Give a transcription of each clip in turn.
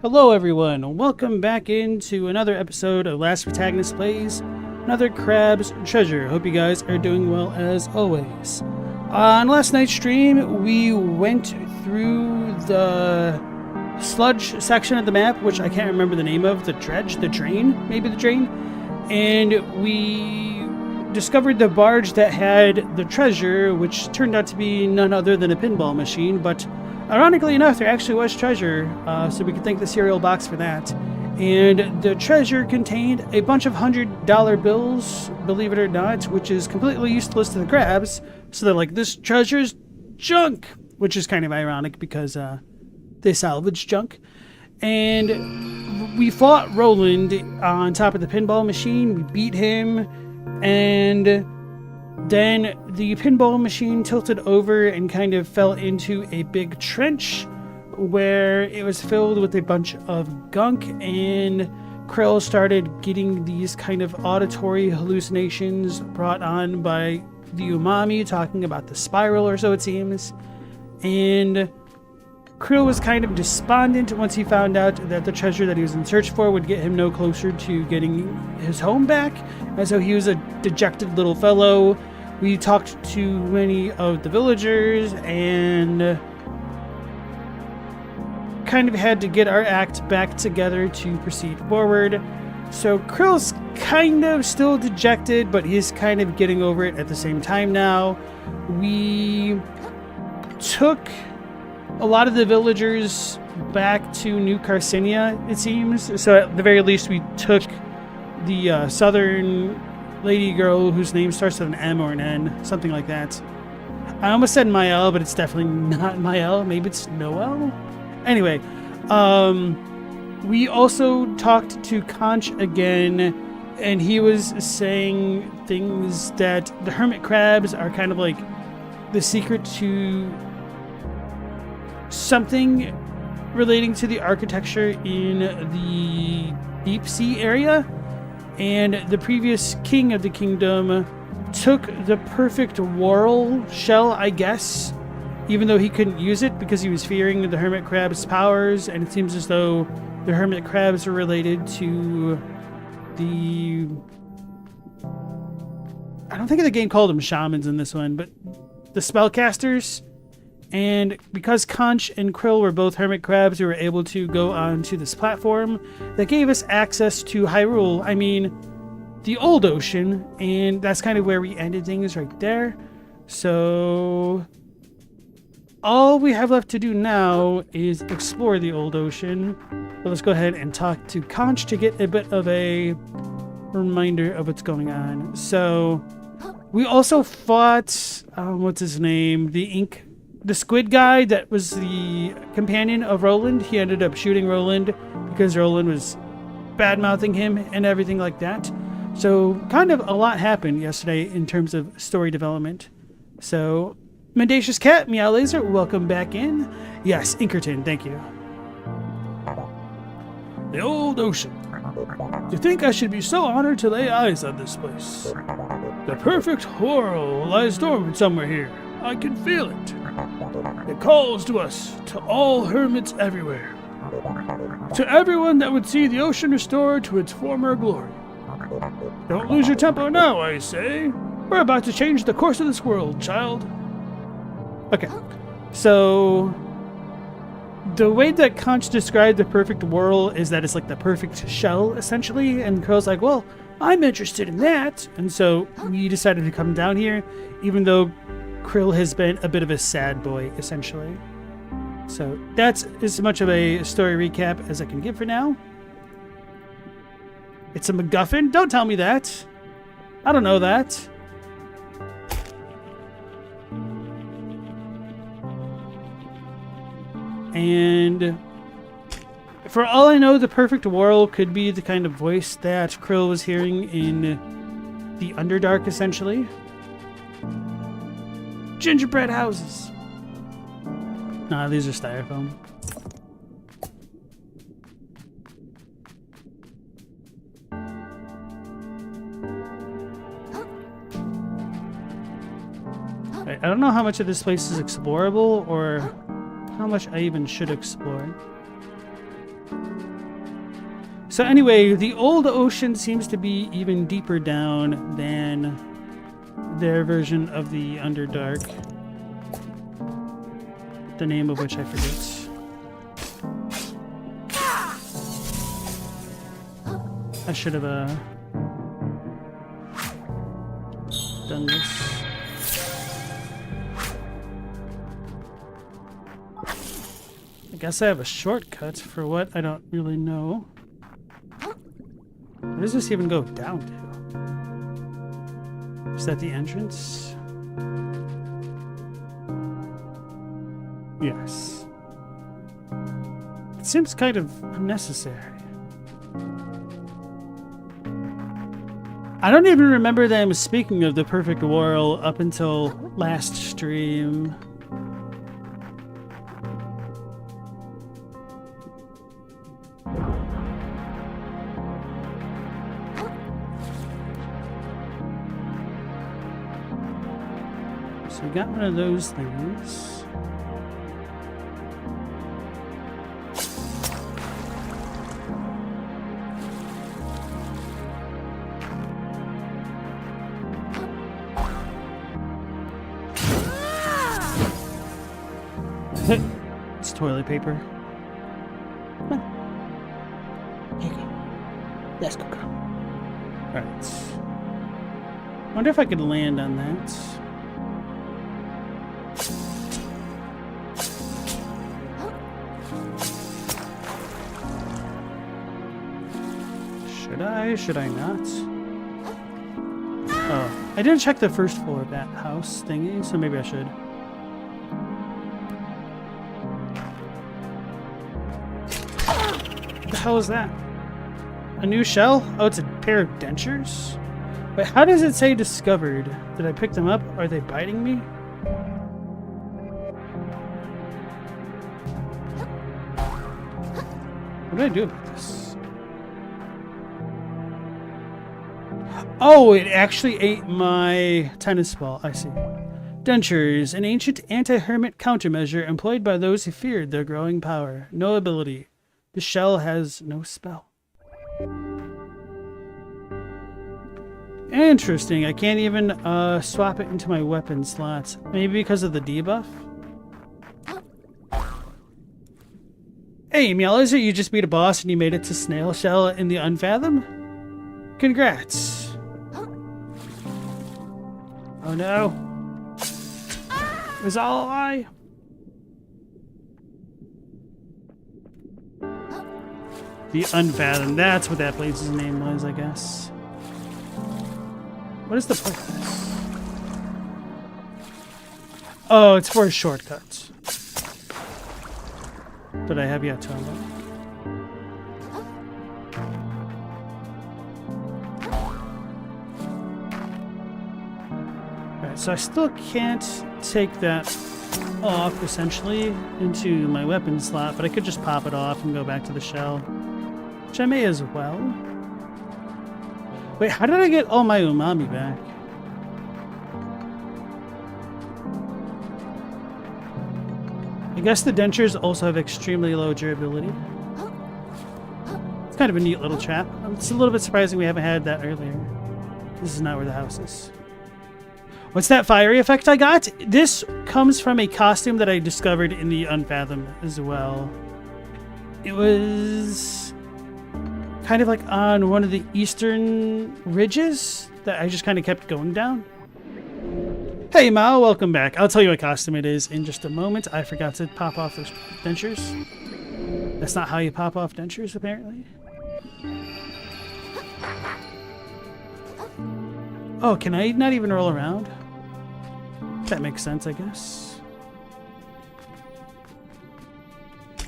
Hello everyone, welcome back into another episode of Last Protagonist Plays another Crab's Treasure. Hope you guys are doing well as always. On last night's stream, we went through the sludge section of the map, which I can't remember the name of, the drain, and we discovered the barge that had the treasure, which turned out to be none other than a pinball machine, but ironically enough, there actually was treasure, so we can thank the cereal box for that. And the treasure contained a bunch of $100 bills, believe it or not, which is completely useless to the crabs. So they're like, this treasure's junk, which is kind of ironic because they salvage junk. And we fought Roland on top of the pinball machine. We beat him, and then the pinball machine tilted over and kind of fell into a big trench where it was filled with a bunch of gunk, and Krill started getting these kind of auditory hallucinations brought on by the umami talking about the spiral, or so it seems. And Krill was kind of despondent once he found out that the treasure that he was in search for would get him no closer to getting his home back, and so he was a dejected little fellow. We talked to many of the villagers and kind of had to get our act back together to proceed forward. So Krill's kind of still dejected, but he's kind of getting over it at the same time now. We took a lot of the villagers back to New Carcinia, it seems. So at the very least, we took the southern lady girl whose name starts with an M or an N, something like that. I almost said Mael, but it's definitely not Mael. Maybe it's Noel? Anyway, we also talked to Conch again, and he was saying things that the hermit crabs are kind of like the secret to something relating to the architecture in the deep sea area. And the previous king of the kingdom took the perfect whorl shell, I guess, even though he couldn't use it because he was fearing the hermit crab's powers. And it seems as though the hermit crabs are related to the... I don't think the game called them shamans in this one, but the spellcasters. And because Conch and Krill were both hermit crabs, we were able to go onto this platform that gave us access to Hyrule. I mean, the old ocean, and that's kind of where we ended things right there. So all we have left to do now is explore the old ocean. But let's go ahead and talk to Conch to get a bit of a reminder of what's going on. So we also fought, what's his name? The squid guy that was the companion of Roland. He ended up shooting Roland because Roland was bad-mouthing him and everything like that. So kind of a lot happened yesterday in terms of story development. So Mendacious Cat, Meow Laser, welcome back in. Yes, Inkerton, thank you. The old ocean. To think I should be so honored to lay eyes on this place. The perfect whorl lies dormant somewhere here. I can feel it. It calls to us, to all hermits everywhere. To everyone that would see the ocean restored to its former glory. Don't lose your tempo now, I say. We're about to change the course of this world, child. Okay, so the way that Conch described the perfect whorl is that it's like the perfect shell, essentially. And Krill's like, well, I'm interested in that. And so we decided to come down here, even though Krill has been a bit of a sad boy, essentially. So that's as much of a story recap as I can give for now. It's a MacGuffin? Don't tell me that. I don't know that. And for all I know, the perfect whorl could be the kind of voice that Krill was hearing in the Underdark, essentially. Gingerbread houses. Nah, these are styrofoam. I don't know how much of this place is explorable or how much I even should explore. So anyway, the old ocean seems to be even deeper down than their version of the Underdark. The name of which I forget. I should have done this. I guess I have a shortcut for what I don't really know. Where does this even go down to? Is that the entrance? Yes. It seems kind of unnecessary. I don't even remember them speaking of the perfect whirl up until last stream. So we got one of those things. It's toilet paper. Come on. Here you go. Let's go. Alright. Wonder if I could land on that. Should I? Should I not? Oh, I didn't check the first floor of that house thingy, so maybe I should. What the hell is that? A new shell? Oh, it's a pair of dentures? Wait, how does it say discovered? Did I pick them up? Are they biting me? What do I do about this? Oh, it actually ate my tennis ball. I see. Dentures, an ancient anti-hermit countermeasure employed by those who feared their growing power. No ability. The shell has no spell. Interesting. I can't even swap it into my weapon slots. Maybe because of the debuff? Hey, Meowlizer, you just beat a boss and you made it to Snail Shell in the Unfathom? Congrats. Oh no. It was all a lie. The Unfathom. That's what that place's name was, I guess. What is the point of this? Oh, it's for a shortcut. But I have yet to unlock. Alright, so I still can't take that off, essentially, into my weapon slot, but I could just pop it off and go back to the shell. Which I may as well. Wait, how did I get all my umami back? I guess the dentures also have extremely low durability. It's kind of a neat little trap. It's a little bit surprising we haven't had that earlier. This is not where the house is. What's that fiery effect I got? This comes from a costume that I discovered in the Unfathom as well. It was kind of like on one of the eastern ridges that I just kind of kept going down. Hey Mao, welcome back. I'll tell you what costume it is in just a moment. I forgot to pop off those dentures. That's not how you pop off dentures, apparently. Oh, can I not even roll around? That makes sense, I guess.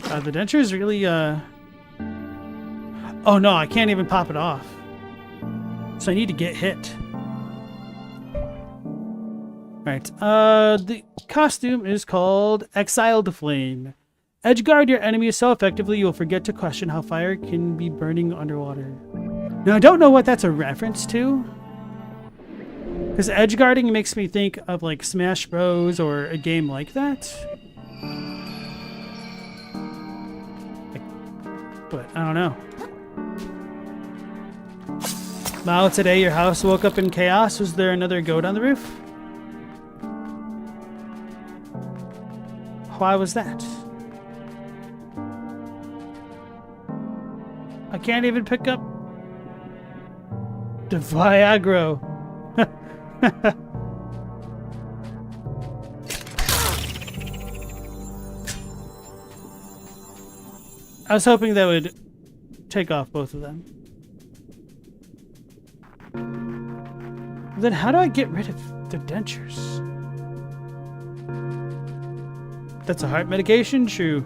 The dentures really, Oh no, I can't even pop it off. So I need to get hit. Alright, the costume is called Exiled Flame. Edgeguard your enemies so effectively you'll forget to question how fire can be burning underwater. Now I don't know what that's a reference to. Because edgeguarding makes me think of like Smash Bros. Or a game like that. But I don't know. Mao, today your house woke up in chaos. Was there another goat on the roof? Why was that? I can't even pick up the Viagra. I was hoping that would take off both of them. Then how do I get rid of the dentures? That's a heart medication? True.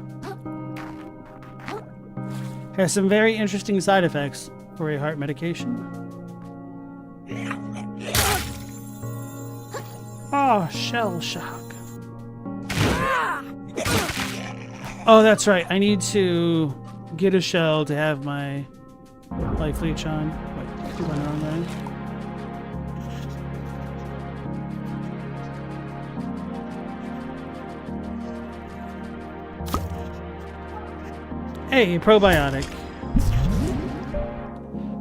Has some very interesting side effects for a heart medication. Oh, shell shock. Oh, that's right. I need to get a shell to have my life leech on. Wait, what went on there? Hey, probiotic.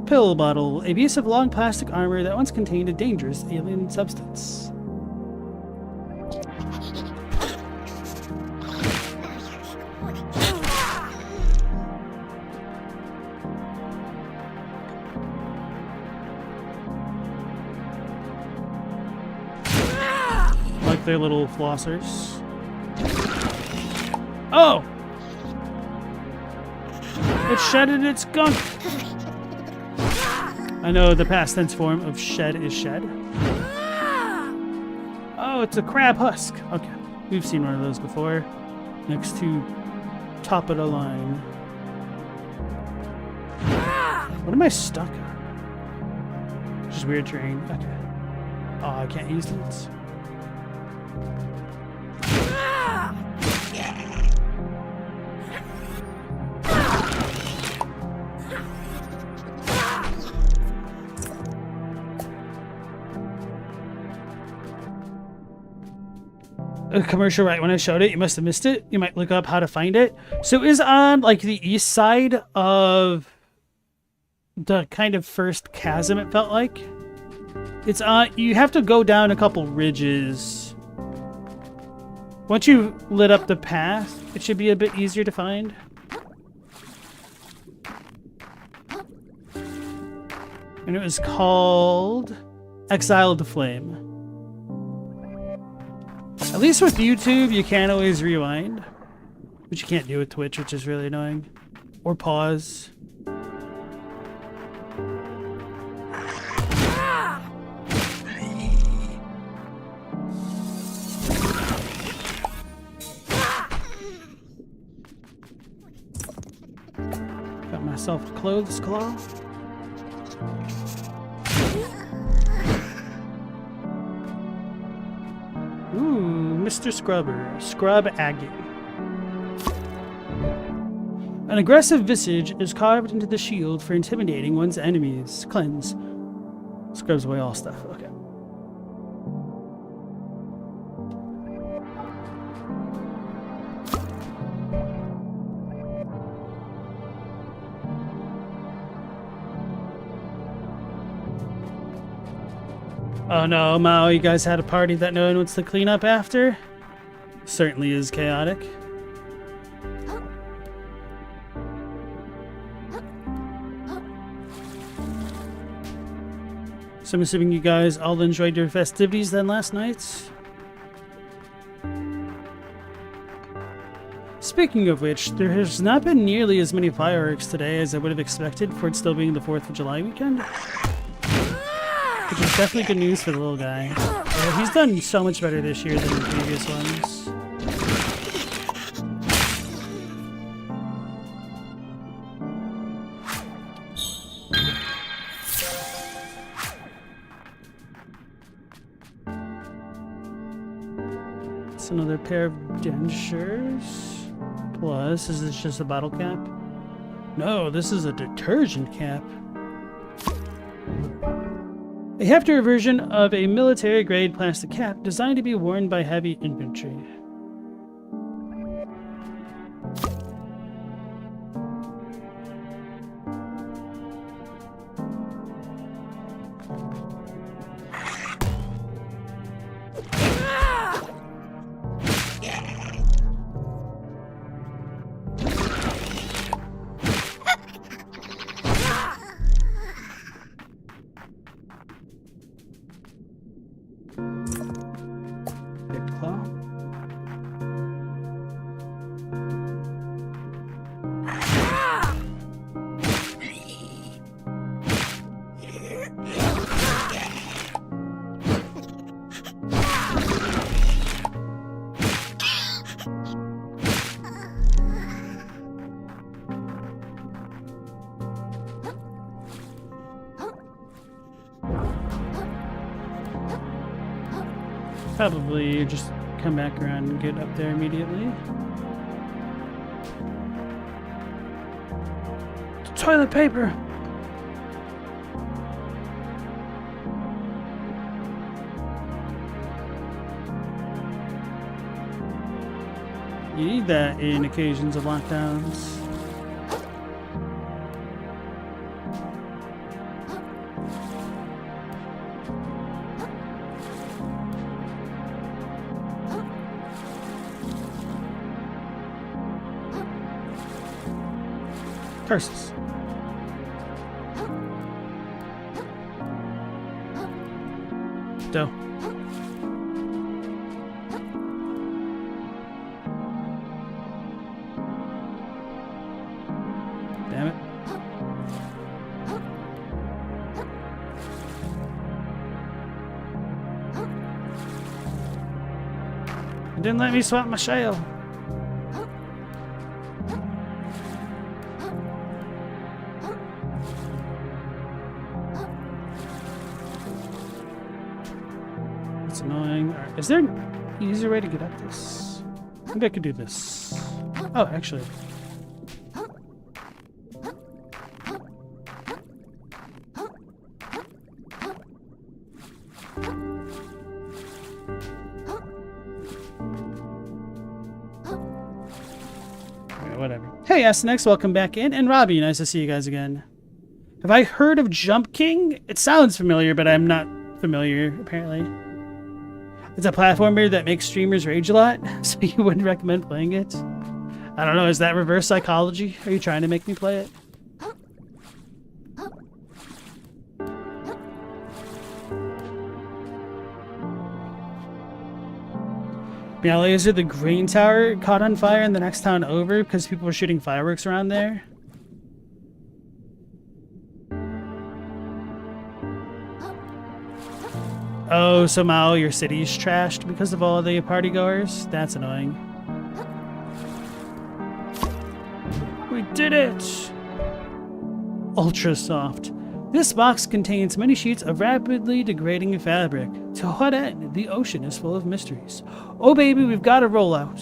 Pill bottle. A piece of long plastic armor that once contained a dangerous alien substance. Like their little flossers. Oh! It shedded its gunk. I know the past tense form of shed is shed. Oh, it's a crab husk. Okay, we've seen one of those before. Next to top of the line. What am I stuck on? Just weird terrain. Okay. Oh, I can't use these. A commercial right when I showed it. You must have missed it. You might look up how to find it. So it is on like the east side of the kind of first chasm, it felt like. It's on, you have to go down a couple ridges. Once you lit up the path, it should be a bit easier to find. And it was called Exile to Flame. At least with YouTube, you can always rewind. Which you can't do with Twitch, which is really annoying. Or pause. Got myself a clothes claw. Ooh, Mr. Scrubber. Scrub Aggie. An aggressive visage is carved into the shield for intimidating one's enemies. Cleanse. Scrubs away all stuff. Okay. Oh no, Mao, you guys had a party that no one wants to clean up after? Certainly is chaotic. So I'm assuming you guys all enjoyed your festivities then last night? Speaking of which, there has not been nearly as many fireworks today as I would have expected for it still being the 4th of July weekend. Which is definitely good news for the little guy. He's done so much better this year than the previous ones. It's another pair of dentures. Plus, is this just a bottle cap? No, this is a detergent cap. A heftier version of a military-grade plastic cap designed to be worn by heavy infantry. probably just come back around and get up there immediately. Toilet paper! You need that in occasions of lockdowns. Curses. Dough. Damn it. It didn't let me swap my shell. That's annoying. Right. Is there an easier way to get up this? Maybe I could do this. Oh, actually. Whatever. Hey, SNX, welcome back in. And Robbie, nice to see you guys again. Have I heard of Jump King? It sounds familiar, but I'm not familiar, apparently. It's a platformer that makes streamers rage a lot, so you wouldn't recommend playing it? I don't know, is that reverse psychology? Are you trying to make me play it? Yeah, is it the Green Tower caught on fire in the next town over because people were shooting fireworks around there? Oh, somehow your city's trashed because of all the partygoers? That's annoying. We did it! Ultra soft. This box contains many sheets of rapidly degrading fabric. To what end? The ocean is full of mysteries. Oh baby, we've got a rollout.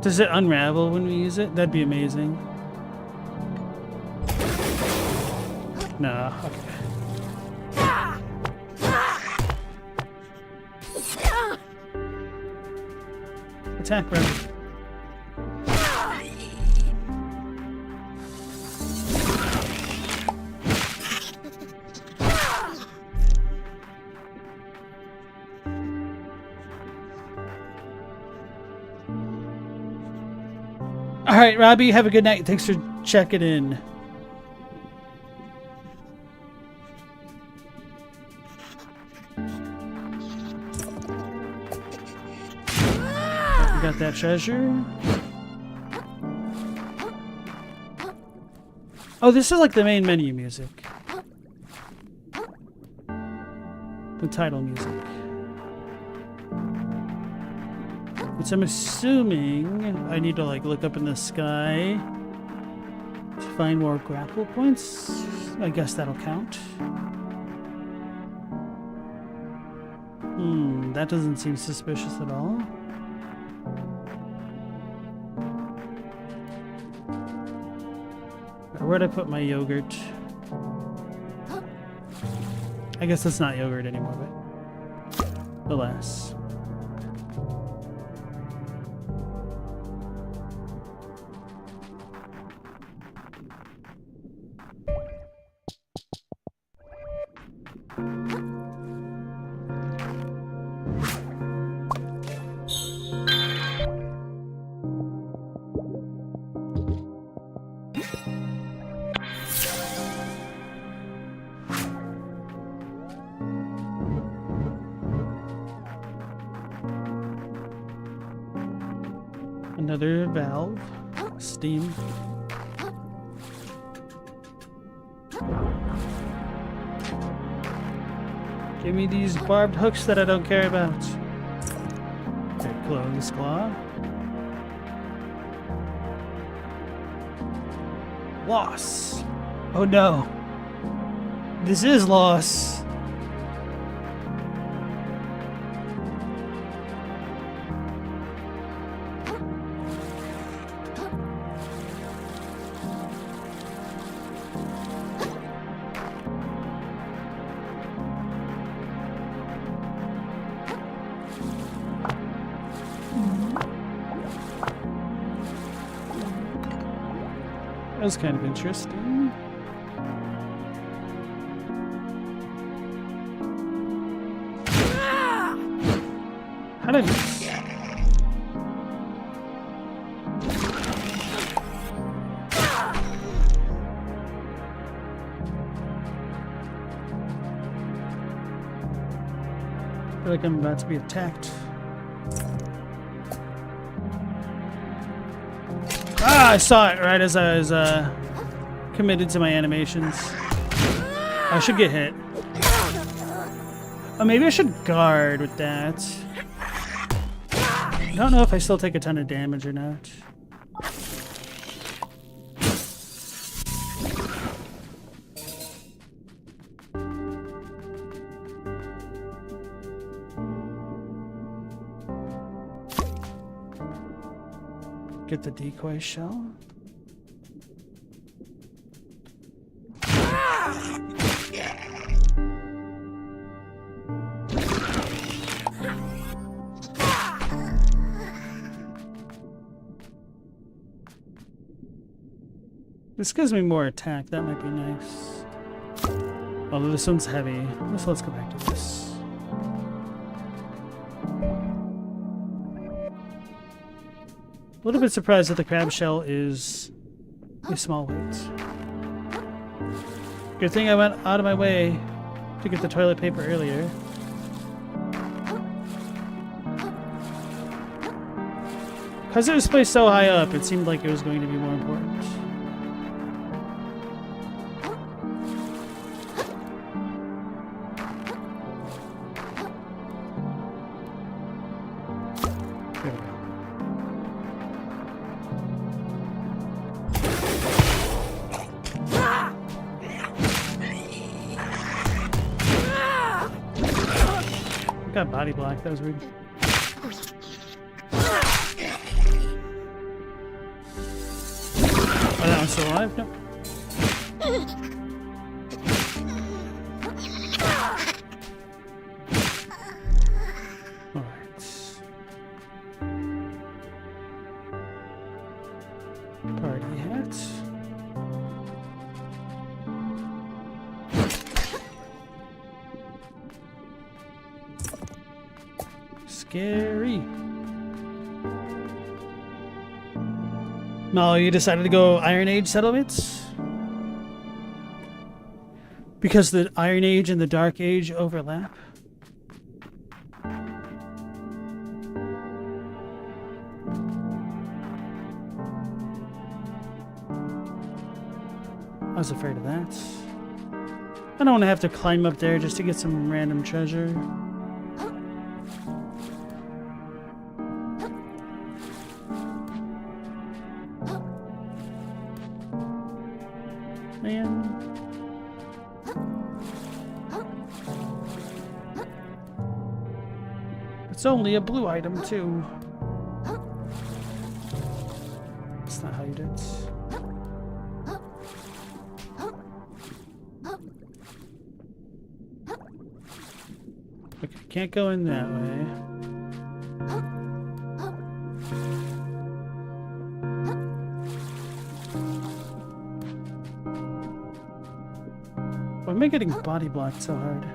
Does it unravel when we use it? That'd be amazing. No, okay. Attack, bro. All right, Robbie, have a good night. Thanks for checking in. We got that treasure. Oh, this is like the main menu music. The title music. Which I'm assuming I need to like look up in the sky to find more grapple points. I guess that'll count. That doesn't seem suspicious at all. Where'd I put my yogurt? I guess it's not yogurt anymore, but alas. Another valve. Steam. Give me these barbed hooks that I don't care about. Okay, close claw. Loss. Oh no. This is loss. That was kind of interesting. How did I... I feel like I'm about to be attacked. Ah, I saw it right as I was committed to my animations. I should get hit. Oh, maybe I should guard with that. I don't know if I still take a ton of damage or not. Get the decoy shell. This gives me more attack. That might be nice. Although this one's heavy. So let's go back to this. A little bit surprised that the crab shell is a small weight. Good thing I went out of my way to get the toilet paper earlier. Because it was placed so high up, it seemed like it was going to be more important. Got body block, that was weird. Oh, that one's still alive? Nope. Alright. Party hat. Scary. No, you decided to go Iron Age settlements? Because the Iron Age and the Dark Age overlap? I was afraid of that. I don't want to have to climb up there just to get some random treasure. Man. It's only a blue item, too. That's not how you do it. Okay, can't go in that way. Why am I getting body blocked so hard?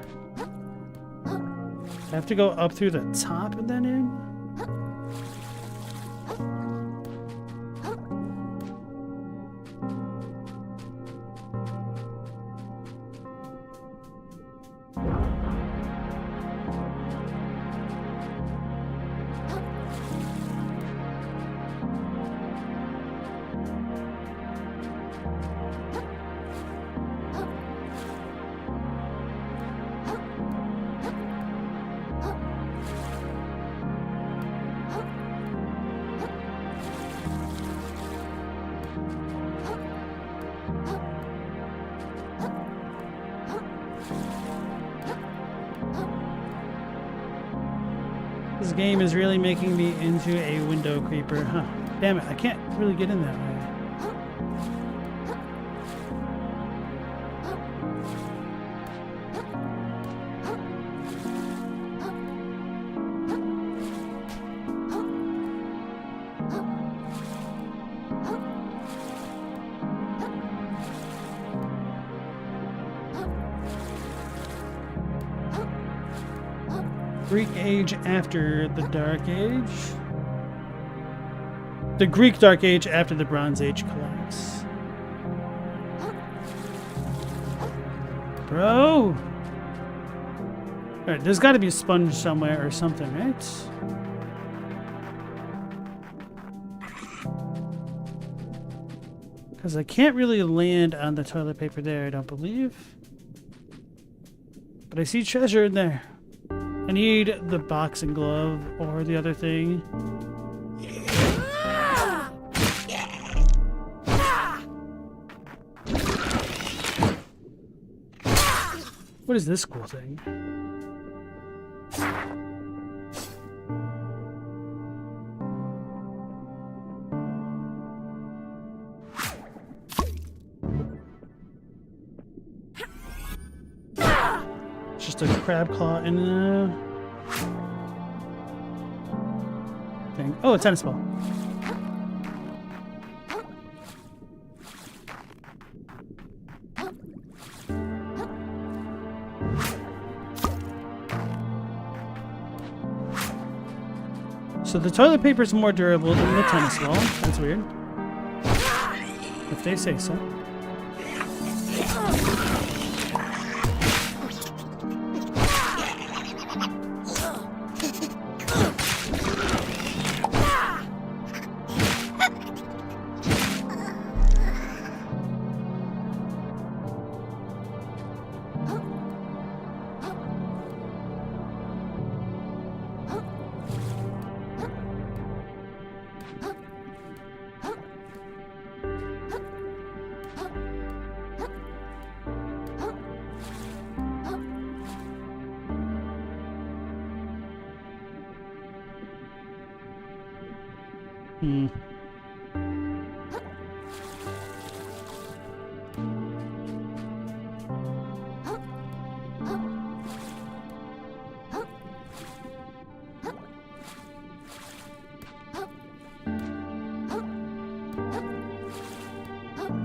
I have to go up through the top and then in? This game is really making me into a window creeper. Huh. Damn it, I can't really get in that way. Greek Age after the Dark Age. The Greek Dark Age after the Bronze Age collapse. Bro! Alright, there's gotta be a sponge somewhere or something, right? Because I can't really land on the toilet paper there, I don't believe. But I see treasure in there. I need the boxing glove or the other thing. What is this cool thing? Just a crab claw in the thing. Oh, a tennis ball. So the toilet paper is more durable than the tennis ball. That's weird. If they say so.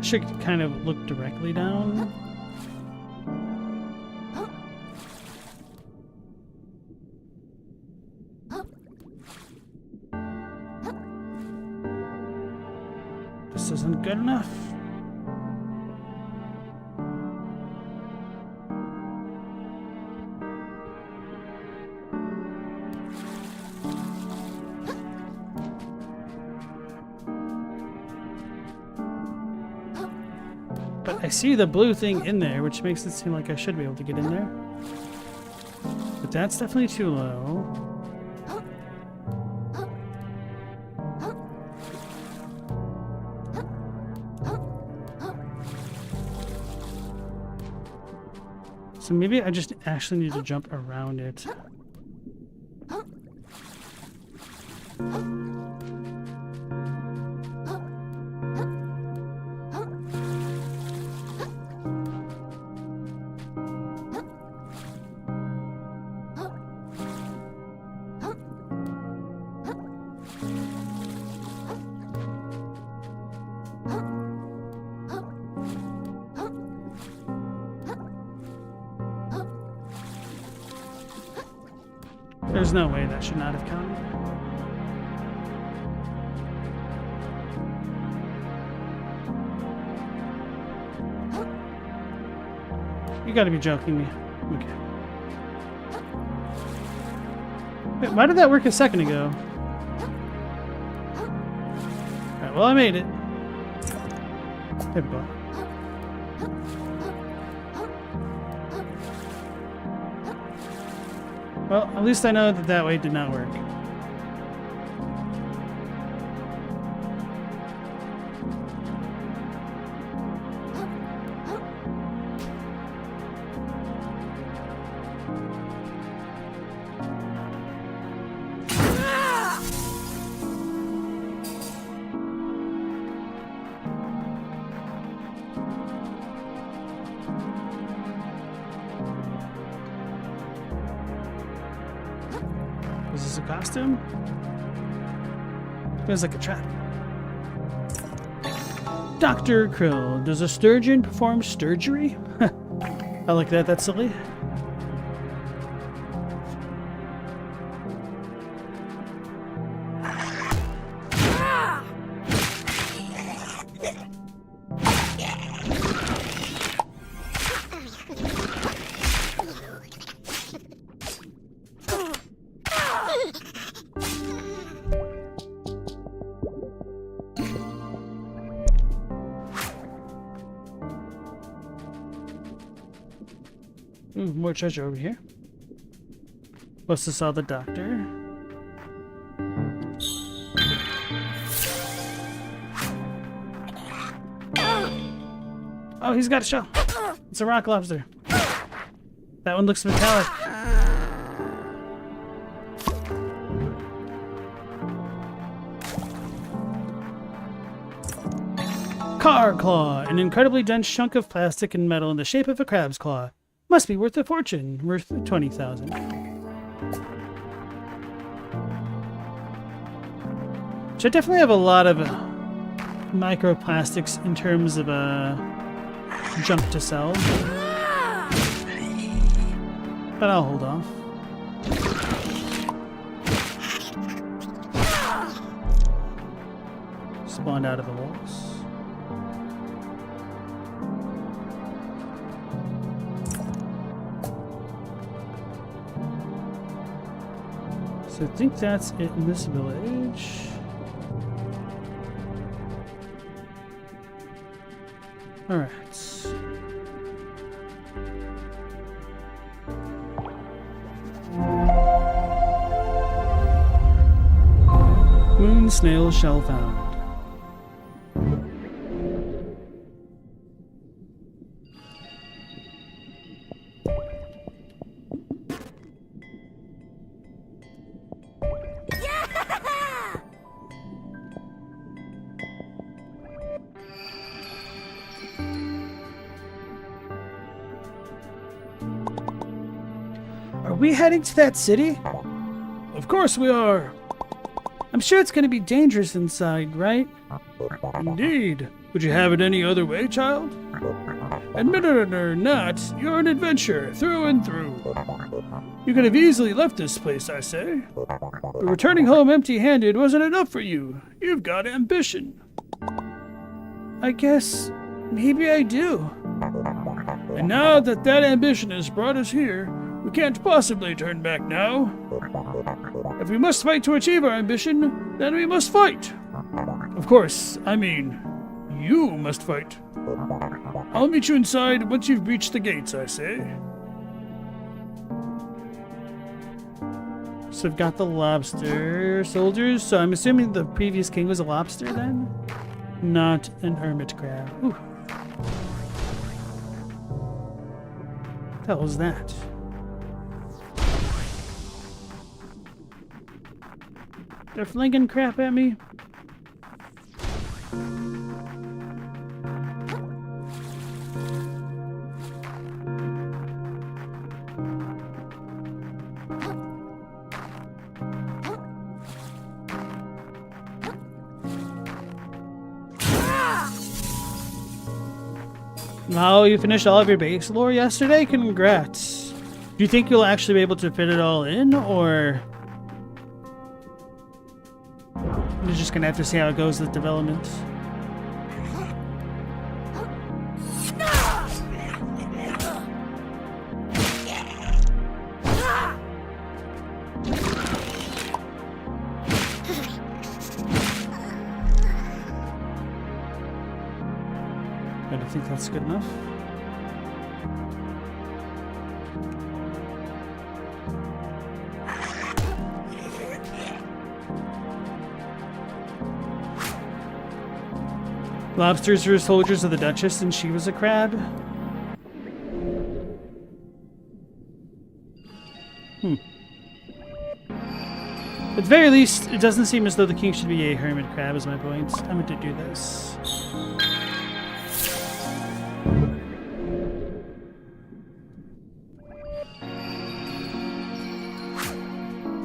Should kind of look directly down. This isn't good enough. But I see the blue thing in there, which makes it seem like I should be able to get in there. But that's definitely too low. So maybe I just actually need to jump around it. There's no way that should not have counted. You gotta be joking me. Okay. Wait, why did that work a second ago? Alright, well I made it. There we go. Well, at least I know that that way did not work. Is this a costume? Feels like a trap. Dr. Krill. Does a sturgeon perform sturgery? I like that. That's silly. More treasure over here. What's this? All the doctor. Oh, he's got a shell. It's a rock lobster. That one looks metallic. Car claw, an incredibly dense chunk of plastic and metal in the shape of a crab's claw. Must be worth a fortune. Worth 20,000. So I definitely have a lot of microplastics in terms of junk to sell. But I'll hold off. Spawned out of the walls. So I think that's it in this village. Alright. Moon snail shell found. Are we heading to that city? Of course we are. I'm sure it's going to be dangerous inside, right? Indeed. Would you have it any other way, child? Admit it or not, you're an adventurer through and through. You could have easily left this place, I say. But returning home empty-handed wasn't enough for you. You've got ambition. I guess maybe I do. And now that ambition has brought us here, we can't possibly turn back now. If we must fight to achieve our ambition, then we must fight. Of course, I mean, you must fight. I'll meet you inside once you've reached the gates, I say. So I've got the lobster soldiers, so I'm assuming the previous king was a lobster then? Not an hermit crab. Ooh. What the hell was that? They're flinging crap at me. Oh, you finished all of your base lore yesterday? Congrats. Do you think you'll actually be able to fit it all in, or you're just gonna have to see how it goes with development? I don't think that's good enough. Lobsters were soldiers of the Duchess, and she was a crab. At the very least, it doesn't seem as though the king should be a hermit crab, is my point. I'm going to do this.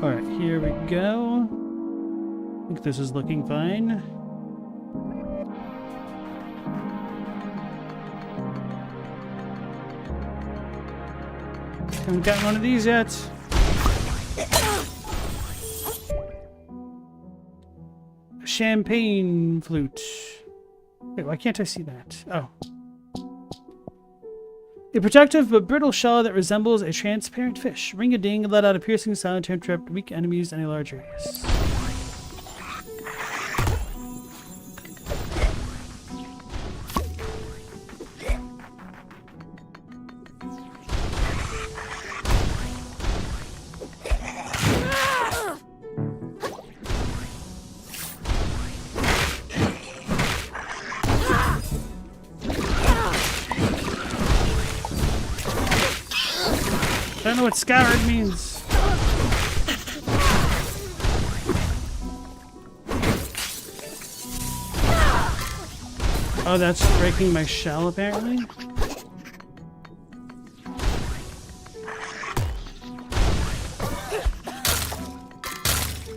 Alright, here we go. I think this is looking fine. Haven't gotten one of these yet. Champagne flute. Wait, why can't I see that? Oh. A protective but brittle shell that resembles a transparent fish. Ring-a-ding let out a piercing sound to interrupt weak enemies in a large radius. I don't know what scoured means. Oh, that's breaking my shell, apparently.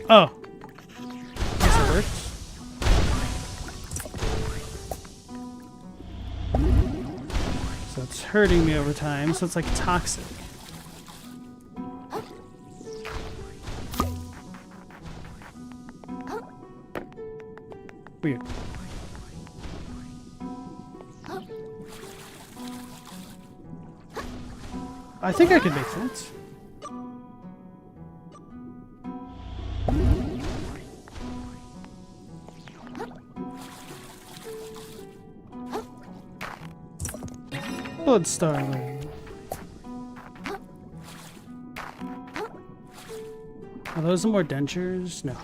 Oh. Guess it worked. So it's hurting me over time, so it's like toxic. Weird. I think I can make that. Blood starling. Are those more dentures? No.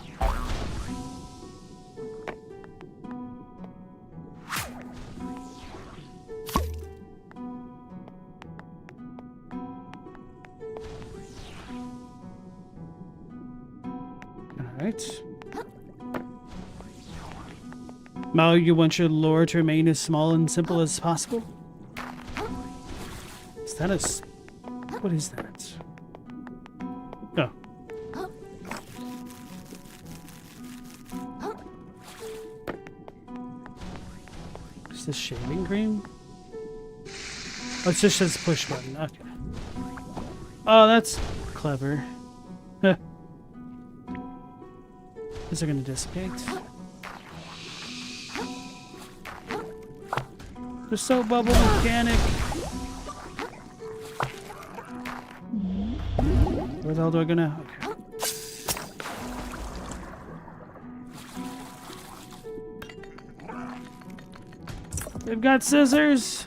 Alright. Mao, you want your lore to remain as small and simple as possible? Is that a... What is that? Oh. Is this shaving cream? Oh, it just says push button. Okay. Oh, that's clever. Is it going to dissipate? The soap bubble mechanic. Where the hell do I go now? Okay. They've got scissors.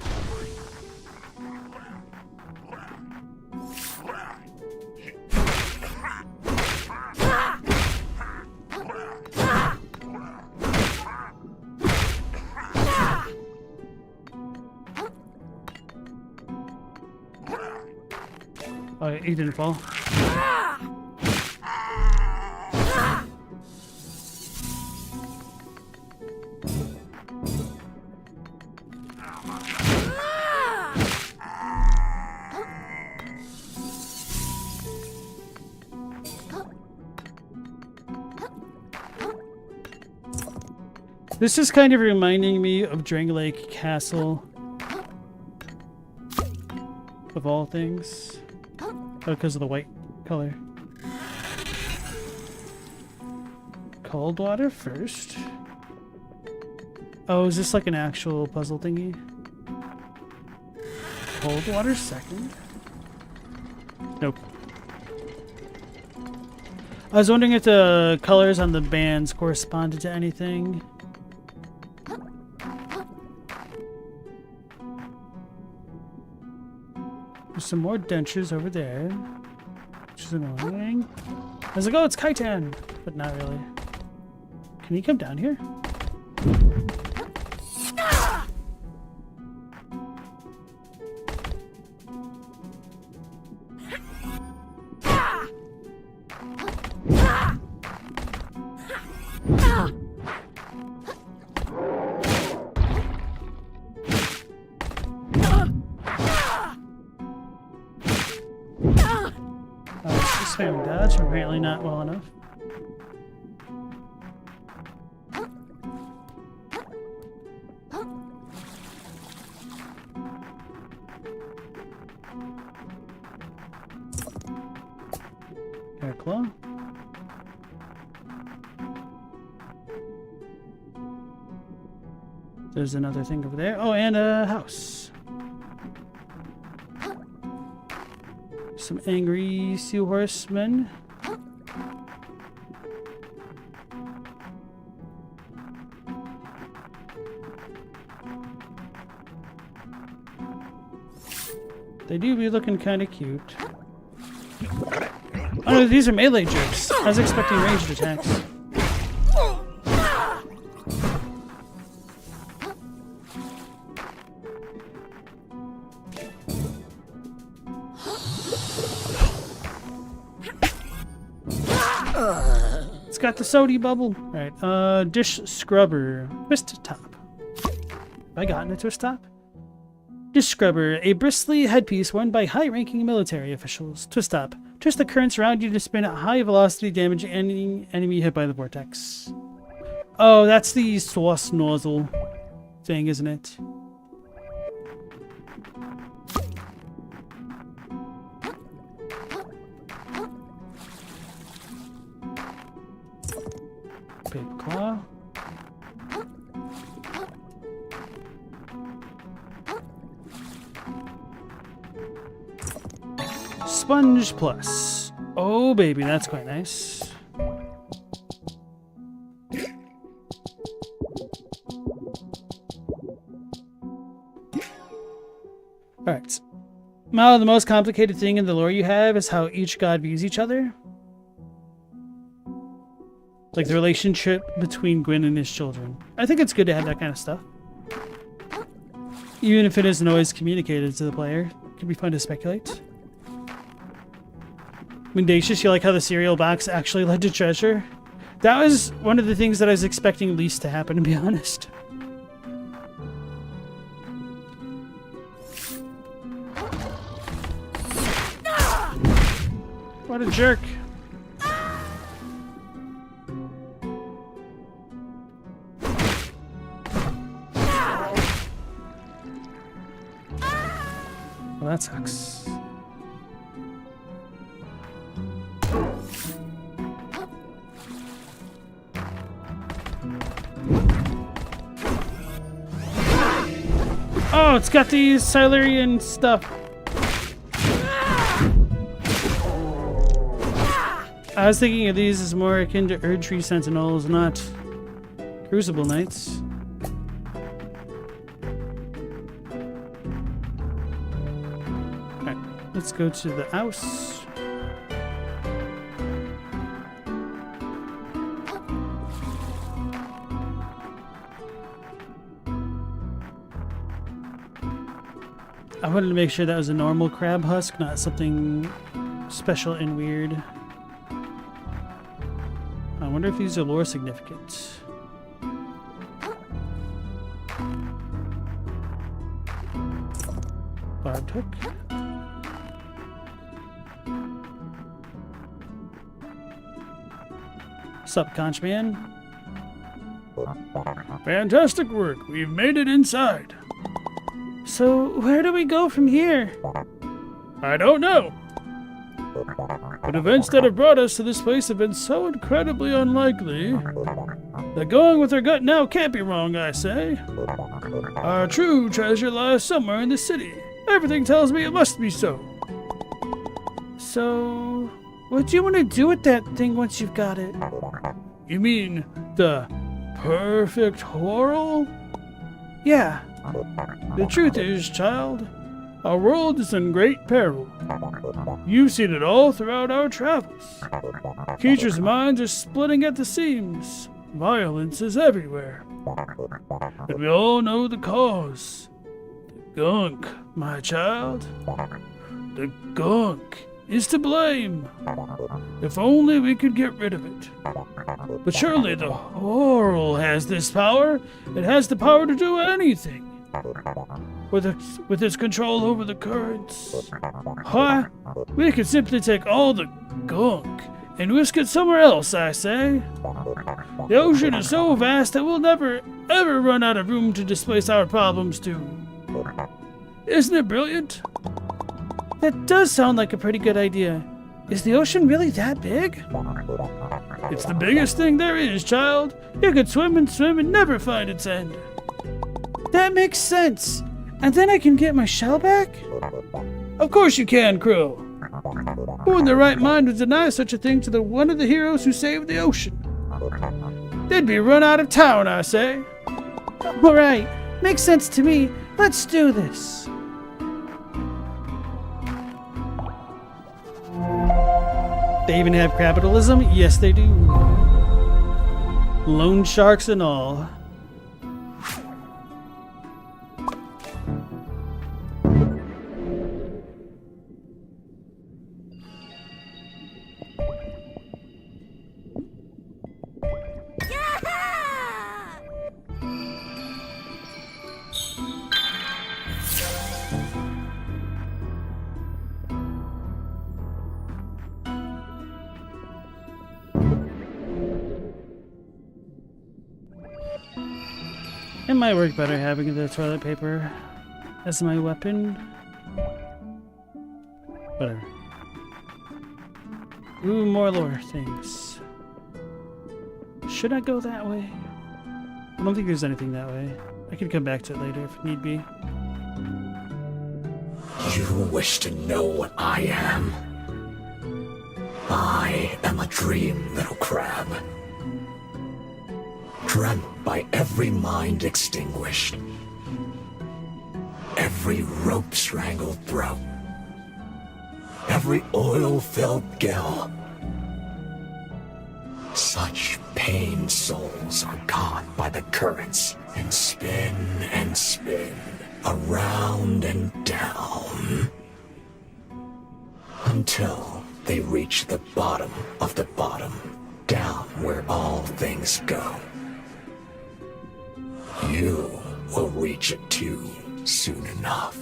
Oh, he didn't fall. This is kind of reminding me of Drang-Lake Castle. Of all things. Oh, because of the white color. Cold water first. Oh, is this like an actual puzzle thingy? Cold water second? Nope. I was wondering if the colors on the bands corresponded to anything. There's some more dentures over there, which is annoying. I was like, oh, it's Kaitan, but not really. Can he come down here? Spamming dodge, apparently not well enough. Air claw. There's another thing over there. Oh, and a house. Some angry sea horsemen. They do be looking kind of cute. Oh no, these are melee jerks. I was expecting ranged attacks. It's got the sody bubble. Alright, dish scrubber. Twist top. Have I gotten a twist top? Dish scrubber, a bristly headpiece worn by high-ranking military officials. Twist top. Twist the currents around you to spin at high velocity, damaging any enemy hit by the vortex. Oh, that's the sauce nozzle thing, isn't it? Paper claw. Sponge plus. Oh baby, that's quite nice. Alright. Now the most complicated thing in the lore you have is how each god views each other. Like the relationship between Gwyn and his children. I think it's good to have that kind of stuff. Even if it isn't always communicated to the player. It can be fun to speculate. Mendacious, you like how the cereal box actually led to treasure? That was one of the things that I was expecting least to happen, to be honest. What a jerk. Well, that sucks. Oh, it's got the Silurian stuff. I was thinking of these as more akin to Erdtree Sentinels, not Crucible Knights. Alright, let's go to the house. I wanted to make sure that was a normal crab husk, not something special and weird. I wonder if these are lore significant. Barbed hook. Sup, Conch Man? Fantastic work. We've made it inside. So, where do we go from here? I don't know. But events that have brought us to this place have been so incredibly unlikely that going with our gut now can't be wrong, I say. Our true treasure lies somewhere in the city. Everything tells me it must be so. So, what do you want to do with that thing once you've got it? You mean the perfect whorl? Yeah. The truth is, child, our world is in great peril. You've seen it all throughout our travels. Creatures' minds are splitting at the seams. Violence is everywhere. And we all know the cause. The gunk, my child. The gunk is to blame. If only we could get rid of it. But surely the whorl has this power. It has the power to do anything. with its control over the currents. Huh? We could simply take all the gunk and whisk it somewhere else, I say. The ocean is so vast that we'll never, ever run out of room to displace our problems to. Isn't it brilliant? That does sound like a pretty good idea. Is the ocean really that big? It's the biggest thing there is, child. You could swim and never find its end. That makes sense. And then I can get my shell back? Of course you can, Krill. Who in their right mind would deny such a thing to one of the heroes who saved the ocean? They'd be run out of town, I say. All right. Makes sense to me. Let's do this. They even have capitalism? Yes, they do. Loan sharks and all. It might work better having the toilet paper as my weapon. Whatever. Ooh, more lore things. Should I go that way? I don't think there's anything that way. I could come back to it later if need be. You wish to know what I am? I am a dream, little crab. Dreamt by every mind extinguished, every rope strangled throat, every oil-filled gill. Such pained souls are caught by the currents and spin, around and down, until they reach the bottom of the bottom, down where all things go. You will reach it too soon enough.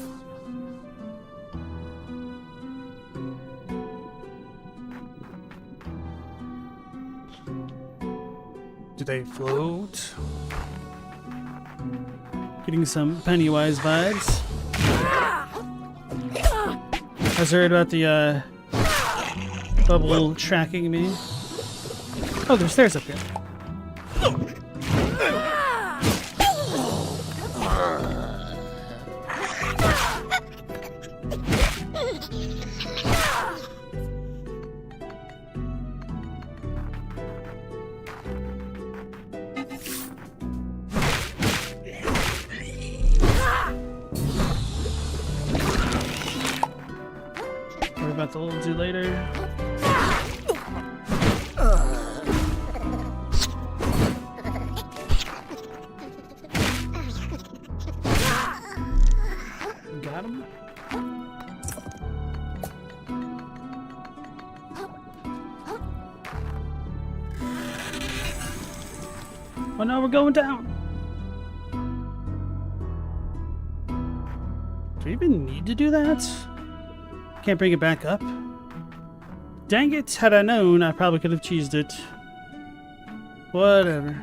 Do they float? Getting some Pennywise vibes. I was worried about the bubble tracking me. Oh, there's stairs up here. About the little dude later. Got him. Oh no, we're going down. Do we even need to do that? Can't bring it back up? Dang it, had I known, I probably could have cheesed it. Whatever.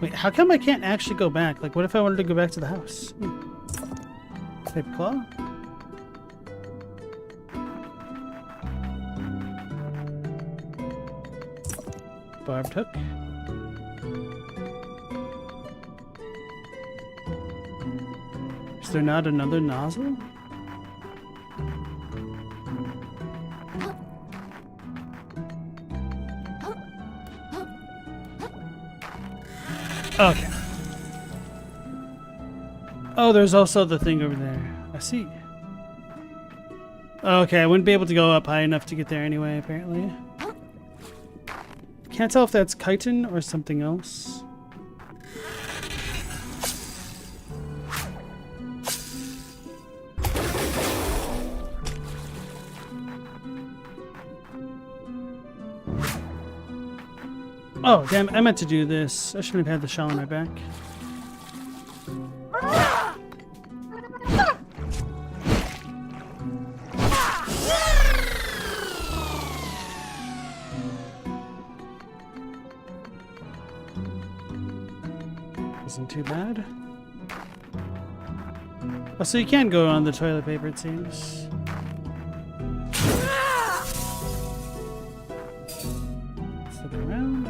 Wait, how come I can't actually go back? Like, what if I wanted to go back to the house? Paper claw? Barbed hook? Is there not another nozzle? Okay. Oh, there's also the thing over there. I see. Okay, I wouldn't be able to go up high enough to get there anyway, apparently. Can't tell if that's chitin or something else. Oh, damn, I meant to do this. I shouldn't have had the shell on my back. wasn't too bad. Oh, so you can go on the toilet paper, it seems. Let's look around.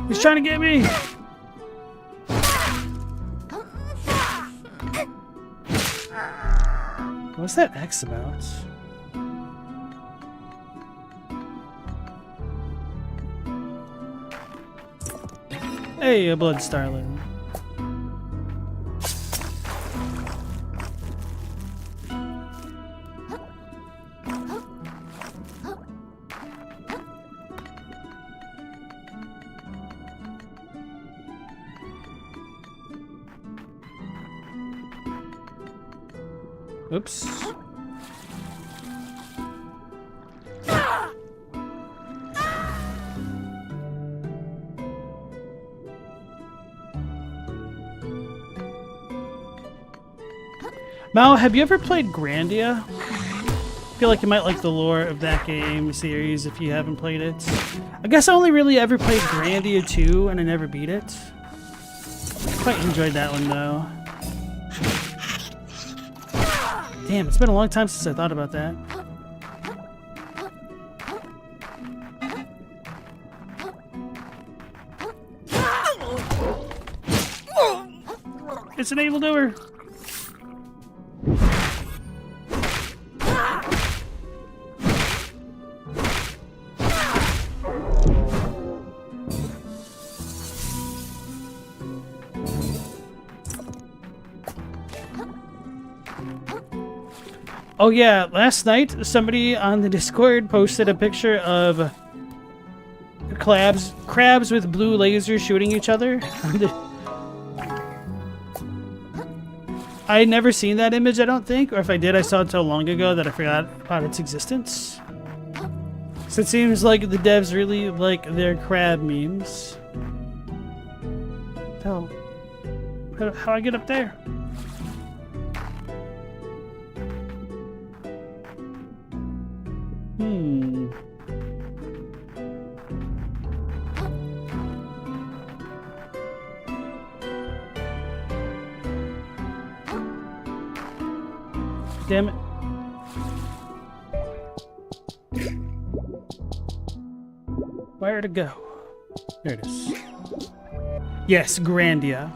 He's trying to get me! What's that X about? Hey, a blood starling. Oops. Mal, have you ever played Grandia? I feel like you might like the lore of that game series if you haven't played it. I guess I only really ever played Grandia 2 and I never beat it. Quite enjoyed that one though. Damn, it's been a long time since I thought about that. It's an evildoer. Oh yeah, last night somebody on the Discord posted a picture of crabs with blue lasers shooting each other. I had never seen that image, I don't think, or if I did, I saw it so long ago that I forgot about its existence. So it seems like the devs really like their crab memes. How do I get up there? Damn it. Where to go? There it is. Yes, Grandia.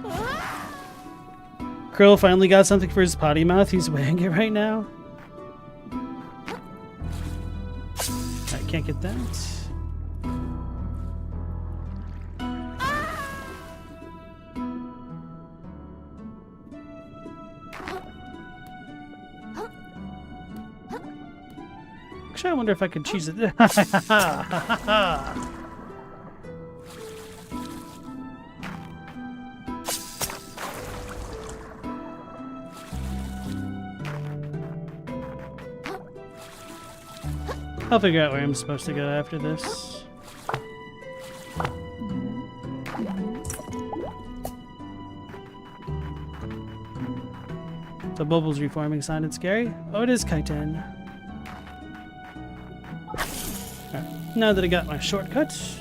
Krill finally got something for his potty mouth. He's weighing it right now. I can't get that. Actually, I wonder if I could choose it. I'll figure out where I'm supposed to go after this. The bubbles reforming sounded scary. Oh, it is chitin. Right. Now that I got my shortcuts.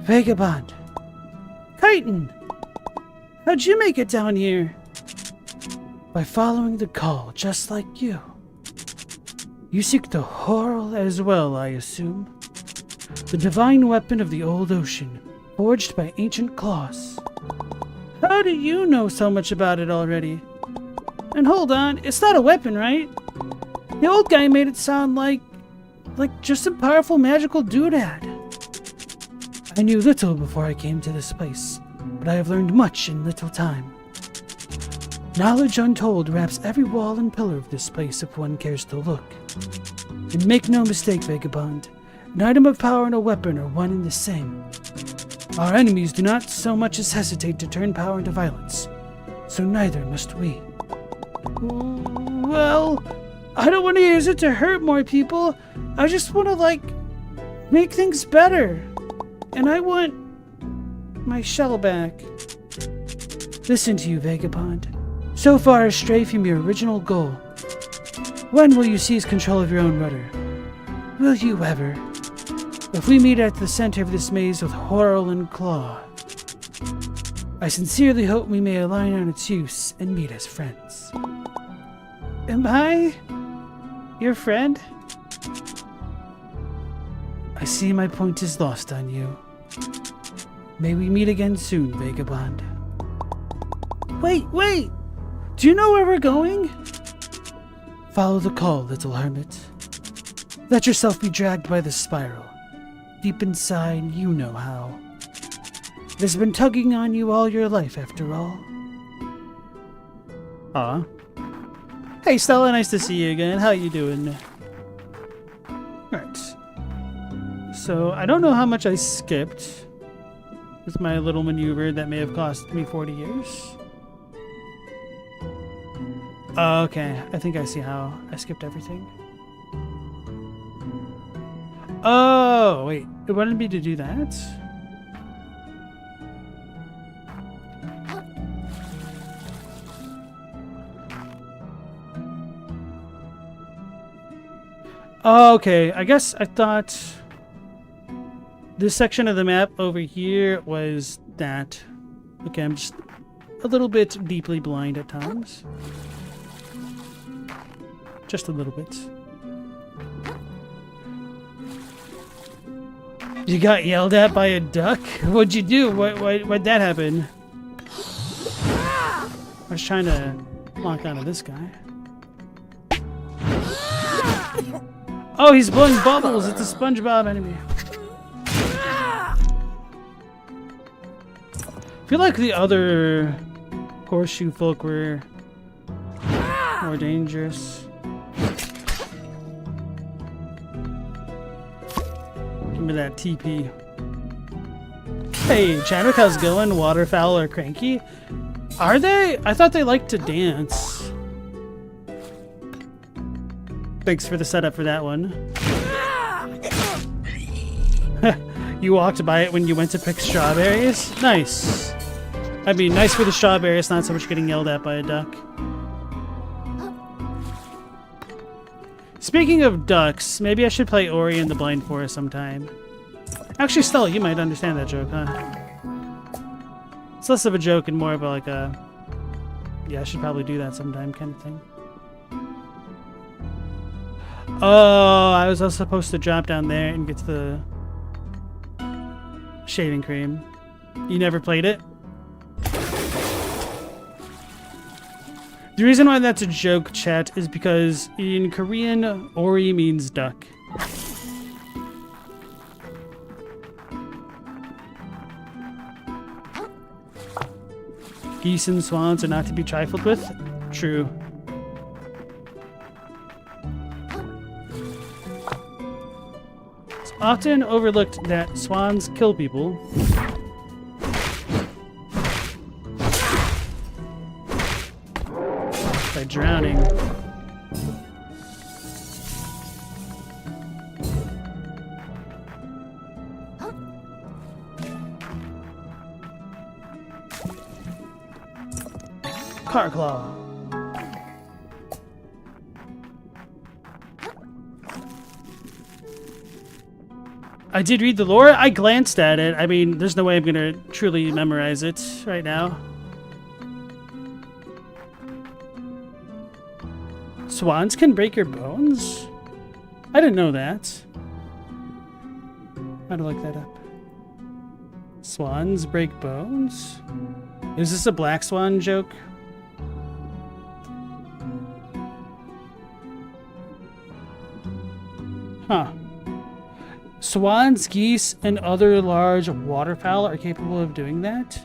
Vagabond. Chitin! How'd you make it down here? By following the call, just like you. You seek the Horror as well, I assume. The divine weapon of the old ocean, forged by ancient claws. How do you know so much about it already? And hold on, it's not a weapon, right? The old guy made it sound like just a powerful magical doodad. I knew little before I came to this place, but I have learned much in little time. Knowledge untold wraps every wall and pillar of this place if one cares to look. And make no mistake, Vagabond, an item of power and a weapon are one and the same. Our enemies do not so much as hesitate to turn power into violence, so neither must we. Well, I don't want to use it to hurt more people. I just want to, like, make things better. And I want my shell back. Listen to you, Vagabond. So far astray from your original goal. When will you seize control of your own rudder? Will you ever? If we meet at the center of this maze with Horror and Claw, I sincerely hope we may align on its use and meet as friends. Am I your friend? I see my point is lost on you. May we meet again soon, Vagabond. Wait! Do you know where we're going? Follow the call, little hermit. Let yourself be dragged by the spiral. Deep inside, you know how. It has been tugging on you all your life, after all. Aw. Hey, Stella, nice to see you again. How you doing? Alright. So, I don't know how much I skipped with my little maneuver that may have cost me 40 years. Okay, I think I see how I skipped everything. Oh, wait. It wanted me to do that? Okay, I guess I thought this section of the map over here was that. Okay, I'm just a little bit deeply blind at times. Just a little bit. You got yelled at by a duck? What'd you do? Why'd that happen? I was trying to lock onto this guy. Oh, he's blowing bubbles! It's a SpongeBob enemy. I feel like the other horseshoe folk were more dangerous. Give me that TP. Hey, Chadwick, how's it going? Waterfowl or Cranky? Are they? I thought they liked to dance. Thanks for the setup for that one. You walked by it when you went to pick strawberries? Nice. I mean, nice for the strawberries, not so much getting yelled at by a duck. Speaking of ducks, maybe I should play Ori in the Blind Forest sometime. Actually, Stella, you might understand that joke, huh? It's less of a joke and more of like a... Yeah, I should probably do that sometime kind of thing. Oh, I was also supposed to drop down there and get to the shaving cream. You never played it? The reason why that's a joke, chat, is because in Korean, Ori means duck. Geese and swans are not to be trifled with? True. It's often overlooked that swans kill people. By drowning. Car claw. I did read the lore. I glanced at it. I mean, there's no way I'm gonna truly memorize it right now. Swans can break your bones? I didn't know that. How to look that up. Swans break bones? Is this a black swan joke? Huh. Swans, geese, and other large waterfowl are capable of doing that?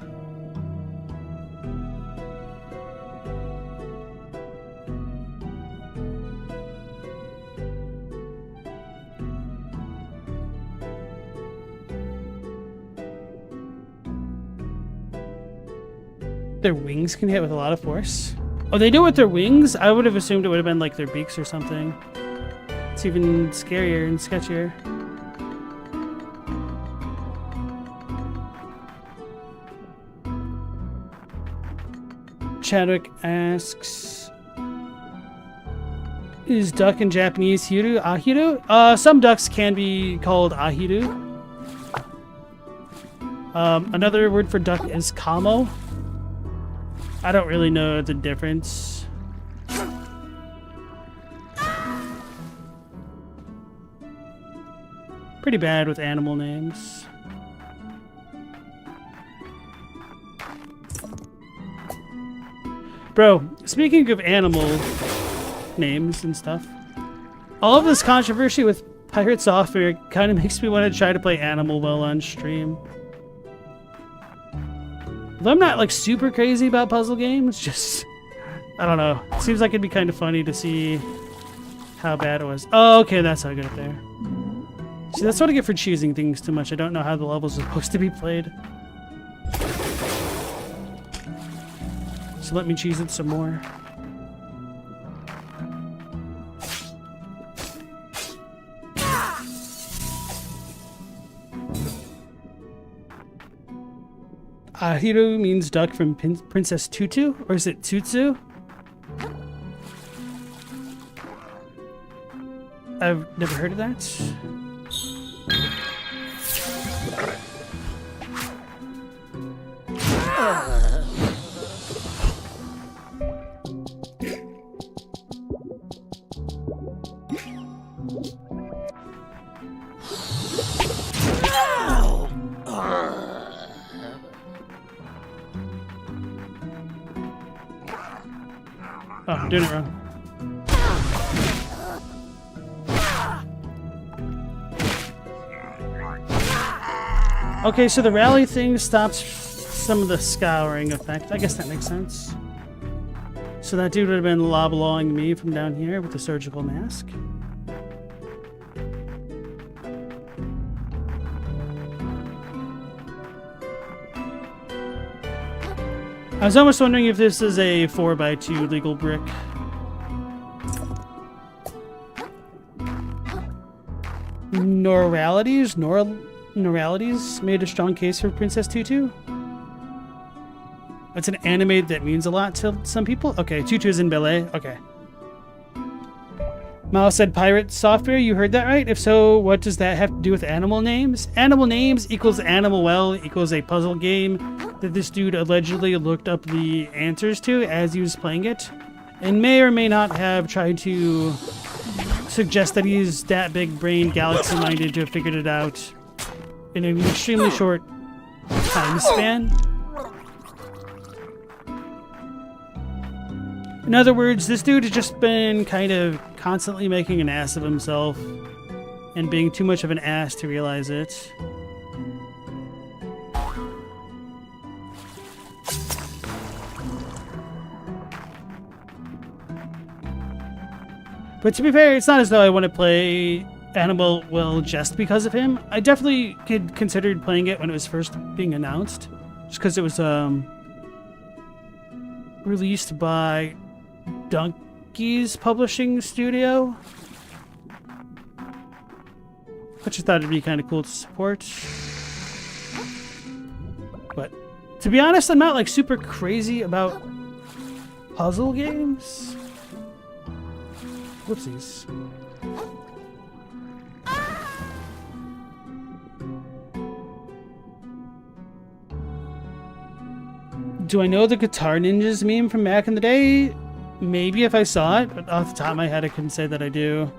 Their wings can hit with a lot of force. Oh, they do it with their wings? I would have assumed it would have been like their beaks or something. It's even scarier and sketchier. Chadwick asks, is duck in Japanese hiru? Ahiru? Some ducks can be called ahiru. Another word for duck is kamo. I don't really know the difference. Pretty bad with animal names. Bro, speaking of animal names and stuff, all of this controversy with pirate software kind of makes me want to try to play Animal Well on stream. Though I'm not like super crazy about puzzle games, just I don't know. It seems like it'd be kind of funny to see how bad it was. Oh, okay, that's how I got it there. See, that's what I get for choosing things too much. I don't know how the level's supposed to be played. So let me choose it some more. Ahiru means duck from Princess Tutu, or is it Tutsu? I've never heard of that. Oh, I'm doing it wrong. Okay, so the rally thing stops some of the scouring effect. I guess that makes sense. So that dude would have been loblawing me from down here with the surgical mask. I was almost wondering if this is a 4x2 legal brick. Neuralities made a strong case for Princess Tutu. It's an anime that means a lot to some people. Okay, Tutu is in ballet. Okay. Mao said pirate software. You heard that right? If so, what does that have to do with animal names? Animal names equals Animal Well equals a puzzle game that this dude allegedly looked up the answers to as he was playing it, and may or may not have tried to suggest that he's that big brain galaxy minded to have figured it out in an extremely short time span. In other words, this dude has just been kind of constantly making an ass of himself and being too much of an ass to realize it. But to be fair, it's not as though I want to play Animal Well just because of him. I definitely considered playing it when it was first being announced, just because it was released by Donkey's publishing studio, which I thought it'd be kind of cool to support. But to be honest, I'm not like super crazy about puzzle games. Whoopsies. Do I know the Guitar Ninjas meme from back in the day? Maybe if I saw it, but off the top of my head I couldn't say that I do.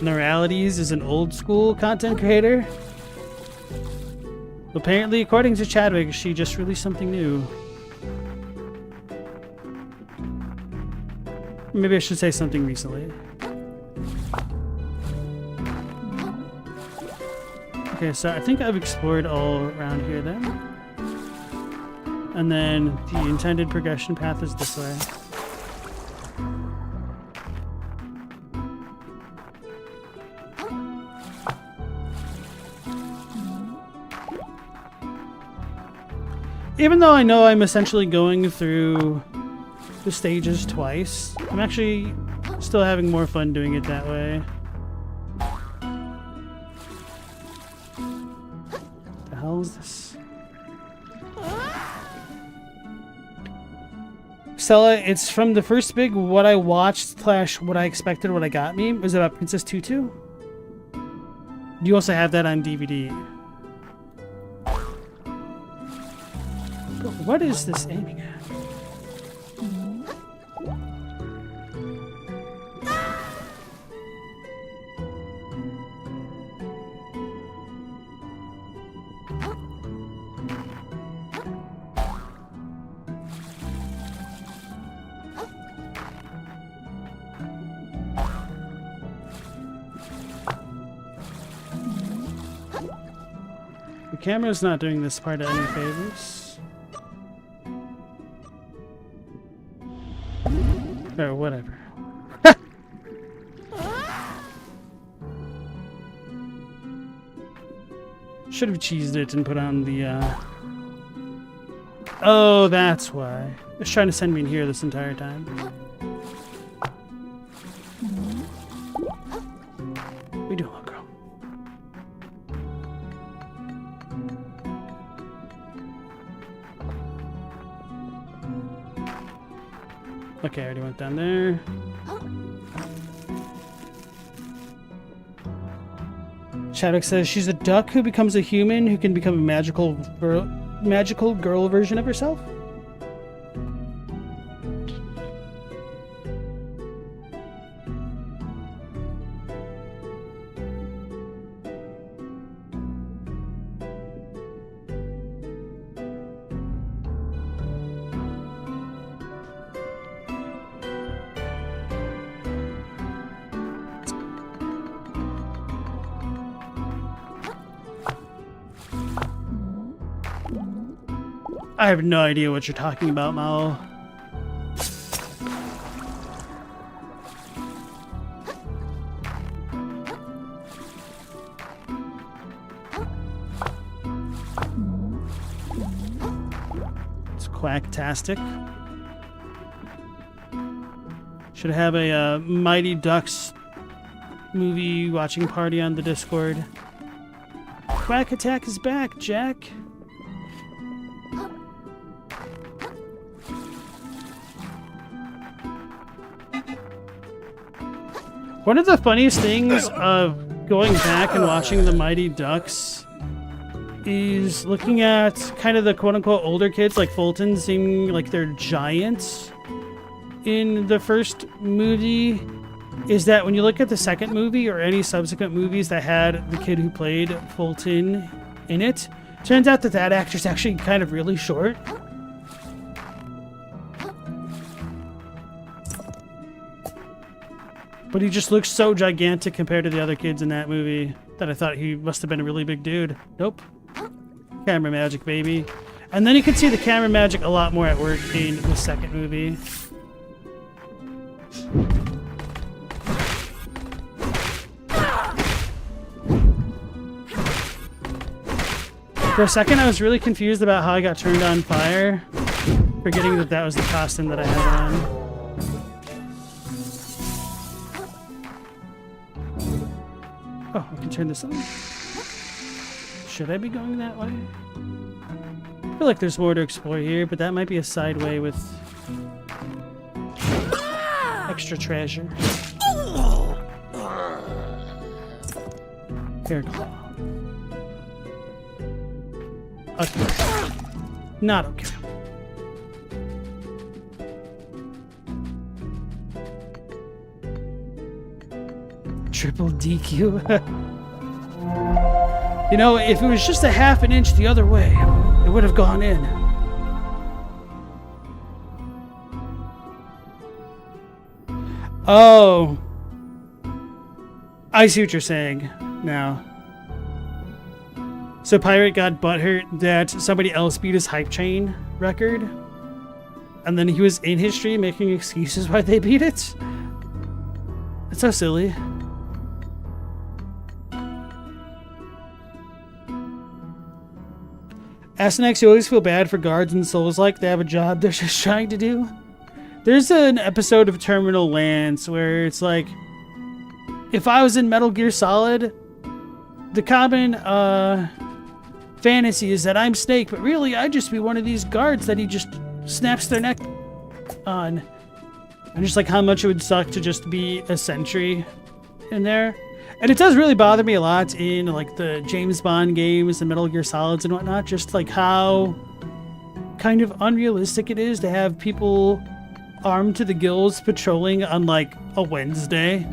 Neuralities is an old school content creator. Apparently, according to Chadwick, she just released something new. Maybe I should say something recently. Okay, so I think I've explored all around here then. And then the intended progression path is this way. Even though I know I'm essentially going through the stages twice, I'm actually still having more fun doing it that way. What the hell is this? Stella, it's from the first big what I watched / what I expected what I got me. Was it about Princess Tutu? You also have that on DVD. But what is this aiming at? The camera's not doing this part any favors. Or whatever. Should have cheesed it and put on the, Oh, that's why. It's trying to send me in here this entire time. We do look, girl. Okay, I already went down there. Chadwick says she's a duck who becomes a human who can become a magical girl version of herself. I have no idea what you're talking about, Mao. It's quacktastic. Should have a Mighty Ducks movie watching party on the Discord. Quack Attack is back, Jack. One of the funniest things of going back and watching the Mighty Ducks is looking at kind of the quote-unquote older kids like Fulton seeming like they're giants in the first movie, is that when you look at the second movie or any subsequent movies that had the kid who played Fulton in it, turns out that that actor's actually kind of really short. But he just looks so gigantic compared to the other kids in that movie that I thought he must have been a really big dude. Nope. Camera magic, baby. And then you can see the camera magic a lot more at work in the second movie. For a second, I was really confused about how I got turned on fire, forgetting that that was the costume that I had on. Oh, I can turn this on. Should I be going that way? I feel like there's more to explore here, but that might be a side way with extra treasure. Hair claw. Okay. Not okay. Triple DQ. You know, if it was just a half an inch the other way, it would have gone in. Oh. I see what you're saying now. So Pirate got butthurt that somebody else beat his hype chain record, and then he was in his stream making excuses why they beat it? It's so silly. Astyanax, you always feel bad for guards in Soulslike. They have a job they're just trying to do. There's an episode of Terminal Lance where it's like, if I was in Metal Gear Solid, the common fantasy is that I'm Snake, but really I'd just be one of these guards that he just snaps their neck on. And just like how much it would suck to just be a sentry in there. And it does really bother me a lot in like the James Bond games and Metal Gear Solids and whatnot, just like how kind of unrealistic it is to have people armed to the gills patrolling on like a Wednesday.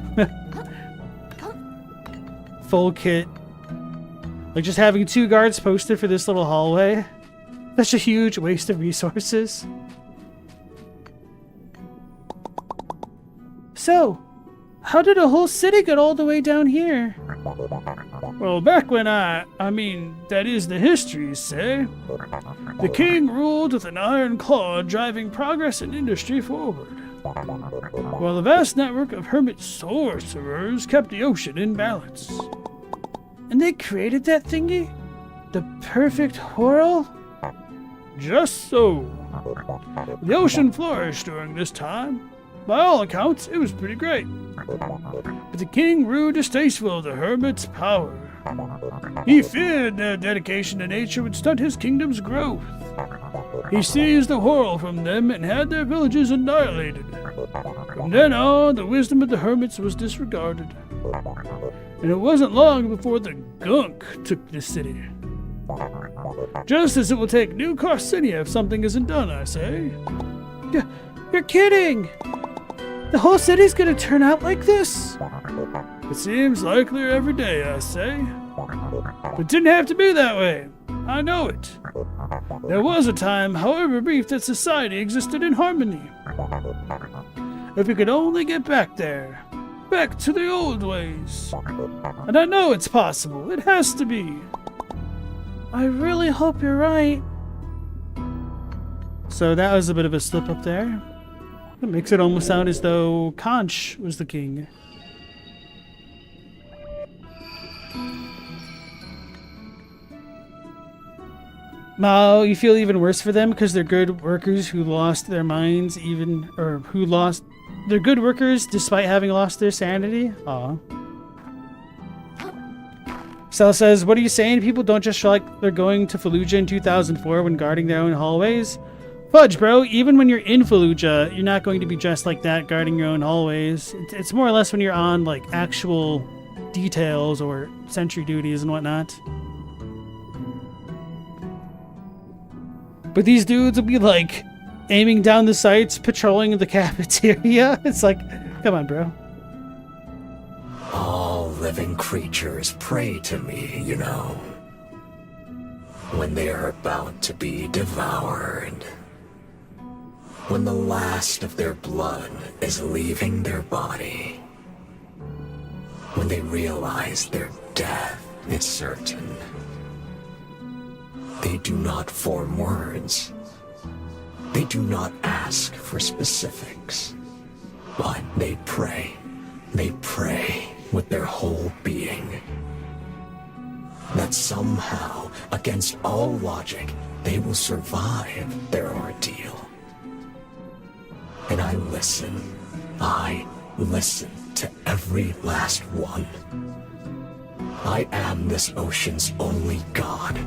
Full kit. Like just having 2 guards posted for this little hallway. Such a huge waste of resources. So, how did a whole city get all the way down here? Well, back when that is the history, say. The king ruled with an iron claw, driving progress and industry forward. While the vast network of hermit sorcerers kept the ocean in balance. And they created that thingy? The perfect whirl? Just so. The ocean flourished during this time. By all accounts, it was pretty great. But the king grew distasteful of the hermit's power. He feared their dedication to nature would stunt his kingdom's growth. He seized the whirl from them and had their villages annihilated. From then on, the wisdom of the hermits was disregarded. And it wasn't long before the gunk took the city. Just as it will take New Carcinia if something isn't done, I say. You're kidding! The whole city's gonna turn out like this? It seems likelier every day, I say. But it didn't have to be that way. I know it. There was a time, however brief, that society existed in harmony. If we could only get back there. Back to the old ways. And I know it's possible. It has to be. I really hope you're right. So that was a bit of a slip up there. It makes it almost sound as though Conch was the king. No, you feel even worse for them because they're good workers who lost their minds they're good workers despite having lost their sanity? Aw. Sel says, what are you saying? People don't just show like they're going to Fallujah in 2004 when guarding their own hallways? Fudge, bro. Even when you're in Fallujah, you're not going to be dressed like that, guarding your own hallways. It's more or less when you're on, like, actual details or sentry duties and whatnot. But these dudes will be, like, aiming down the sights, patrolling the cafeteria. It's like, come on, bro. All living creatures pray to me, you know. When they are about to be devoured. When the last of their blood is leaving their body. When they realize their death is certain. They do not form words. They do not ask for specifics. But they pray. They pray with their whole being. That somehow, against all logic, they will survive their ordeal. And I listen to every last one. I am this ocean's only god.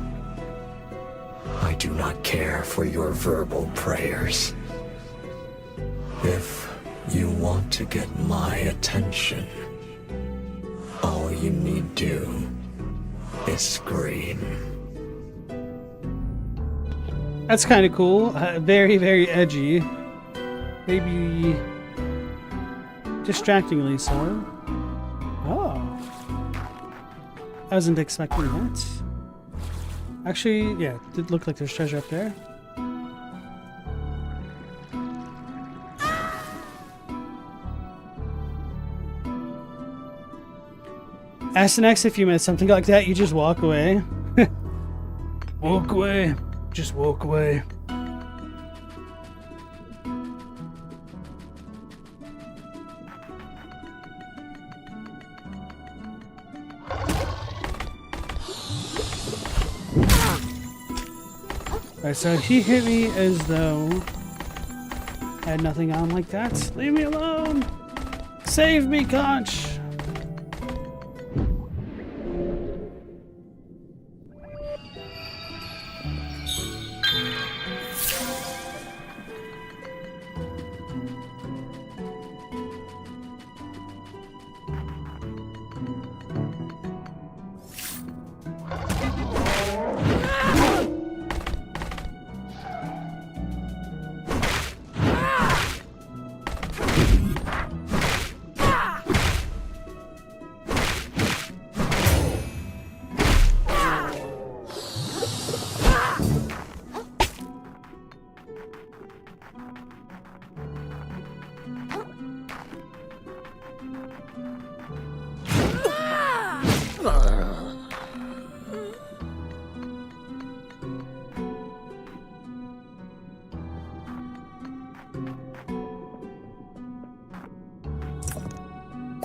I do not care for your verbal prayers. If you want to get my attention, all you need do is scream. That's kind of cool. Very, very edgy. Maybe distractingly so. Oh. I wasn't expecting that. Actually, yeah, it did look like there's treasure up there. Astyanax, if you met something like that, you just walk away. Walk away. Just walk away. Alright, so he hit me as though I had nothing on like that. Leave me alone! Save me, Conch!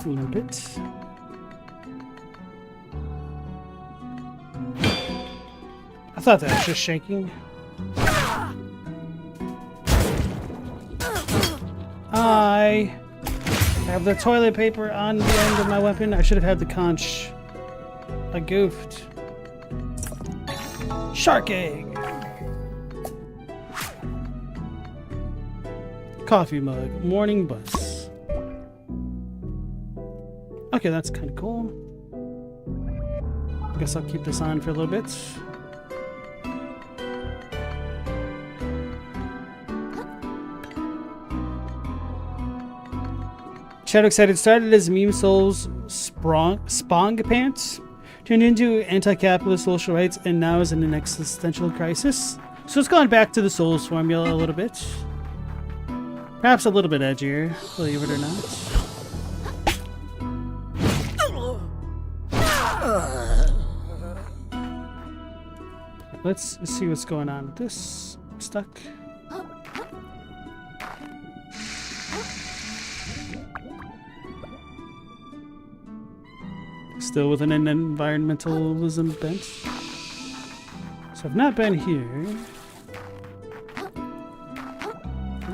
A little bit. I thought that was just shaking. I have the toilet paper on the end of my weapon. I should have had the conch. I goofed. Shark egg. Coffee mug. Morning bus. Okay, that's kind of cool. I guess I'll keep this on for a little bit. Shadow Excited started as Meme Souls Spong Pants, turned into anti-capitalist social rights, and now is in an existential crisis. So it's gone back to the Souls formula a little bit. Perhaps a little bit edgier, believe it or not. Let's see what's going on with this. I'm stuck. Still with an environmentalism bent. So I've not been here.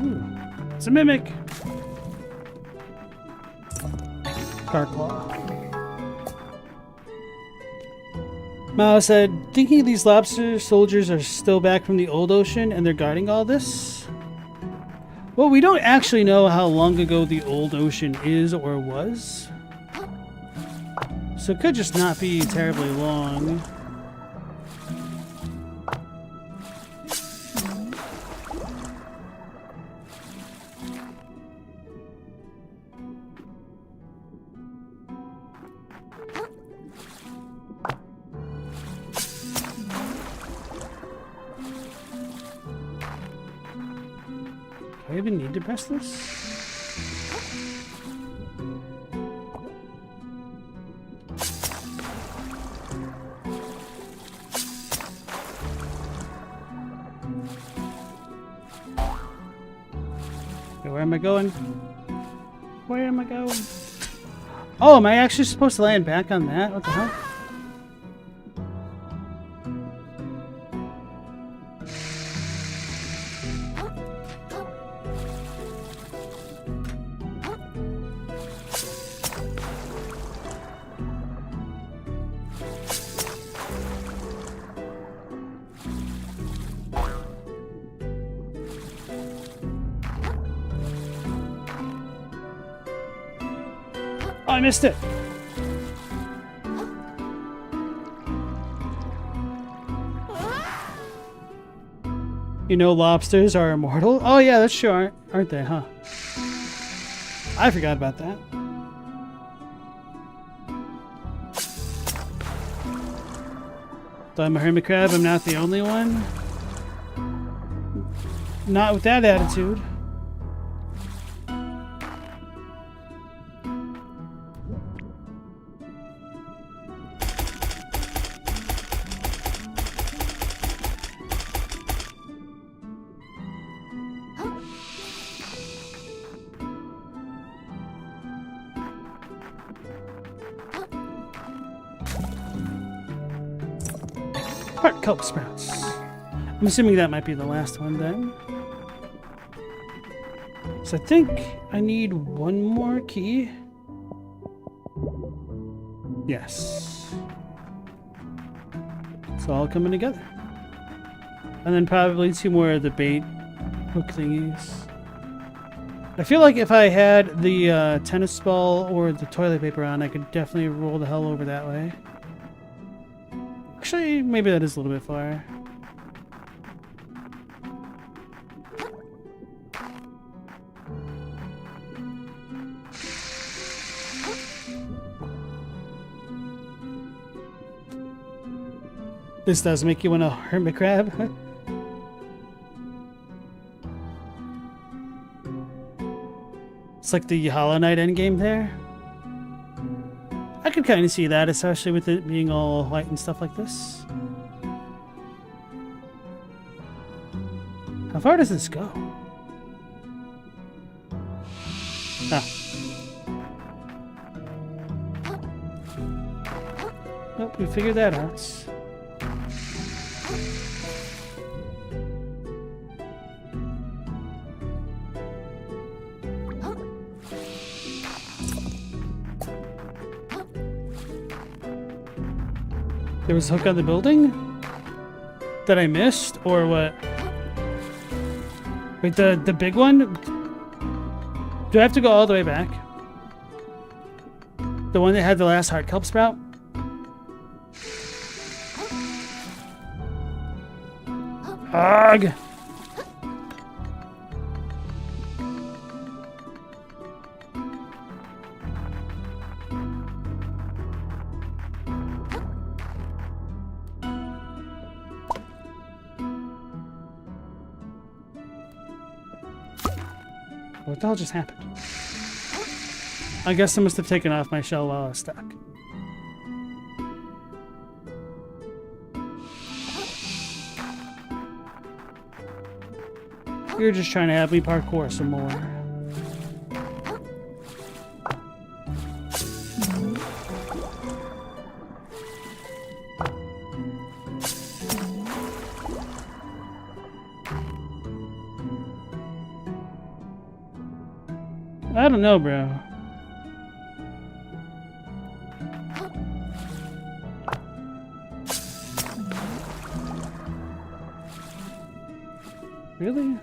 Ooh, it's a mimic. Carclaw. Mao said, thinking these lobster soldiers are still back from the old ocean and they're guarding all this? Well, we don't actually know how long ago the old ocean is or was. So it could just not be terribly long. Do I even need to press this? Okay, where am I going? Where am I going? Oh, am I actually supposed to land back on that? What the hell? Oh, I missed it. You know lobsters are immortal? Oh yeah, that's true, aren't they, huh? I forgot about that. Though I'm a hermit crab, I'm not the only one. Not with that attitude. Heart kelp sprouts. I'm assuming that might be the last one then. So I think I need one more key. Yes. It's all coming together. And then probably 2 more of the bait hook thingies. I feel like if I had the tennis ball or the toilet paper on, I could definitely roll the hell over that way. Actually, maybe that is a little bit far. This does make you want a hermit crab. It's like the Hollow Knight endgame there. I could kind of see that, especially with it being all white and stuff like this. How far does this go? Ah. Nope, we figured that out. There was a hook on the building that I missed, or what? Wait, the big one? Do I have to go all the way back? The one that had the last heart kelp sprout? Ugh! What the hell just happened? I guess I must have taken off my shell while I was stuck. You're just trying to have me parkour some more. I don't know, bro. Really?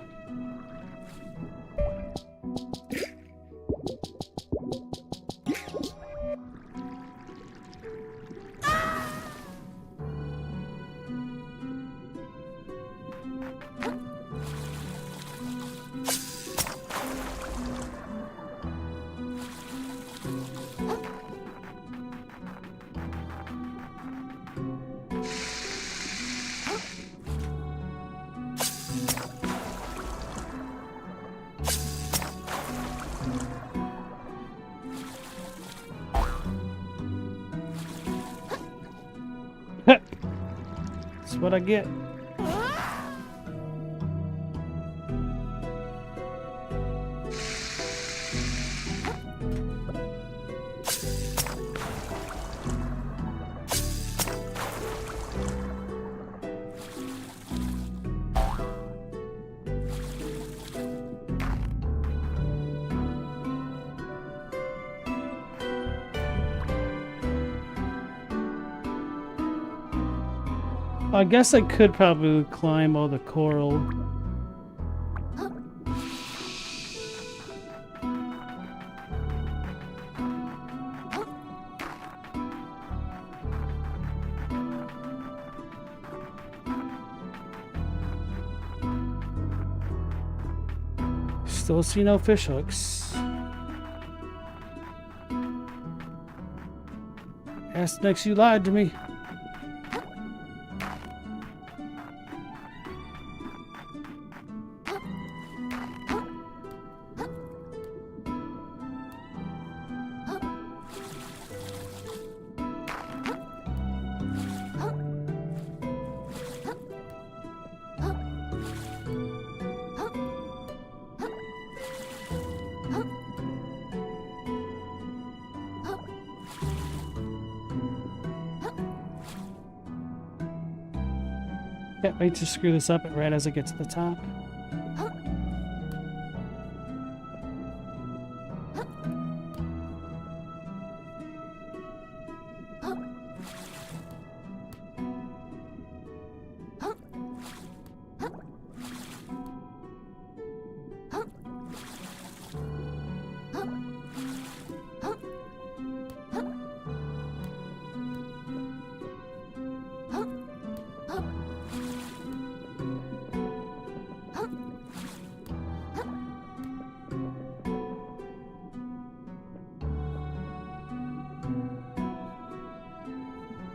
That's what I get. I guess I could probably climb all the coral. Still see no fish hooks. Ask next, you lied to me. Can't wait to screw this up right as I get to the top.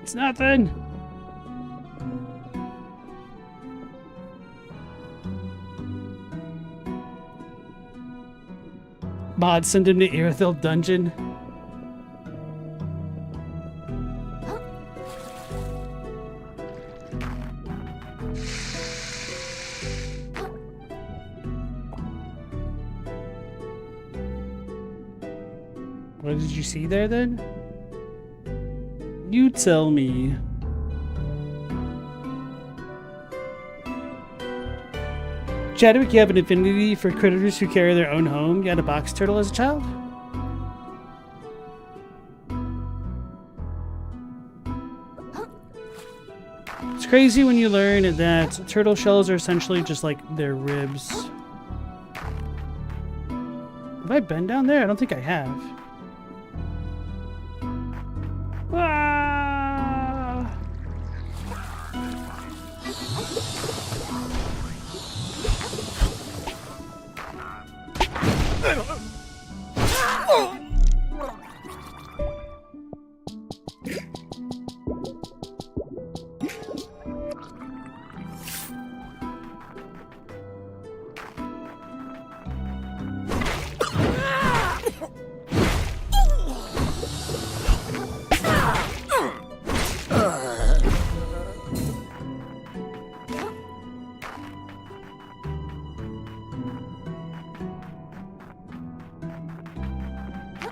It's nothing. Mod, send him to Irithyll Dungeon. What did you see there then? You tell me. Chadwick, you have an affinity for critters who carry their own home. You had a box turtle as a child? It's crazy when you learn that turtle shells are essentially just like their ribs. Have I been down there? I don't think I have.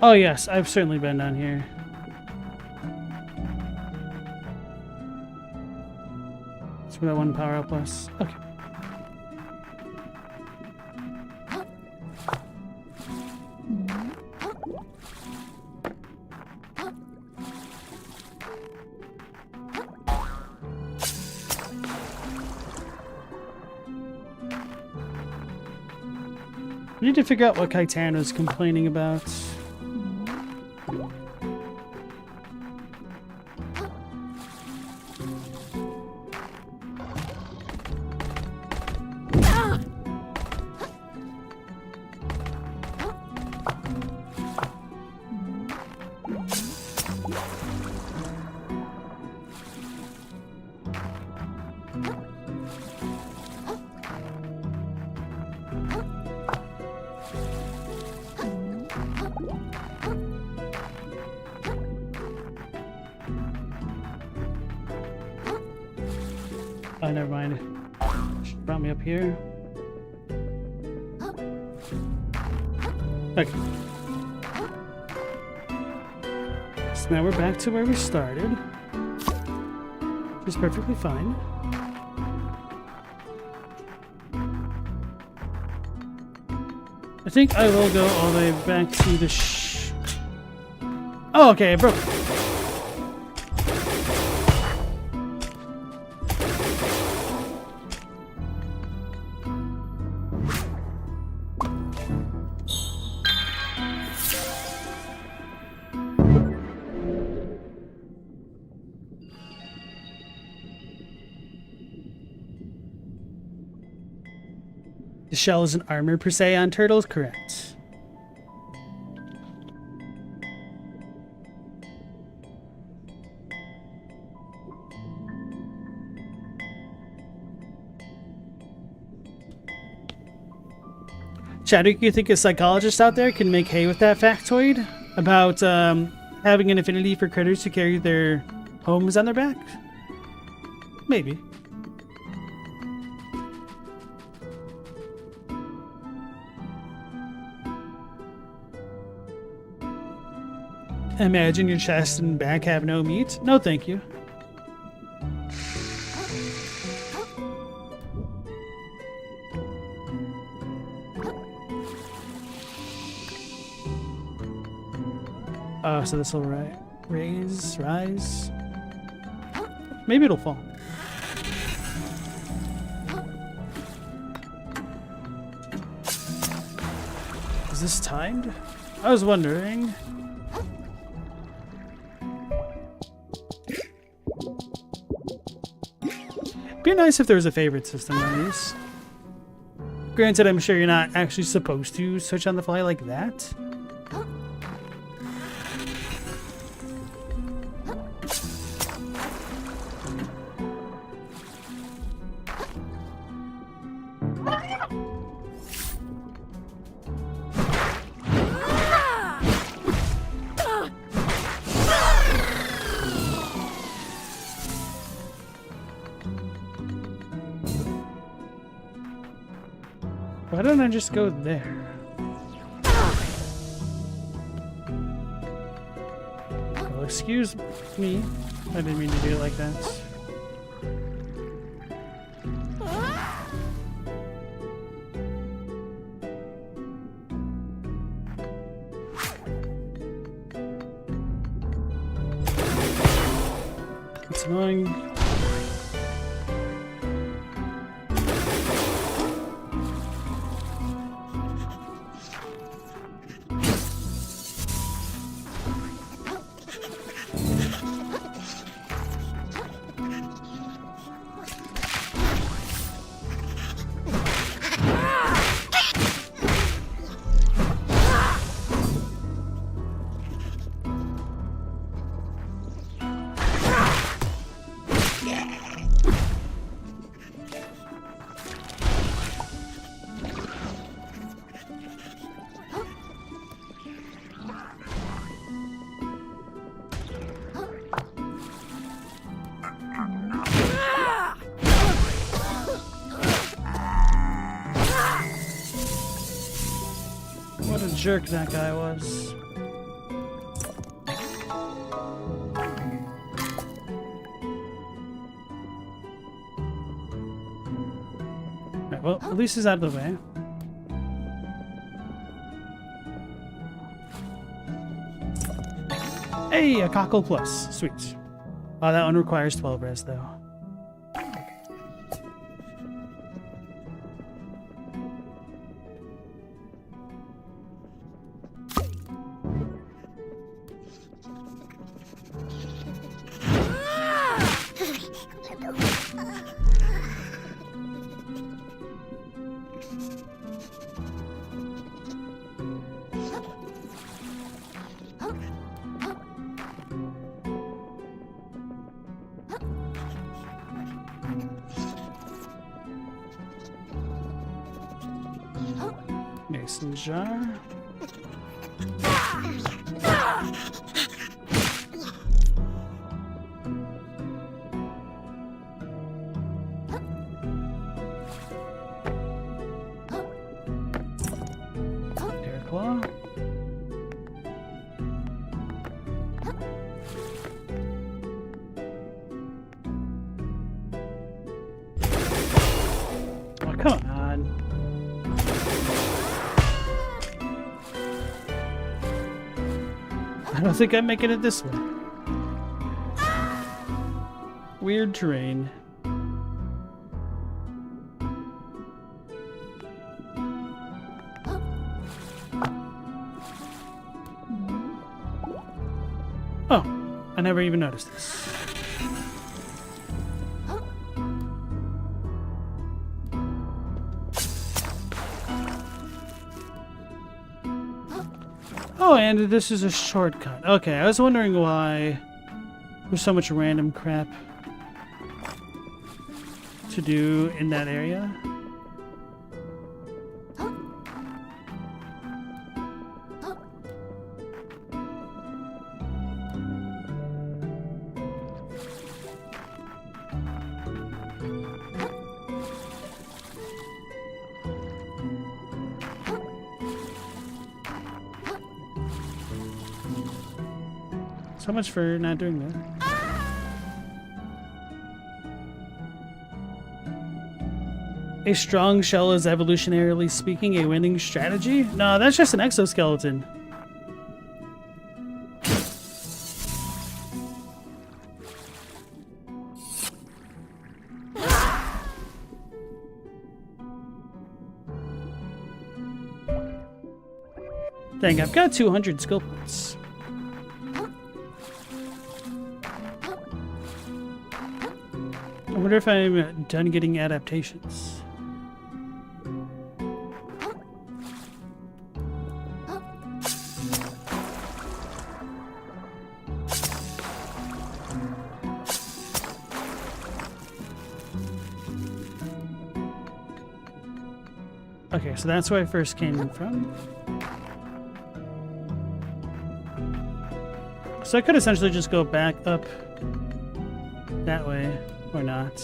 Oh yes, I've certainly been down here. That's where that one power up was. Okay. I need to figure out what Kaitan was complaining about. Oh, never mind. She brought me up here. Okay. So now we're back to where we started. Which is perfectly fine. I think I will go all the way back to the Oh, okay, I broke it. The shell isn't armor per se on turtles, correct. Chadwick, you think a psychologist out there can make hay with that factoid about having an affinity for critters who carry their homes on their back? Maybe. Imagine your chest and back have no meat? No, thank you. Oh, so this will rise. Maybe it'll fall. Is this timed? I was wondering. Be nice if there was a favorite system on these. Granted, I'm sure you're not actually supposed to switch on the fly like that. Why don't I just go there? Well, excuse me. I didn't mean to do it like that. It's annoying. What a jerk that guy was. Right, well, at least he's out of the way. Hey, a cockle plus. Sweet. Oh, that one requires 12 res, though. Mason jar. Air claw. Oh, come on. I don't think I'm making it this way. Weird terrain. Oh, I never even noticed this. Oh, and this is a shortcut. Okay, I was wondering why there's so much random crap to do in that area. So much for not doing that. A strong shell is evolutionarily speaking a winning strategy? No, that's just an exoskeleton. Dang, I've got 200 skill points. I wonder if I'm done getting adaptations. Okay, so that's where I first came from. So I could essentially just go back up that way, or not.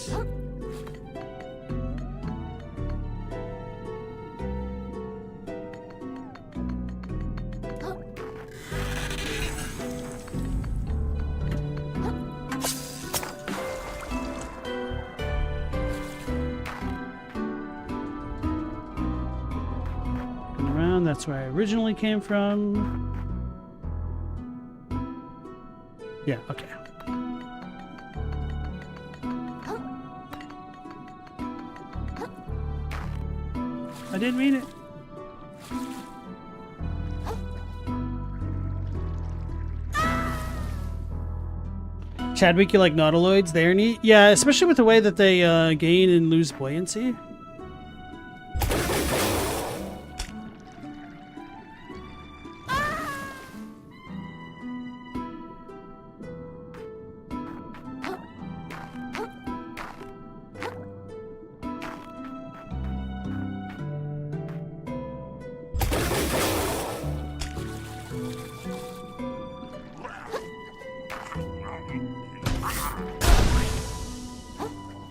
Around, that's where I originally came from. Yeah, okay. I didn't mean it. Chadwick, you like nautiloids? They're neat. Yeah, especially with the way that they gain and lose buoyancy.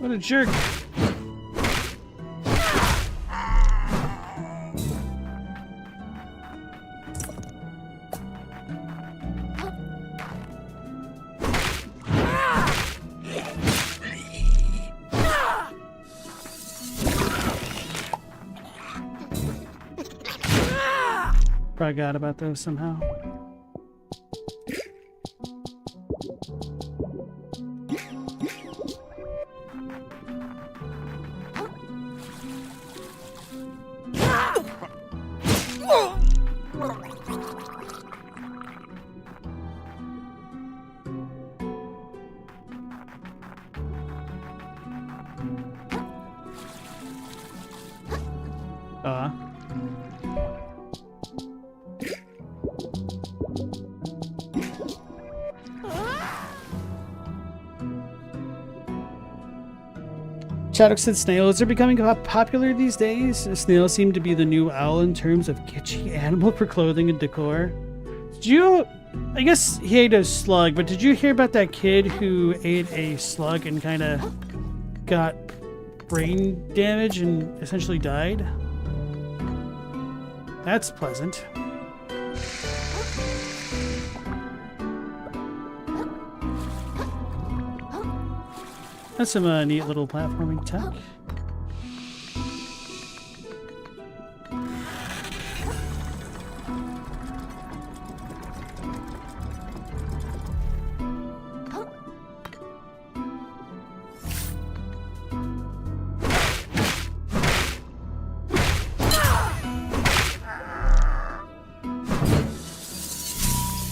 What a jerk. Forgot about those somehow. Chadwick said snails are becoming popular these days. Snails seem to be the new owl in terms of kitschy animal for clothing and decor. Did you... I guess he ate a slug, but did you hear about that kid who ate a slug and kind of got brain damage and essentially died? That's pleasant. That's some neat little platforming tech.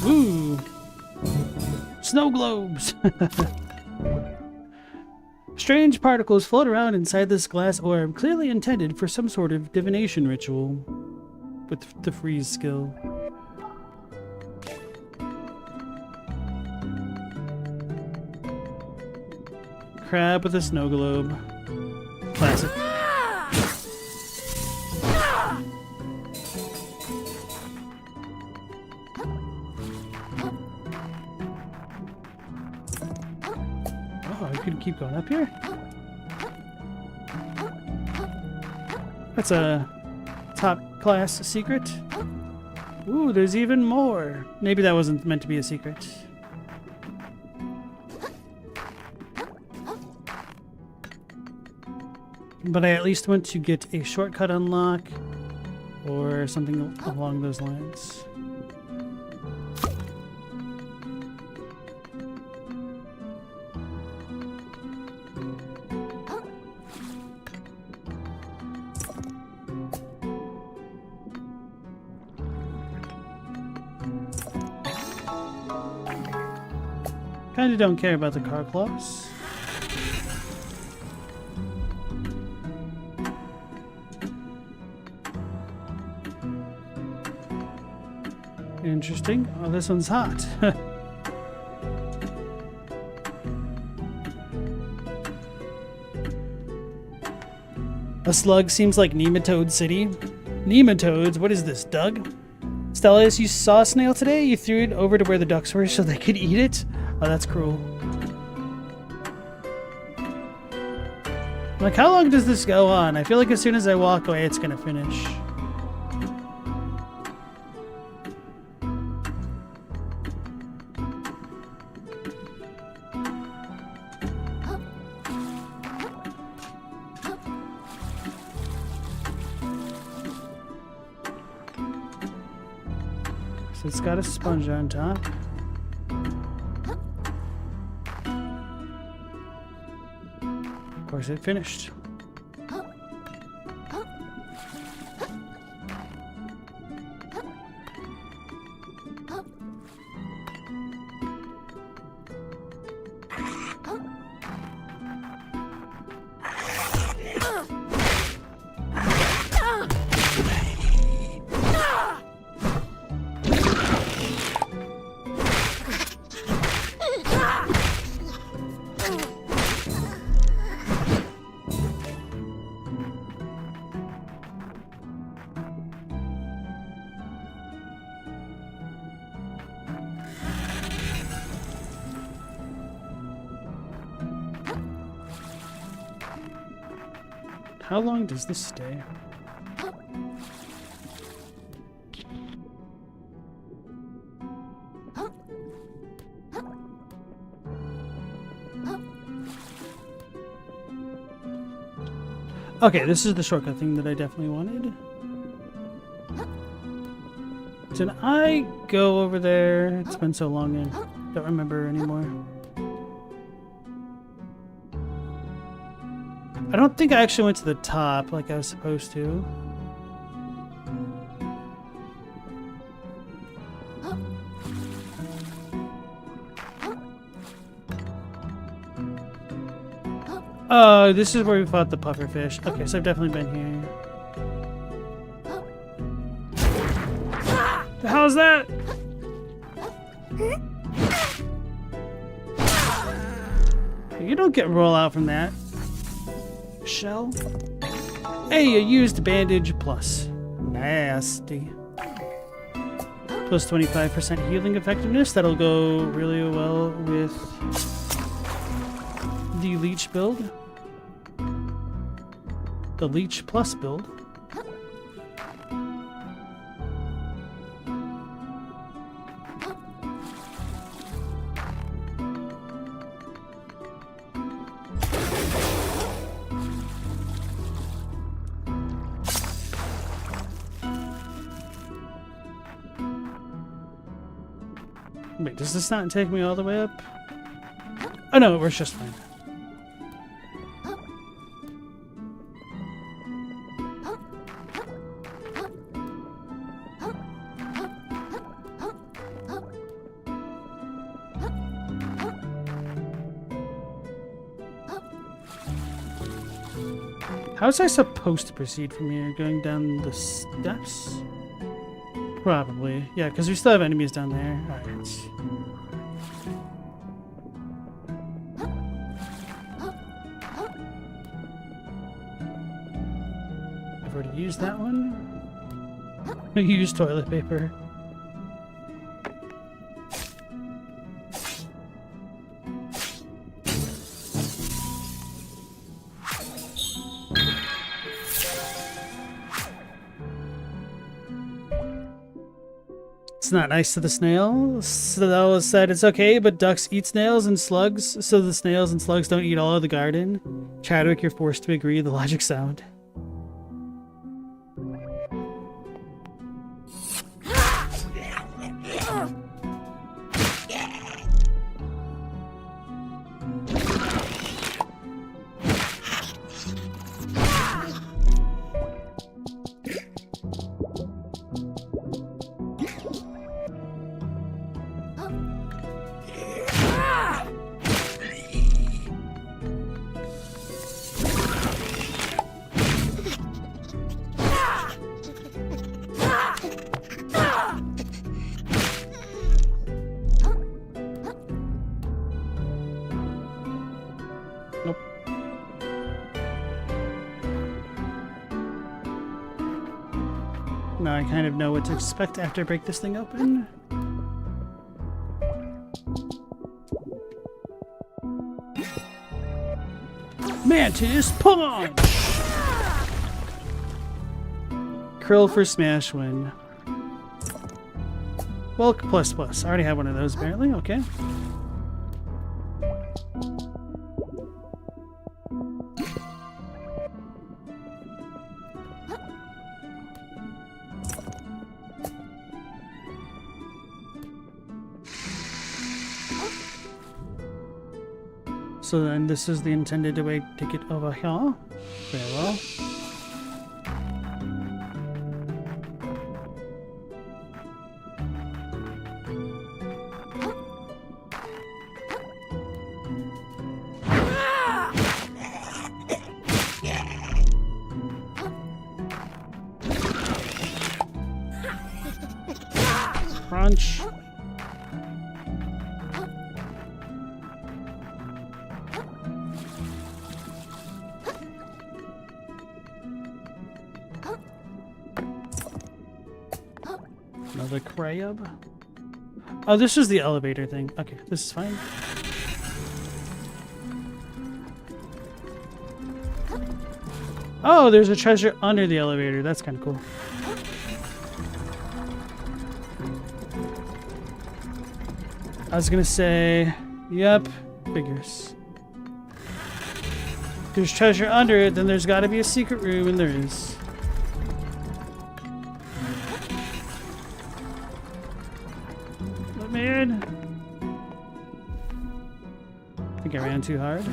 Ooh! Snow globes! Strange particles float around inside this glass orb, clearly intended for some sort of divination ritual with the freeze skill. Crab with a snow globe. Classic. Could keep going up here. That's a top class secret. Ooh, there's even more. Maybe that wasn't meant to be a secret. But I at least want to get a shortcut unlock or something along those lines. Kinda don't care about the car claws. Interesting. Oh, this one's hot. A slug seems like Nematode City. Nematodes? What is this, Doug? Stellas, you saw a snail today? You threw it over to where the ducks were so they could eat it? Oh, that's cruel. Like, how long does this go on? I feel like as soon as I walk away, it's gonna finish. So it's got a sponge on top. Of course, it finished. How long does this stay? Okay, this is the shortcut thing that I definitely wanted. Did I go over there? It's been so long and don't remember anymore. I don't think I actually went to the top like I was supposed to. Oh, this is where we fought the pufferfish. Okay, so I've definitely been here. The hell is that? You don't get roll out from that. Shell. Hey, a used bandage plus. Nasty. Plus 25% healing effectiveness. That'll go really well with the leech build. The leech plus build. Wait, does this not take me all the way up? Oh no, it works just fine. How was I supposed to proceed from here? Going down the steps? Probably. Yeah, because we still have enemies down there. Alright. I've already used that one. I used toilet paper. Not nice to the snail. Stella said it's okay, but ducks eat snails and slugs, so the snails and slugs don't eat all of the garden. Chadwick, you're forced to agree. The logic sound. Now I kind of know what to expect after I break this thing open. Mantis Punch! Krill for smash win. Bulk plus plus. I already have one of those apparently, okay. So then this is the intended way to get over here. Very well. Crunch. Another crab. Oh, this is the elevator thing. Okay, this is fine. Oh, there's a treasure under the elevator. That's kind of cool. I was gonna say, yep, figures. There's treasure under it, then there's gotta be a secret room, and there is. Let me in. I think I ran too hard.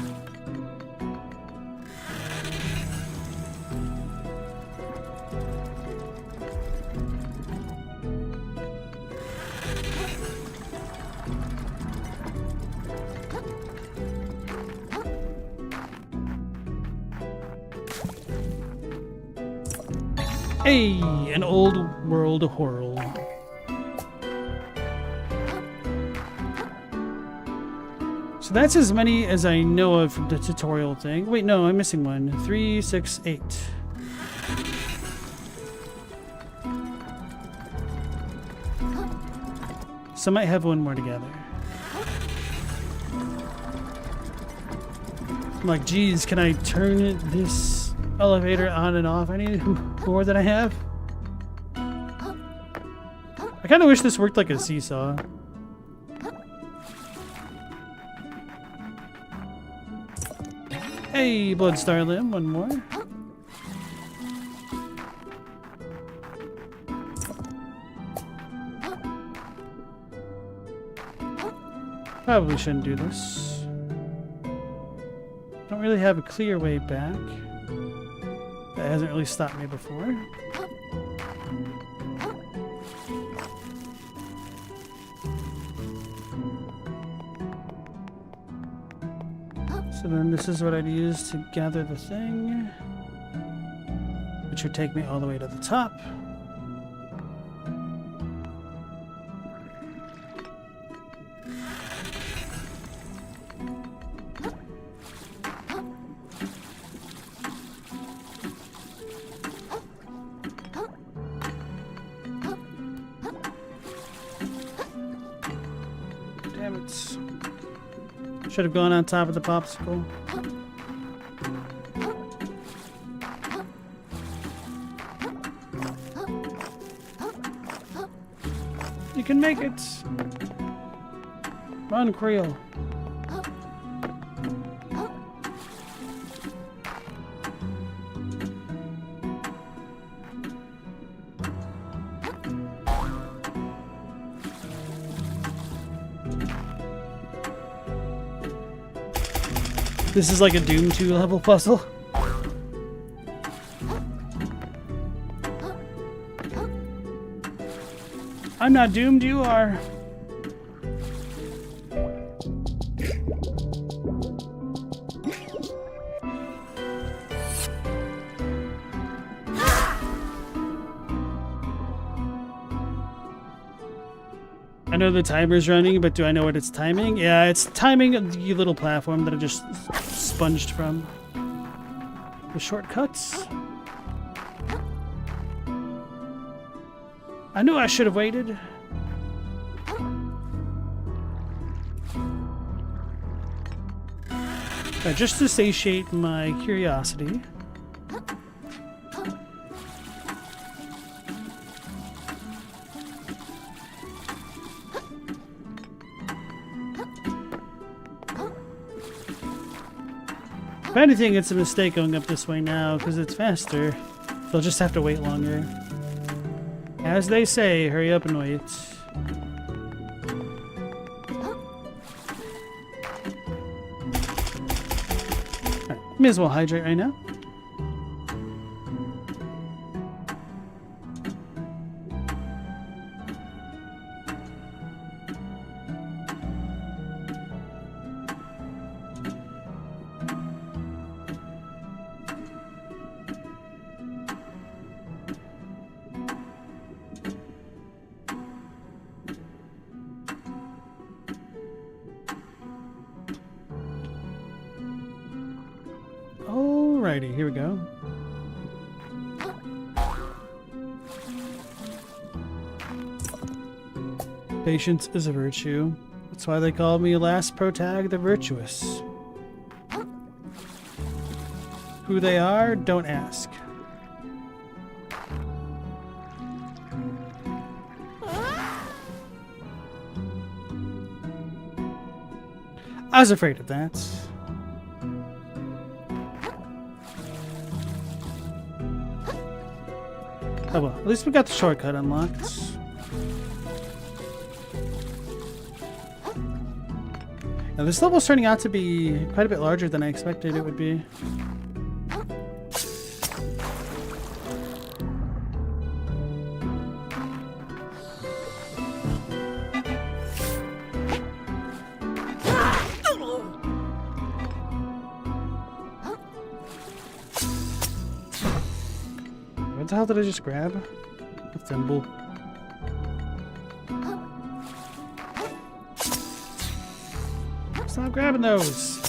Hey, an old world whirl. So that's as many as I know of from the tutorial thing. Wait, no, I'm missing one. 3, 6, 8. So I might have one more together. I'm like, geez, can I turn this elevator on and off? I need more than I have. I kind of wish this worked like a seesaw. Hey, Bloodstar Limb, one more. Probably shouldn't do this. Don't really have a clear way back. That hasn't really stopped me before. So then this is what I'd use to gather the thing, which would take me all the way to the top. Damn it. Should have gone on top of the popsicle. You can make it. Run, Creel. This is like a Doom 2 level puzzle. I'm not doomed, you are. I know the timer's running, but do I know what it's timing? Yeah, it's timing the little platform that I just sponged from. The shortcuts. I knew I should have waited. Just to satiate my curiosity. If anything, it's a mistake going up this way now, because it's faster. They'll just have to wait longer. As they say, hurry up and wait. Right, may as well hydrate right now. Alrighty, here we go. Patience is a virtue. That's why they called me last protag the virtuous. Who they are, don't ask. I was afraid of that. Oh well, at least we got the shortcut unlocked. Now this level's turning out to be quite a bit larger than I expected it would be. What the hell did I just grab? A thimble. Stop grabbing those!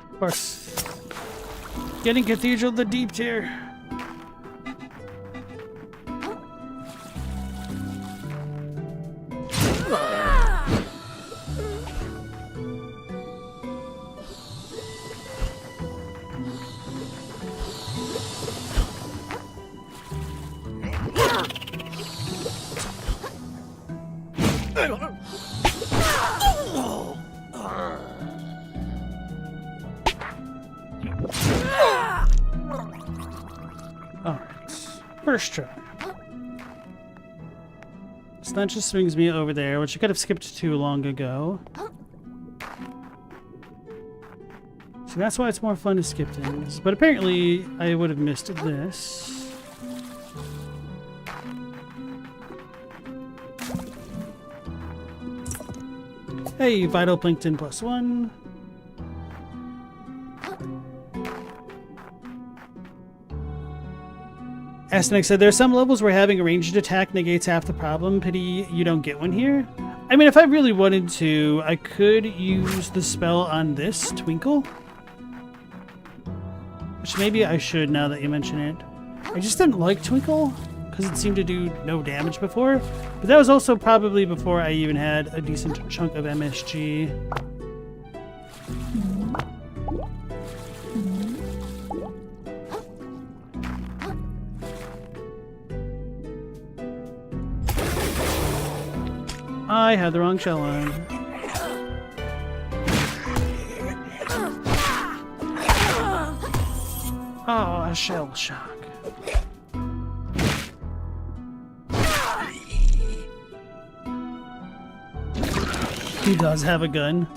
Of course. Getting Cathedral the Deep tier. Alright, first try. So that just swings me over there, which I could have skipped too long ago. So that's why it's more fun to skip things. But apparently, I would have missed this. Hey, Vital Plankton +1. Astanek said, there are some levels where having a ranged attack negates half the problem. Pity you don't get one here. I mean, if I really wanted to, I could use the spell on this, Twinkle. Which maybe I should now that you mention it. I just didn't like Twinkle, because it seemed to do no damage before. But that was also probably before I even had a decent chunk of MSG. I had the wrong shell on. Oh, a shell shock. He does have a gun.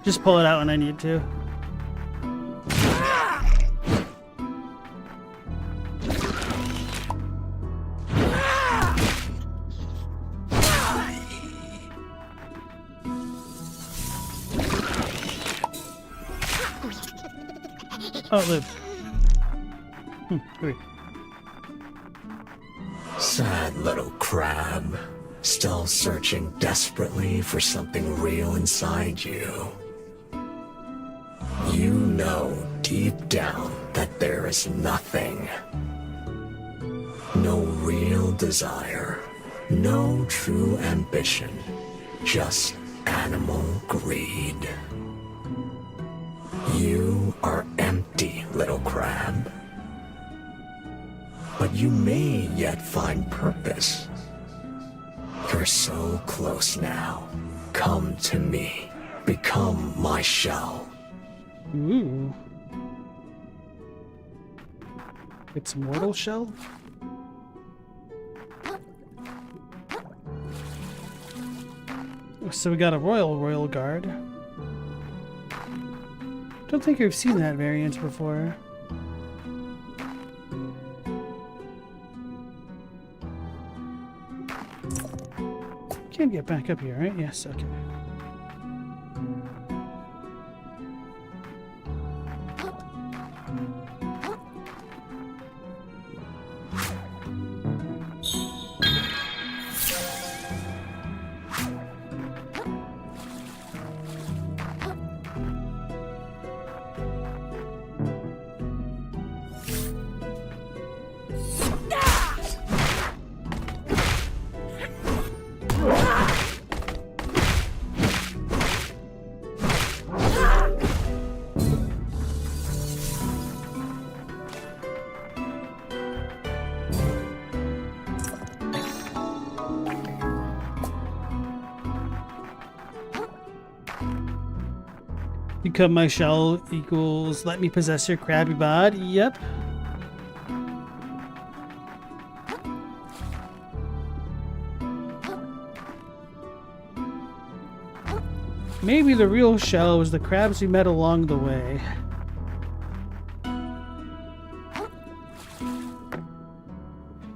Just pull it out when I need to. Oh, live. Wait. Sad little crab, still searching desperately for something real inside you. You know deep down that there is nothing. No real desire, no true ambition, just animal greed. You are empty, little crab. But you may yet find purpose. You're so close now. Come to me. Become my shell. Ooh. It's mortal shell? So we got a royal guard. Don't think I've seen that variant before. Can't get back up here, right? Yes, okay. Become my shell equals let me possess your crabby bod. Yep. Maybe the real shell was the crabs we met along the way.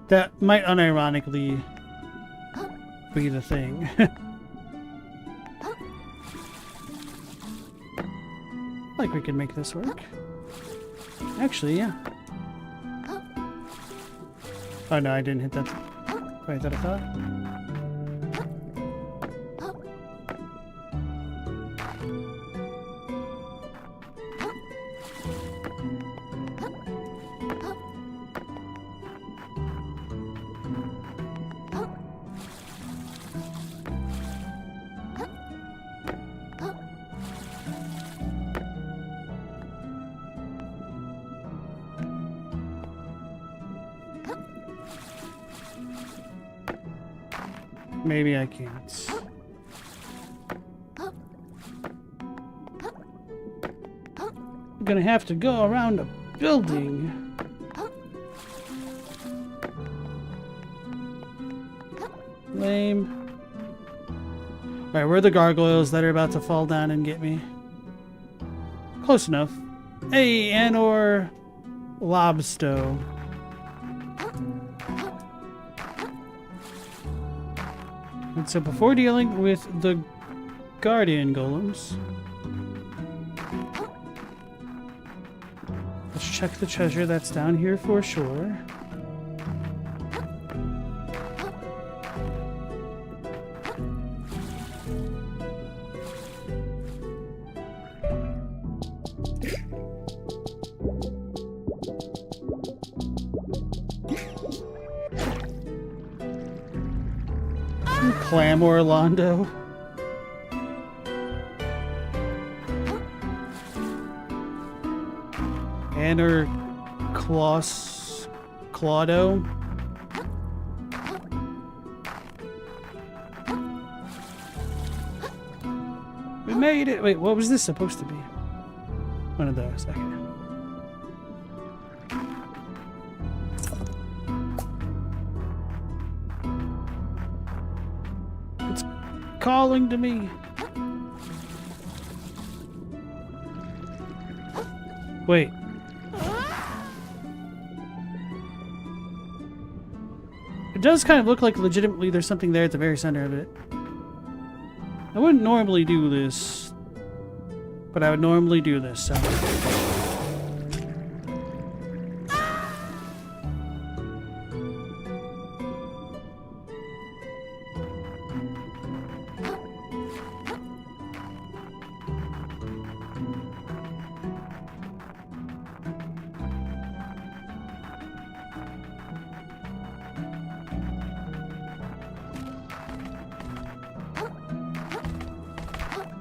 That might unironically be the thing. Like we can make this work. Actually, yeah. Oh no, I didn't hit that right that I thought. Maybe I can't. I'm gonna have to go around a building. Lame. Alright, where are the gargoyles that are about to fall down and get me? Close enough. Hey, and/or lobster. And so before dealing with the guardian golems, let's check the treasure that's down here for sure. Clam Orlando. Anner Claudo. We made it! Wait, what was this supposed to be? One of those, okay. It's calling to me. Wait. It does kind of look like legitimately there's something there at the very center of it. I wouldn't normally do this, but I would normally do this, so.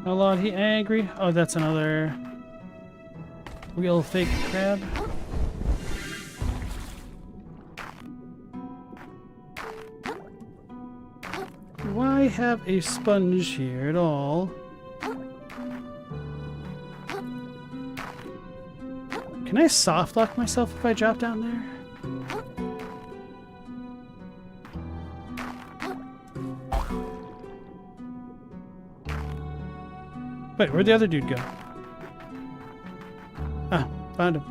A lot he angry. Oh, that's another real fake crab. Why have a sponge here at all? Can I soft lock myself if I drop down there? Wait, where'd the other dude go? Ah, found him.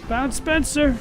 Found Spencer!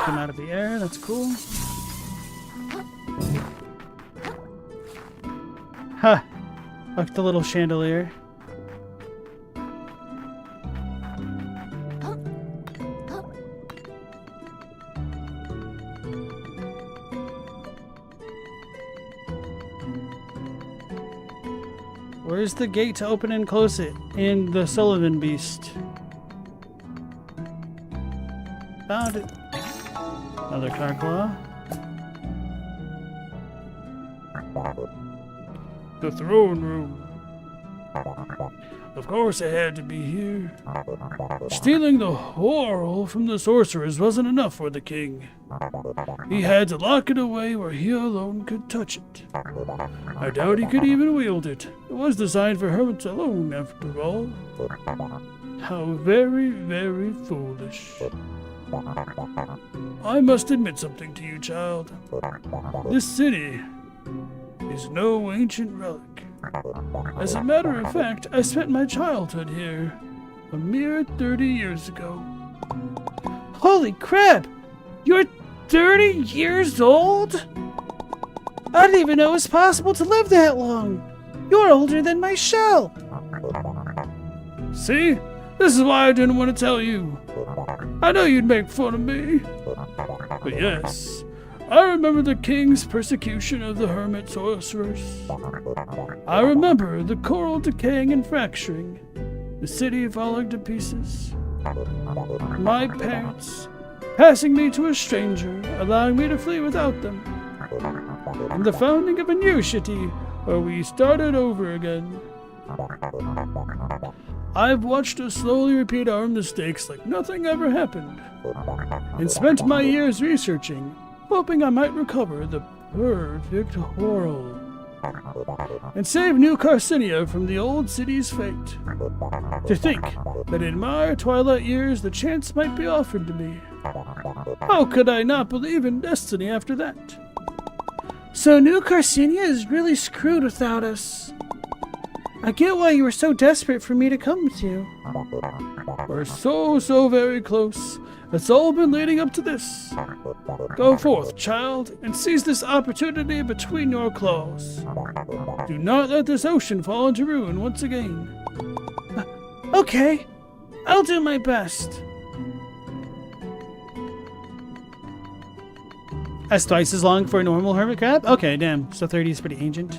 Out of the air, that's cool. Ha! Look at the little chandelier. Where's the gate to open and close it in the Sullivan Beast? Found it. Another car claw. The throne room. Of course it had to be here. Stealing the whorl from the sorcerers wasn't enough for the king. He had to lock it away where he alone could touch it. I doubt he could even wield it. It was designed for hermits alone, after all. How very, very foolish. I must admit something to you, child. This city is no ancient relic. As a matter of fact, I spent my childhood here a mere 30 years ago. Holy crap! You're 30 years old? I didn't even know it was possible to live that long. You're older than my shell. See? This is why I didn't want to tell you. I know you'd make fun of me. But yes, I remember the king's persecution of the hermit sorcerers. I remember the coral decaying and fracturing, the city falling to pieces, my parents passing me to a stranger, allowing me to flee without them, and the founding of a new city where we started over again. I've watched us slowly repeat our mistakes like nothing ever happened, and spent my years researching, hoping I might recover the perfect whorl, and save New Carcinia from the old city's fate. To think that in my twilight years the chance might be offered to me. How could I not believe in destiny after that? So New Carcinia is really screwed without us. I get why you were so desperate for me to come to you. We're so very close. It's all been leading up to this. Go forth, child, and seize this opportunity between your claws. Do not let this ocean fall into ruin once again. Okay, I'll do my best. That's twice as long for a normal hermit crab? Okay, damn. So 30 is pretty ancient.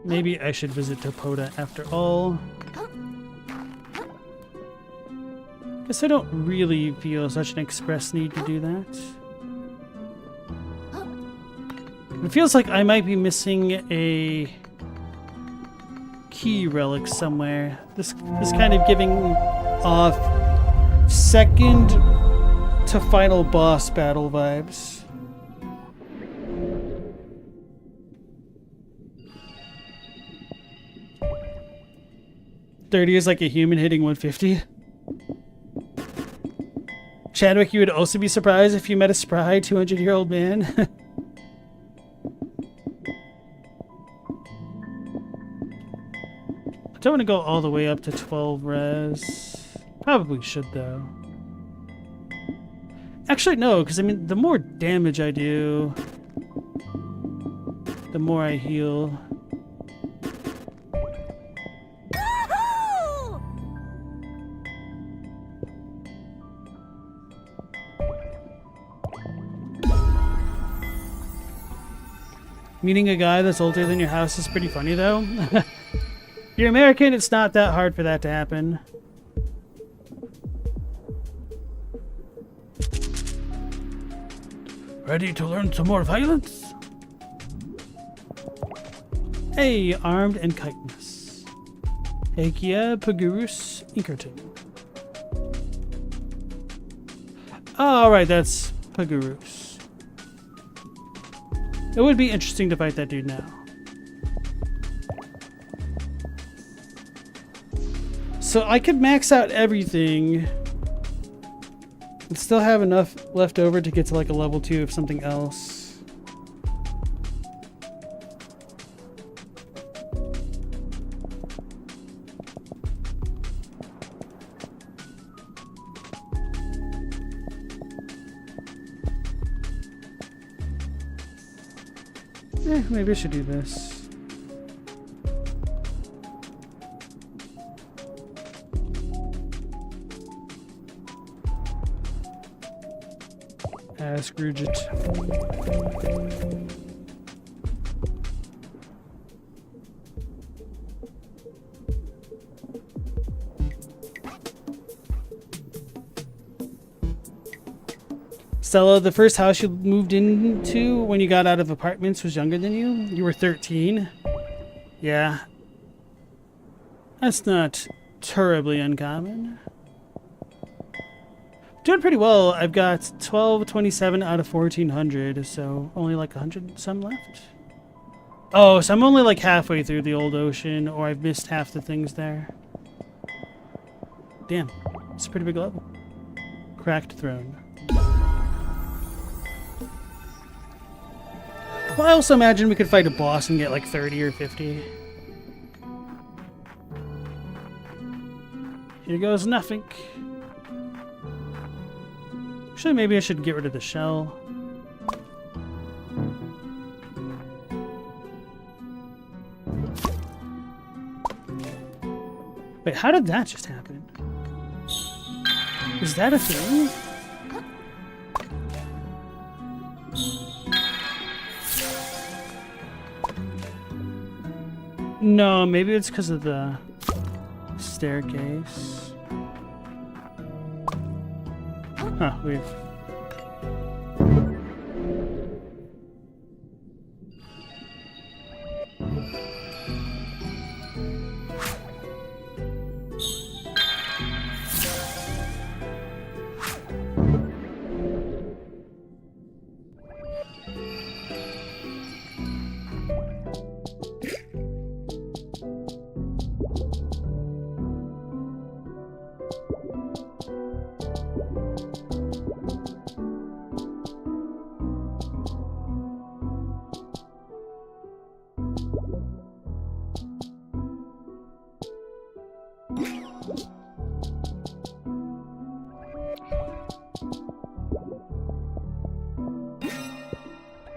Maybe I should visit Topoda after all. Guess I don't really feel such an express need to do that. It feels like I might be missing a key relic somewhere. This is kind of giving off second to final boss battle vibes. $30 is like a human hitting 150. Chadwick, you would also be surprised if you met a spry 200-year-old man. I don't want to go all the way up to 12 res. Probably should, though. Actually, no, because I mean, the more damage I do, the more I heal. Meeting a guy that's older than your house is pretty funny, though. You're American, it's not that hard for that to happen. Ready to learn some more violence? Hey, armed and chitinous. Akia Pagurus Inkerton. Alright, that's Pagurus. It would be interesting to fight that dude now. So I could max out everything and still have enough left over to get to like a level 2 of something else. Maybe I should do this. Ask Rugit. Stella, the first house you moved into when you got out of apartments was younger than you? You were 13? Yeah. That's not terribly uncommon. Doing pretty well. I've got 1227 out of 1400, so only like 100 some left. Oh, so I'm only like halfway through the old ocean, or I've missed half the things there. Damn, it's a pretty big level. Cracked throne. Well, I also imagine we could fight a boss and get like 30 or 50. Here goes nothing. Actually, maybe I should get rid of the shell. Wait, how did that just happen? Is that a thing? No, maybe it's because of the staircase. Huh, we've...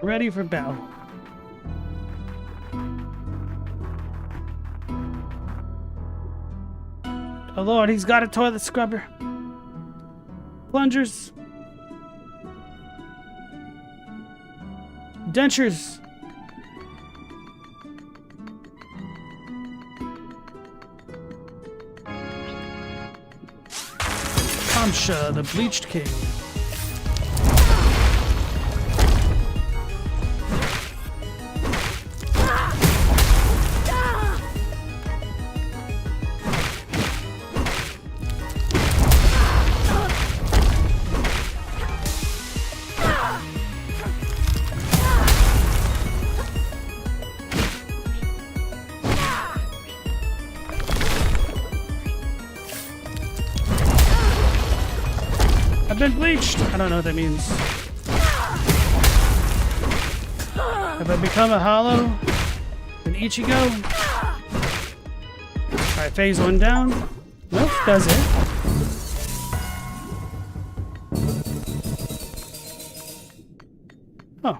Ready for battle. Oh lord, he's got a toilet scrubber. Plungers. Dentures. Kamsha, the Bleached King. I've been bleached! I don't know what that means. Have I become a hollow? An Ichigo? Alright, phase 1 down. Nope, does it. Oh.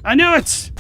I knew it!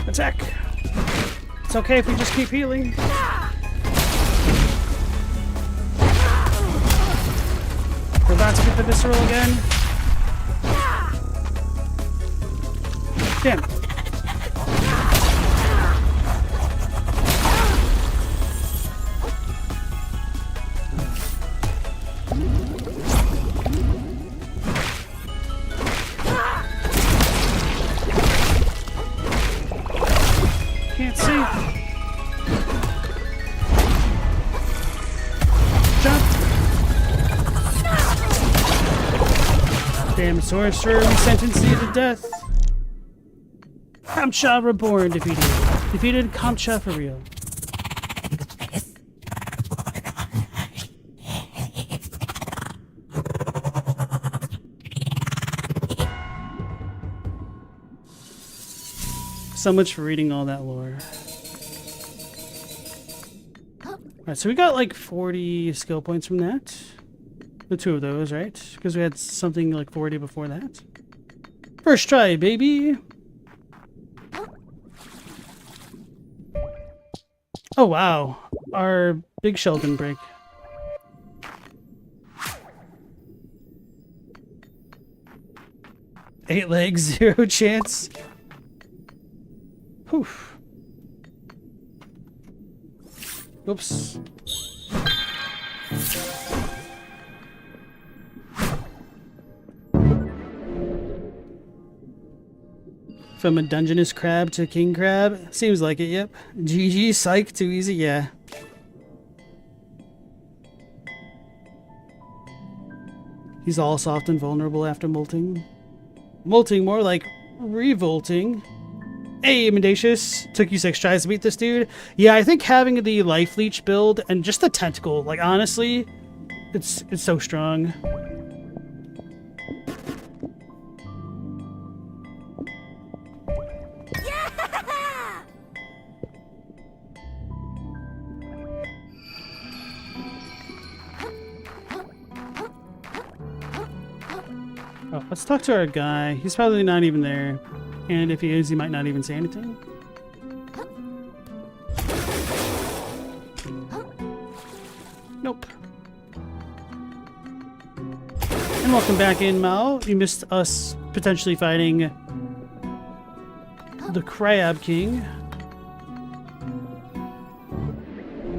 Attack! It's okay if we just keep healing. We're about to get the visceral again. Damn. Can't see. Jump. Damn sorcerer, we sentence you to death. Kamcha reborn defeated. Defeated Kamcha for real. So much for reading all that lore. Alright, so we got like 40 skill points from that. The two of those, right? Because we had something like 40 before that. First try, baby! Oh wow, our big shell didn't break. Eight legs, 0 chance. Whew. Oops. From a Dungeness crab to king crab? Seems like it, yep. GG, psych, too easy, yeah. He's all soft and vulnerable after molting. Molting, more like revolting. Hey, Mendacious. Took you 6 tries to beat this dude. Yeah, I think having the life leech build and just the tentacle, like honestly, it's so strong. Oh, let's talk to our guy. He's probably not even there. And if he is, he might not even say anything. Nope. And welcome back in, Mao. You missed us potentially fighting the Crab King.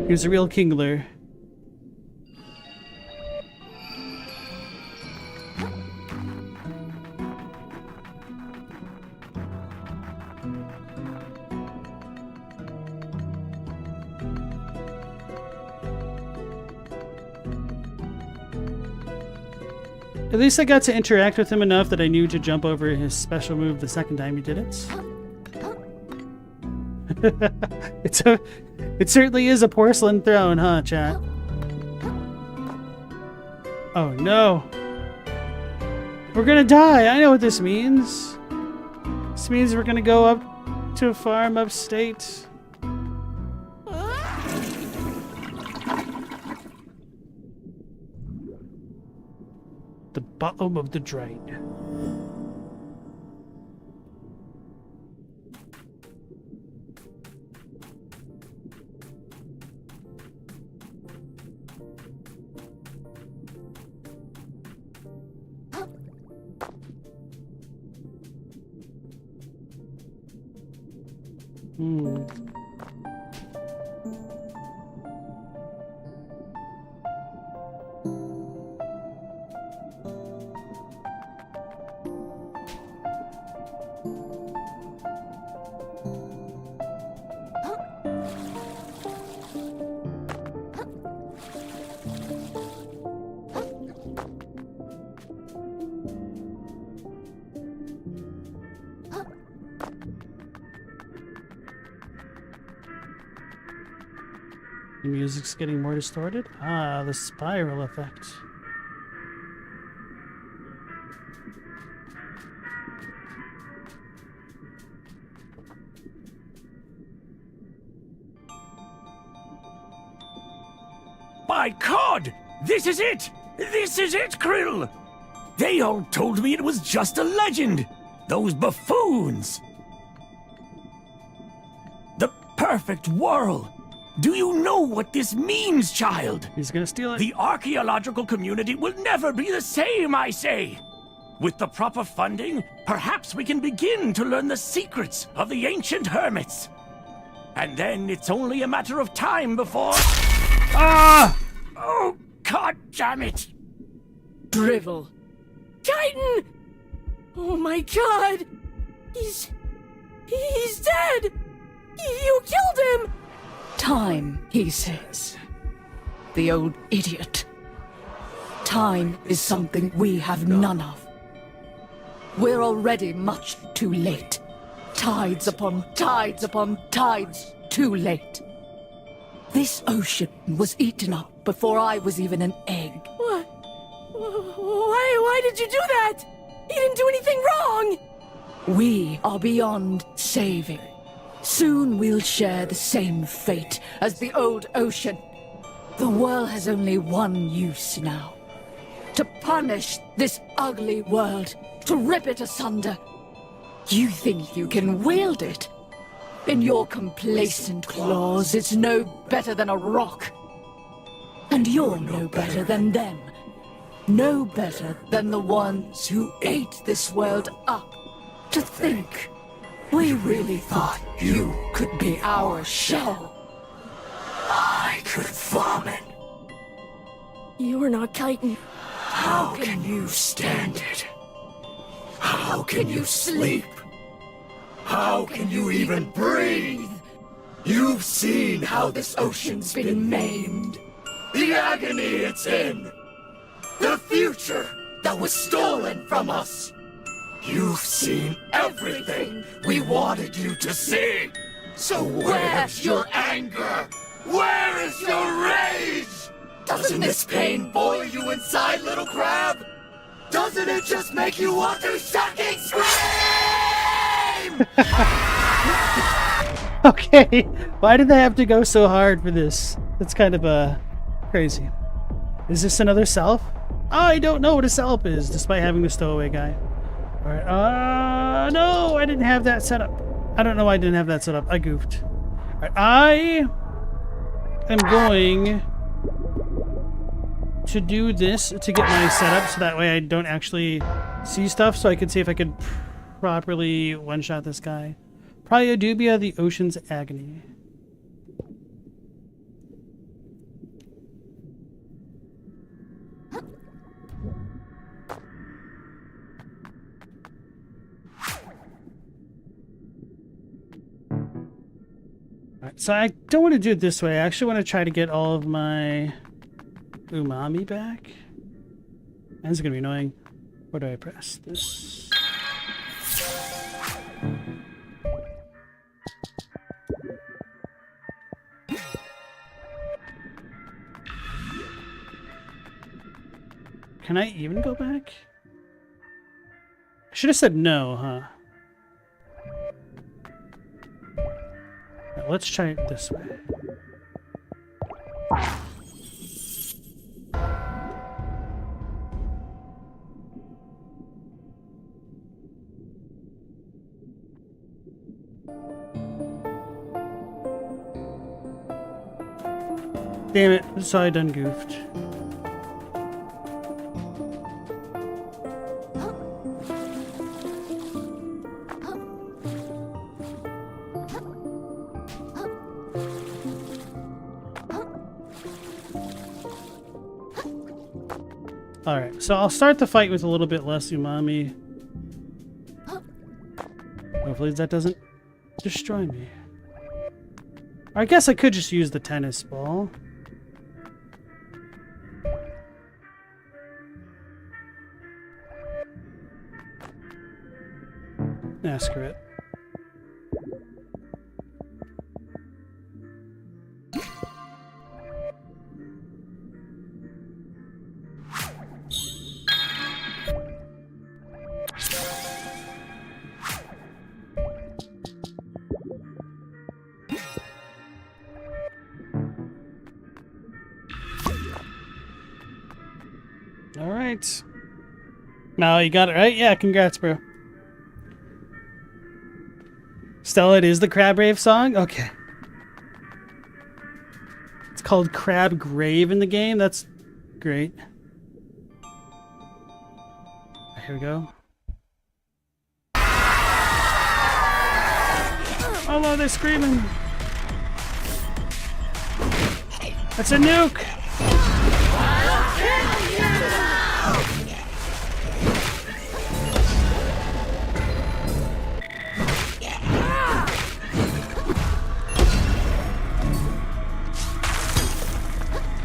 He was a real kingler. At least I got to interact with him enough that I knew to jump over his special move the second time he did it. It certainly is a porcelain throne, huh, chat? Oh no. We're gonna die. I know what this means. This means we're gonna go up to a farm upstate. The bottom of the drain. The music's getting more distorted. Ah, the spiral effect. By God! This is it! This is it, Krill! They all told me it was just a legend! Those buffoons! The perfect whirl! Do you know what this means, child? He's gonna steal it. The archaeological community will never be the same, I say! With the proper funding, perhaps we can begin to learn the secrets of the ancient hermits. And then it's only a matter of time before... Ah! Oh, God damn it! Drivel. Titan! Oh my God! He's dead! You killed him! Time, he says. The old idiot. Time is something we have none of. We're already much too late. Tides upon tides upon tides too late. This ocean was eaten up before I was even an egg. What? Why did you do that? He didn't do anything wrong! We are beyond saving. Soon we'll share the same fate as the old ocean. The world has only one use now. To punish this ugly world, to rip it asunder. You think you can wield it? In your complacent claws, it's no better than a rock. And you're no better than them. No better than the ones who ate this world up. To think, we really thought you could be our shell. I could vomit. You are not Titan. How can you stand it? How can you sleep? How can you even breathe? You've seen how this ocean's been maimed. The agony it's in. The future that was stolen from us. You've seen everything we wanted you to see. So where's your anger? Where is your rage? Doesn't this pain boil you inside, little crab? Doesn't it just make you want to fucking scream? Okay, why did they have to go so hard for this? That's kind of crazy. Is this another self? I don't know what a self is, despite having the stowaway guy. Alright, no, I didn't have that set up. I don't know why I didn't have that set up. I goofed. Alright, I am going to do this to get my setup so that way I don't actually see stuff, so I can see if I could properly one-shot this guy. Dubia, the Ocean's Agony. Alright, so I don't want to do it this way. I actually want to try to get all of my umami back. And it's going to be annoying. Where do I press? This. Can I even go back? I should have said no, huh? Right, let's try it this way. Damn it, so I done goofed. Alright, so I'll start the fight with a little bit less umami. Hopefully that doesn't destroy me. Or I guess I could just use the tennis ball. Nah, screw it. Alright. No, you got it right? Yeah, congrats, bro. Stella, it is the Crab Rave song? Okay. It's called Crab Grave in the game? That's great. Here we go. Oh no, they're screaming. That's a nuke!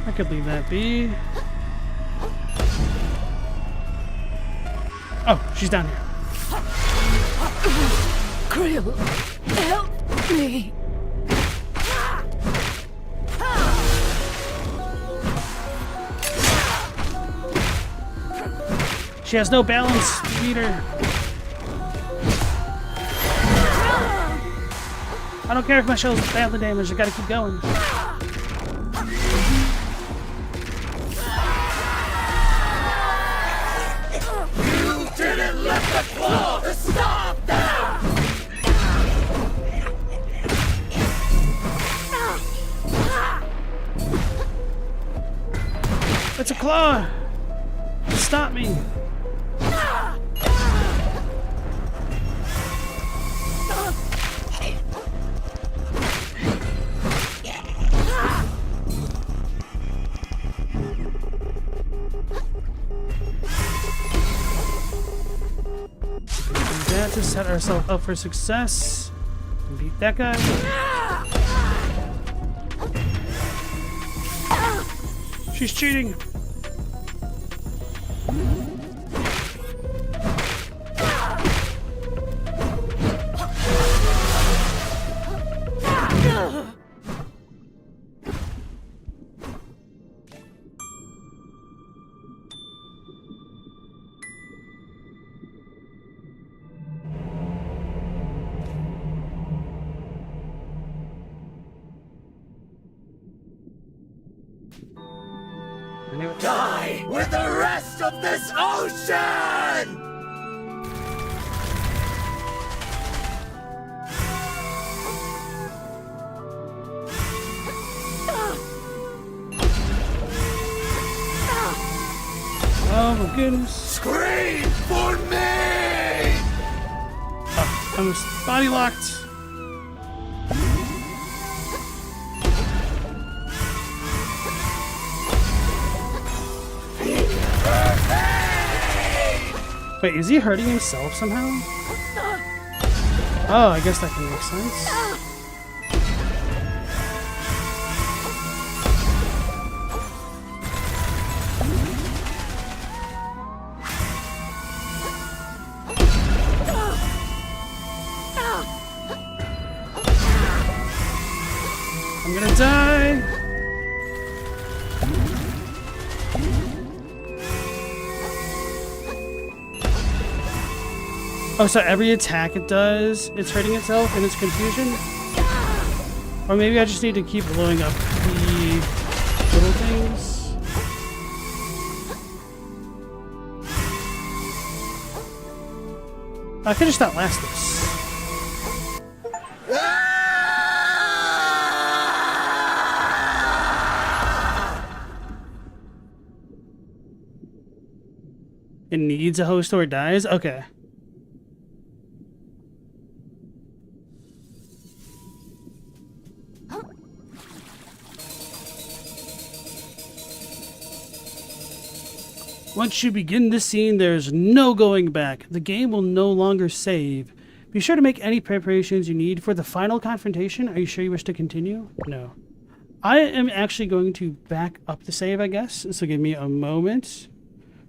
I could leave that be. Oh, she's down here. Krill, help me. She has no balance. Beat her. I don't care if my shell's badly damaged. I gotta keep going. You didn't let the claw to stop now! It's a claw! Stop me! To set ourselves up for success and beat that guy. She's cheating. Die with the rest of this ocean! Oh my goodness. Scream for me! Oh, I'm just body locked. Wait, is he hurting himself somehow? Oh, I guess that can make sense. I'm gonna die! Oh, so every attack it does, it's hurting itself in its confusion? Or maybe I just need to keep blowing up the little things? I could just outlast this. It needs a host or it dies? Okay. Once you begin this scene, there's no going back. The game will no longer save. Be sure to make any preparations you need for the final confrontation. Are you sure you wish to continue? No. I am actually going to back up the save, I guess. So give me a moment.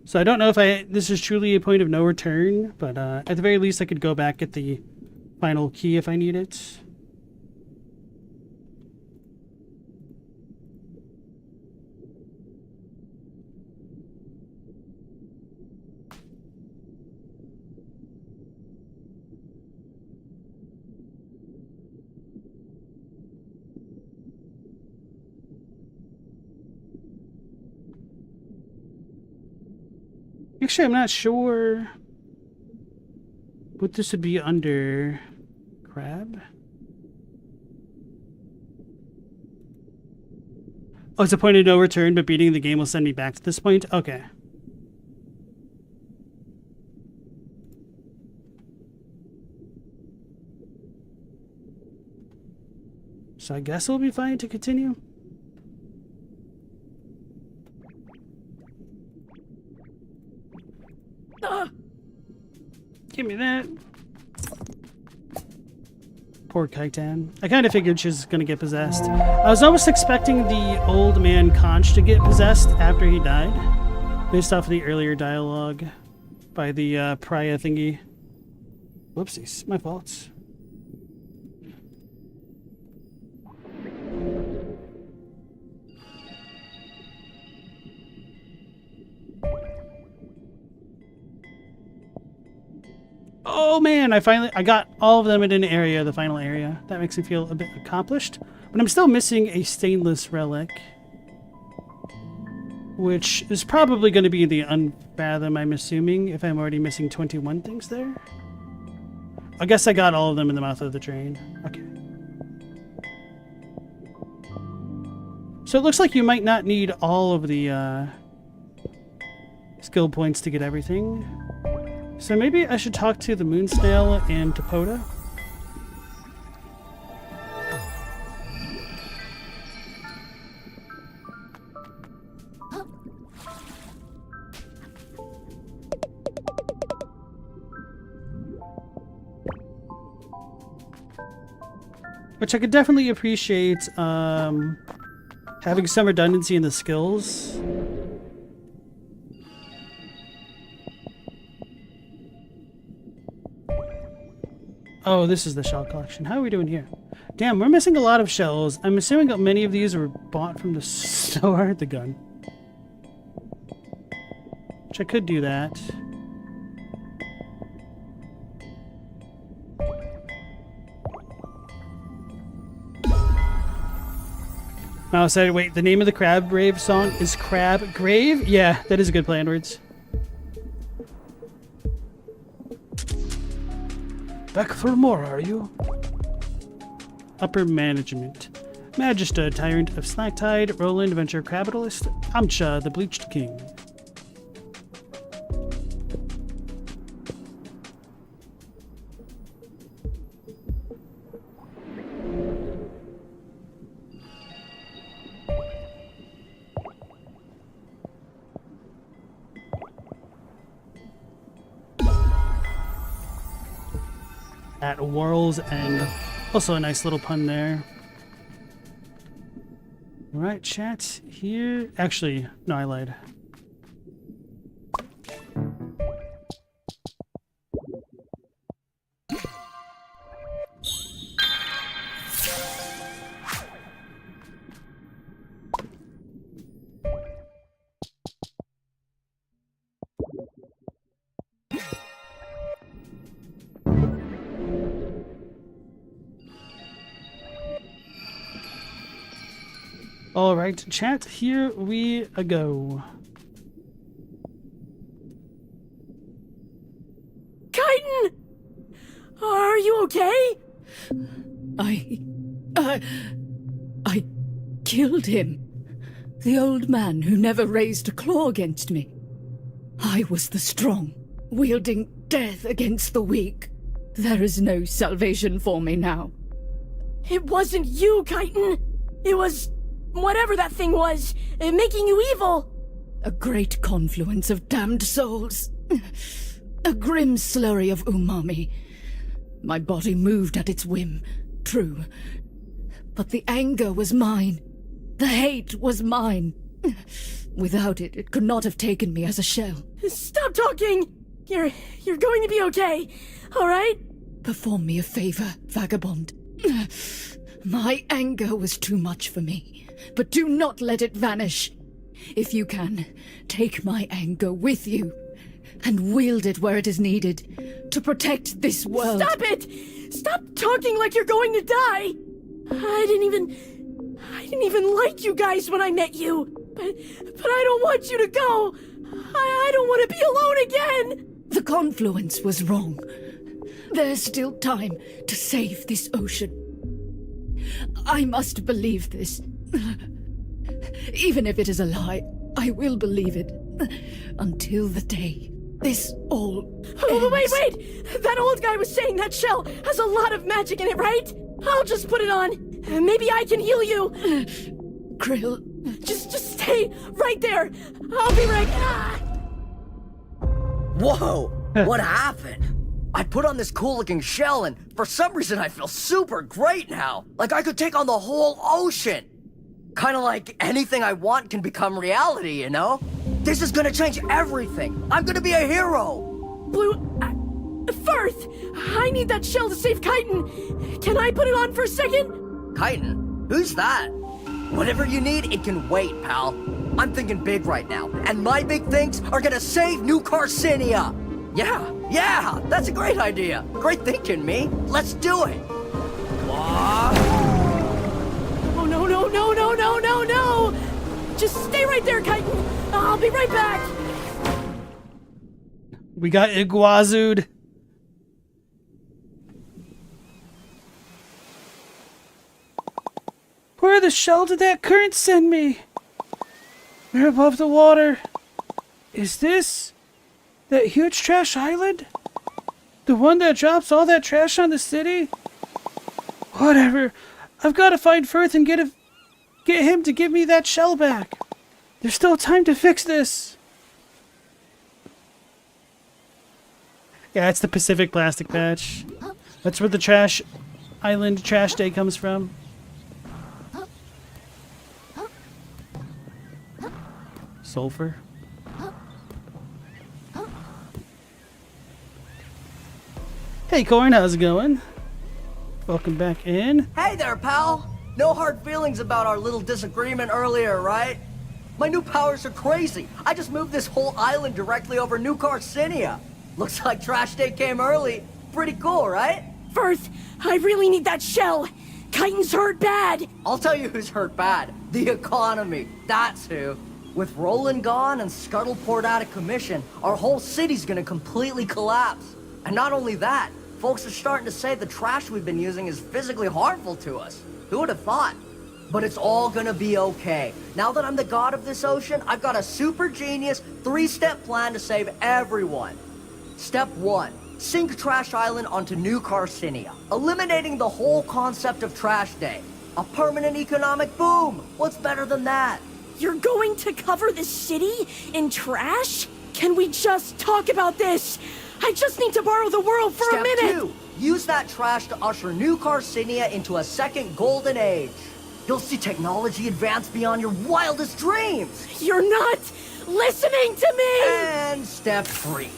So I don't know if this is truly a point of no return, but at the very least I could go back at the final key if I need it. Actually, I'm not sure what this would be under. Crab? Oh, it's a point of no return, but beating the game will send me back to this point? Okay. So I guess it'll be fine to continue. Give me that. Poor Kaitan. I kind of figured she was going to get possessed. I was almost expecting the old man Conch to get possessed after he died, based off of the earlier dialogue by the pariah thingy. Whoopsies, my fault. Oh man, I got all of them in an area, the final area. That makes me feel a bit accomplished. But I'm still missing a stainless relic, which is probably going to be the Unfathom, I'm assuming, if I'm already missing 21 things there. I guess I got all of them in the mouth of the train. Okay. So it looks like you might not need all of the skill points to get everything. So maybe I should talk to the Moon Snail and Topoda. Which I could definitely appreciate having some redundancy in the skills. Oh, this is the shell collection. How are we doing here? Damn, we're missing a lot of shells. I'm assuming that many of these were bought from the store. The gun. Which I could do that. Mouse said, wait, the name of the Crab Grave song is Crab Grave? Yeah, that is a good play on words. Back for more, are you? Upper management. Magista, Tyrant of Slacktide, Roland, Venture Capitalist, Amcha, the Bleached King. At World's End. Also a nice little pun there. Alright, chat. Here... Actually, no, I lied. Alright, chat, here we go. Kaiten! Are you okay? I killed him. The old man who never raised a claw against me. I was the strong, wielding death against the weak. There is no salvation for me now. It wasn't you, Kaiten. It was whatever that thing was, making you evil. A great confluence of damned souls. A grim slurry of umami. My body moved at its whim, true. But the anger was mine. The hate was mine. Without it, it could not have taken me as a shell. Stop talking! You're going to be okay, alright? Perform me a favor, vagabond. My anger was too much for me, but do not let it vanish. If you can, take my anger with you, and wield it where it is needed, to protect this world. Stop it! Stop talking like you're going to die! I didn't even like you guys when I met you, but I don't want you to go! I don't want to be alone again! The confluence was wrong. There's still time to save this ocean. I must believe this. Even if it is a lie, I will believe it. Until the day this all ends. Wait! That old guy was saying that shell has a lot of magic in it, right? I'll just put it on. Maybe I can heal you. Krill. Just stay right there. I'll be right back. Whoa! What happened? I put on this cool-looking shell, and for some reason I feel super great now. Like I could take on the whole ocean. Kinda like anything I want can become reality, you know? This is gonna change everything. I'm gonna be a hero. Blue... Firth! I need that shell to save Kaiten. Can I put it on for a second? Kaiten? Who's that? Whatever you need, it can wait, pal. I'm thinking big right now, and my big things are gonna save New Carcinia. Yeah, that's a great idea. Great thinking, me. Let's do it. Oh, no. Just stay right there, Kaiten. I'll be right back. We got Iguazu'd. Where the shell did that current send me? We're above the water. Is this that huge trash island? The one that drops all that trash on the city? Whatever. I've got to find Firth and get him to give me that shell back. There's still time to fix this. Yeah, it's the Pacific Plastic Patch. That's where the trash island trash day comes from. Sulfur. Hey Corn, how's it going? Welcome back in. Hey there, pal. No hard feelings about our little disagreement earlier, right? My new powers are crazy. I just moved this whole island directly over New Carcinia. Looks like Trash Day came early. Pretty cool, right? Firth, I really need that shell. Kaiten's hurt bad. I'll tell you who's hurt bad. The economy. That's who. With Roland gone and Scuttleport out of commission, our whole city's gonna completely collapse. And not only that, folks are starting to say the trash we've been using is physically harmful to us. Who would have thought? But it's all gonna be okay. Now that I'm the god of this ocean, I've got a super genius 3-step plan to save everyone. Step 1. Sink Trash Island onto New Carcinia, eliminating the whole concept of Trash Day. A permanent economic boom! What's better than that? You're going to cover the city in trash? Can we just talk about this? I just need to borrow the world for a minute! Step 2. Use that trash to usher New Carcinia into a second golden age. You'll see technology advance beyond your wildest dreams! You're not listening to me! And step 3.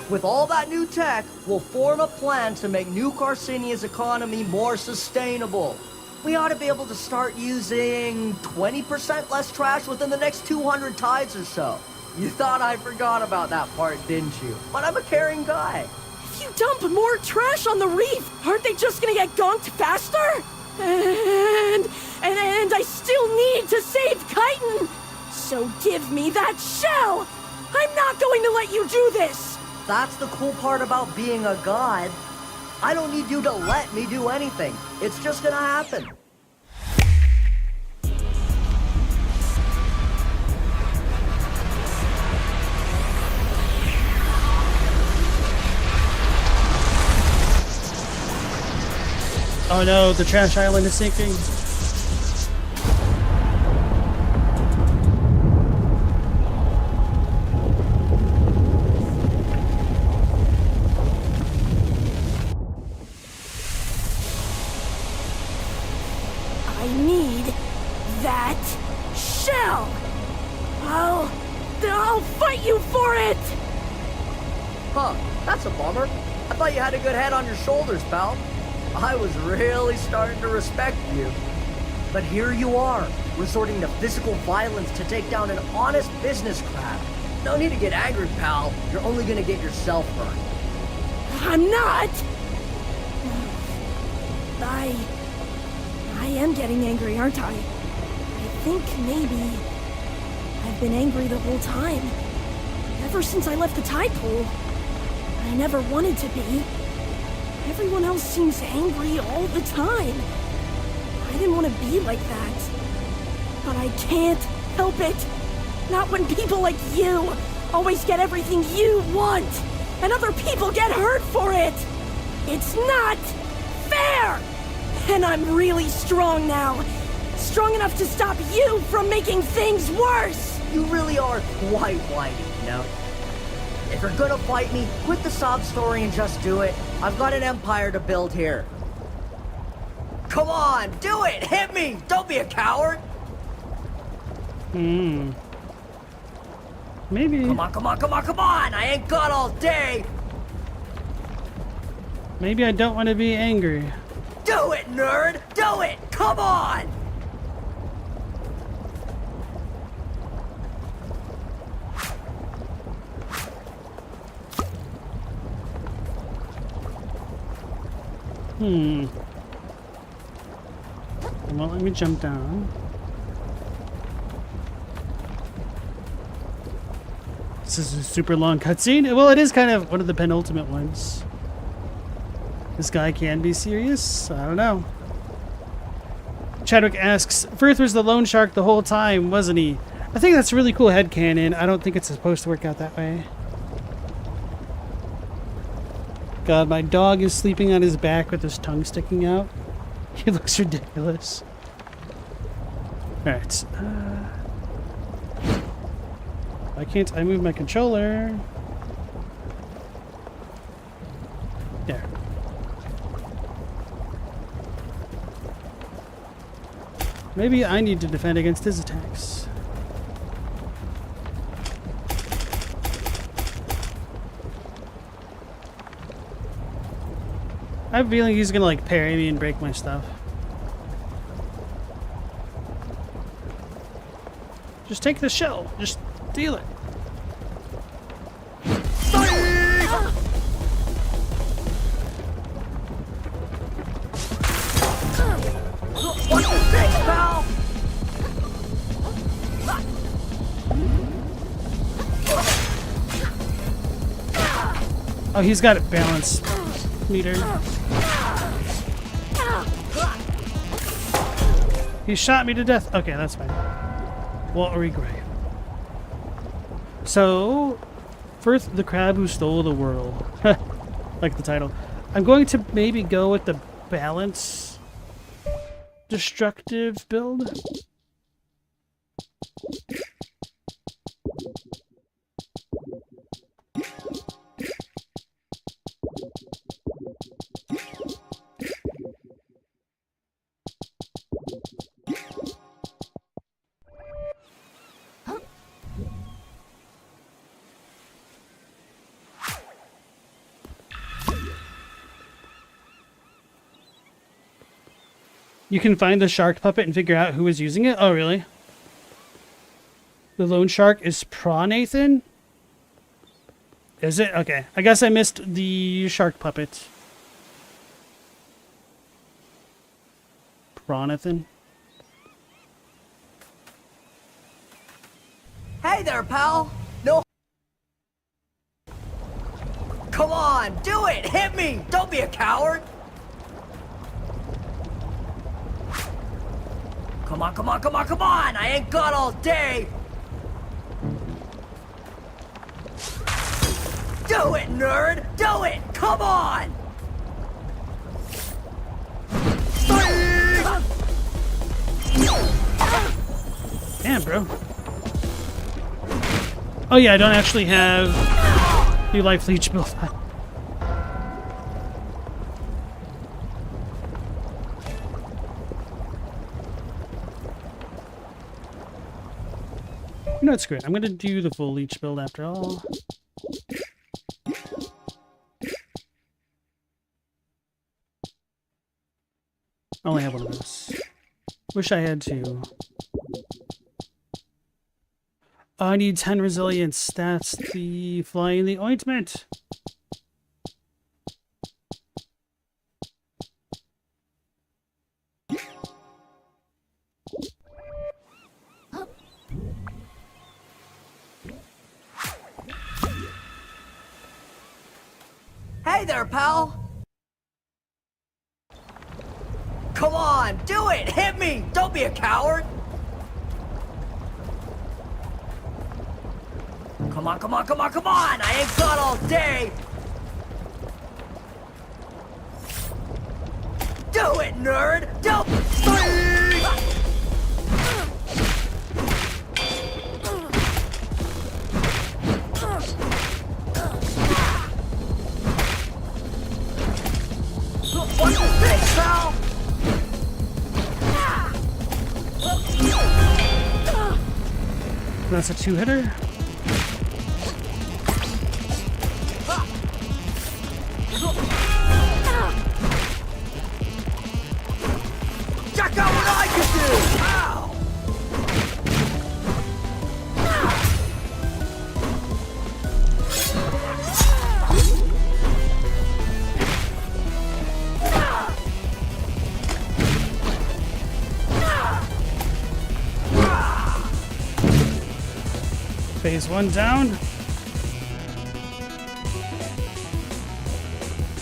With all that new tech, we'll form a plan to make New Carcinia's economy more sustainable. We ought to be able to start using 20% less trash within the next 200 tides or so. You thought I forgot about that part, didn't you? But I'm a caring guy. If you dump more trash on the reef, aren't they just gonna get gonked faster? And I still tried to save Chitin! So give me that shell! I'm not going to let you do this! That's the cool part about being a god. I don't need you to let me do anything. It's just gonna happen. Oh no, the trash island is sinking. I need that shell! I'll fight you for it! Huh, that's a bummer. I thought you had a good head on your shoulders, pal. I was really starting to respect you. But here you are, resorting to physical violence to take down an honest business crab. No need to get angry, pal. You're only gonna get yourself hurt. I'm not! I am getting angry, aren't I? I think maybe I've been angry the whole time. Ever since I left the tide pool. I never wanted to be. Everyone else seems angry all the time. I didn't want to be like that. But I can't help it. Not when people like you always get everything you want, and other people get hurt for it. It's not fair! And I'm really strong now. Strong enough to stop you from making things worse! You really are quite whitey, you know? If you're gonna fight me, quit the sob story and just do it. I've got an empire to build here. Come on, do it! Hit me! Don't be a coward! Maybe. Come on, come on, come on, come on! I ain't got all day! Maybe I don't want to be angry. Do it, nerd! Do it! Come on! It won't let me jump down. This is a super long cutscene. Well, it is kind of one of the penultimate ones. This guy can be serious? I don't know. Chadwick asks, Firth was the loan shark the whole time, wasn't he? I think that's a really cool headcanon. I don't think it's supposed to work out that way. God, my dog is sleeping on his back with his tongue sticking out. He looks ridiculous. Alright. Why can't I move my controller? There. Maybe I need to defend against his attacks. I have a feeling he's gonna like parry me and break my stuff. Just take the shell. Just steal it. What's the thing, pal? Oh, he's got it balanced. Meter. He shot me to death. Okay, that's fine. What are we great? So, Firth the crab who stole the world. Like the title. I'm going to maybe go with the balance destructive build. You can find the shark puppet and figure out who is using it? Oh, really? The lone shark is Protagonist? Is it? Okay. I guess I missed the shark puppet. Protagonist? Hey there, pal. No. Come on, do it. Hit me. Don't be a coward. Come on, come on, come on, come on. I ain't got all day. Do it, nerd. Do it. Come on. Damn, bro. Oh yeah, I don't actually have the life leech built. You know, it's great. I'm gonna do the full leech build after all. I only have one of those. Wish I had two. Oh, I need 10 resilience. That's the fly in the ointment. Hey there, pal. Come on, do it. Hit me. Don't be a coward. Come on, come on, come on, come on! I ain't got all day! Do it, nerd! Don't... What's the thing, pal? That's a two-hitter. Check out what I can do! Ow! Phase 1 down.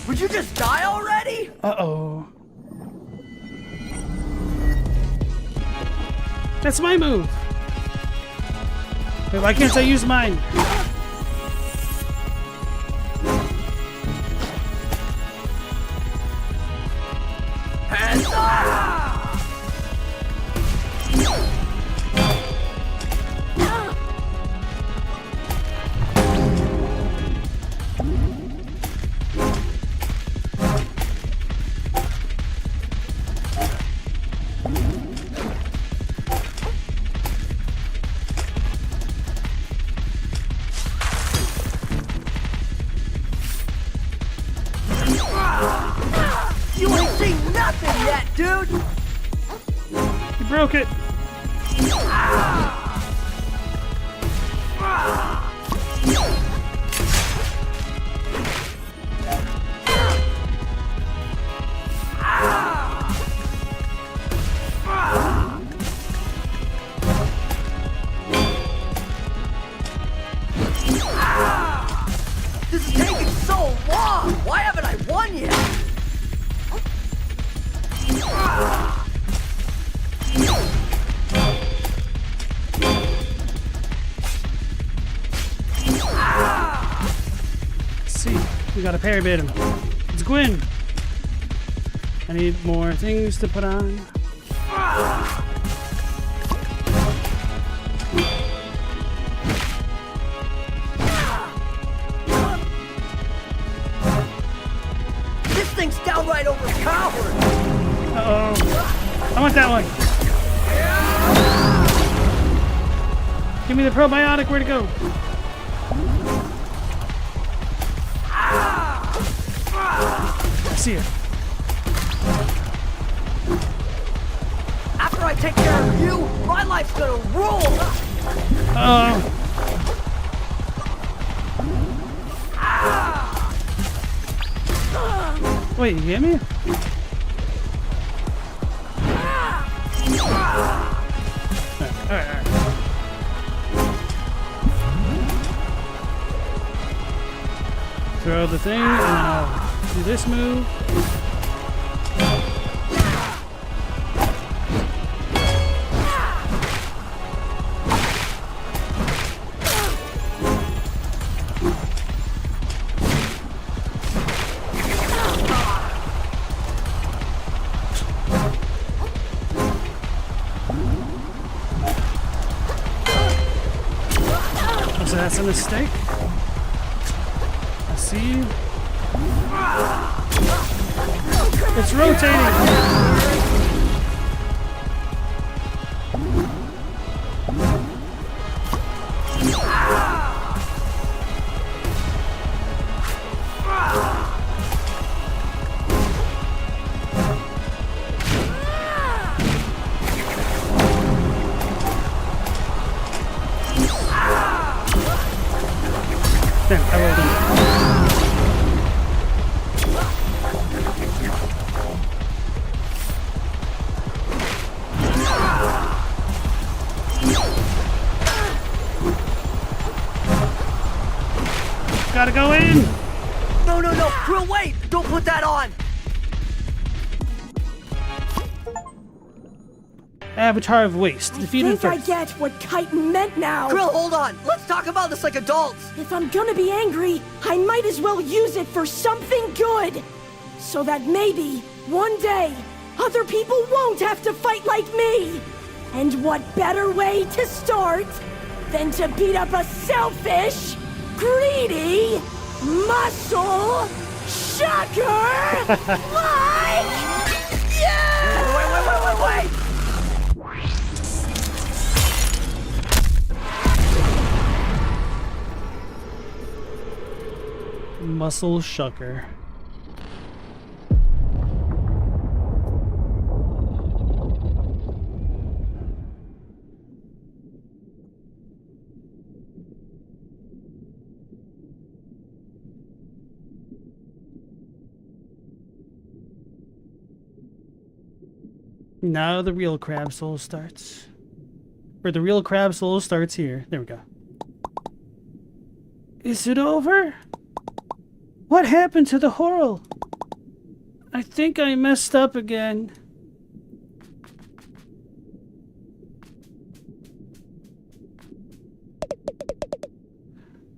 Would you just die already? Uh-oh. That's my move. Wait, why can't I use mine? Hands up! You ain't seen nothing yet, dude! You broke it. This is taking so long! Why haven't I won yet? Let's see. We got a parry bait him. Let's go in. I need more things to put on. This thing's downright overpowered! Uh-oh. I want that one. Give me the probiotic. Where'd it go? I see it. After I take care of you, my life's gonna rule! Uh-oh. Wait, you hit me? Alright. Throw the thing, and then I'll do this move. So that's a mistake. I see you. It's rotating. There, I rolled in. Gotta go in! No, Krill, wait! Don't put that on! Avatar of Waste. Defeated I think I first. get what Chitin meant now. Krill, hold on! Let's talk about this like adults! If I'm gonna be angry, I might as well use it for something good. So that maybe, one day, other people won't have to fight like me. And what better way to start than to beat up a selfish, greedy, muscle shocker like you! Wait! Muscle Shucker. Now the real crab soul starts. Or the real crab soul starts here. There we go. Is it over? What happened to the Horror? I think I messed up again.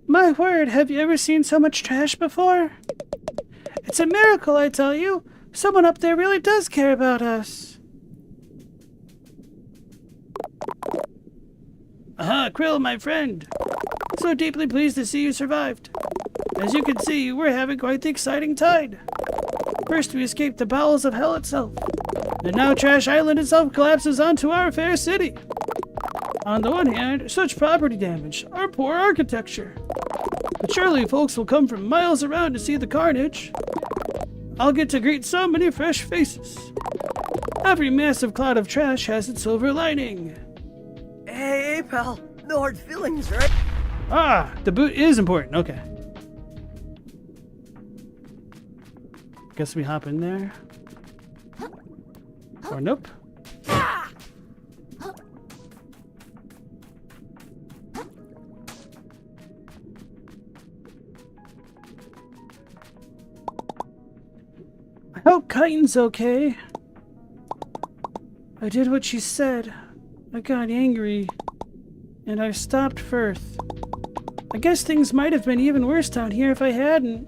My word, have you ever seen so much trash before? It's a miracle, I tell you. Someone up there really does care about us. Aha, Krill, my friend. So deeply pleased to see you survived. As you can see, we're having quite the exciting tide. First, we escaped the bowels of hell itself. And now Trash Island itself collapses onto our fair city. On the one hand, such property damage, our poor architecture. But surely folks will come from miles around to see the carnage. I'll get to greet so many fresh faces. Every massive cloud of trash has its silver lining. Hey, pal. No hard feelings, right? Ah, the boot is important. Okay. Guess we hop in there. Or nope. I hope Chitin's okay. I did what she said. I got angry. And I stopped Firth. I guess things might have been even worse down here if I hadn't.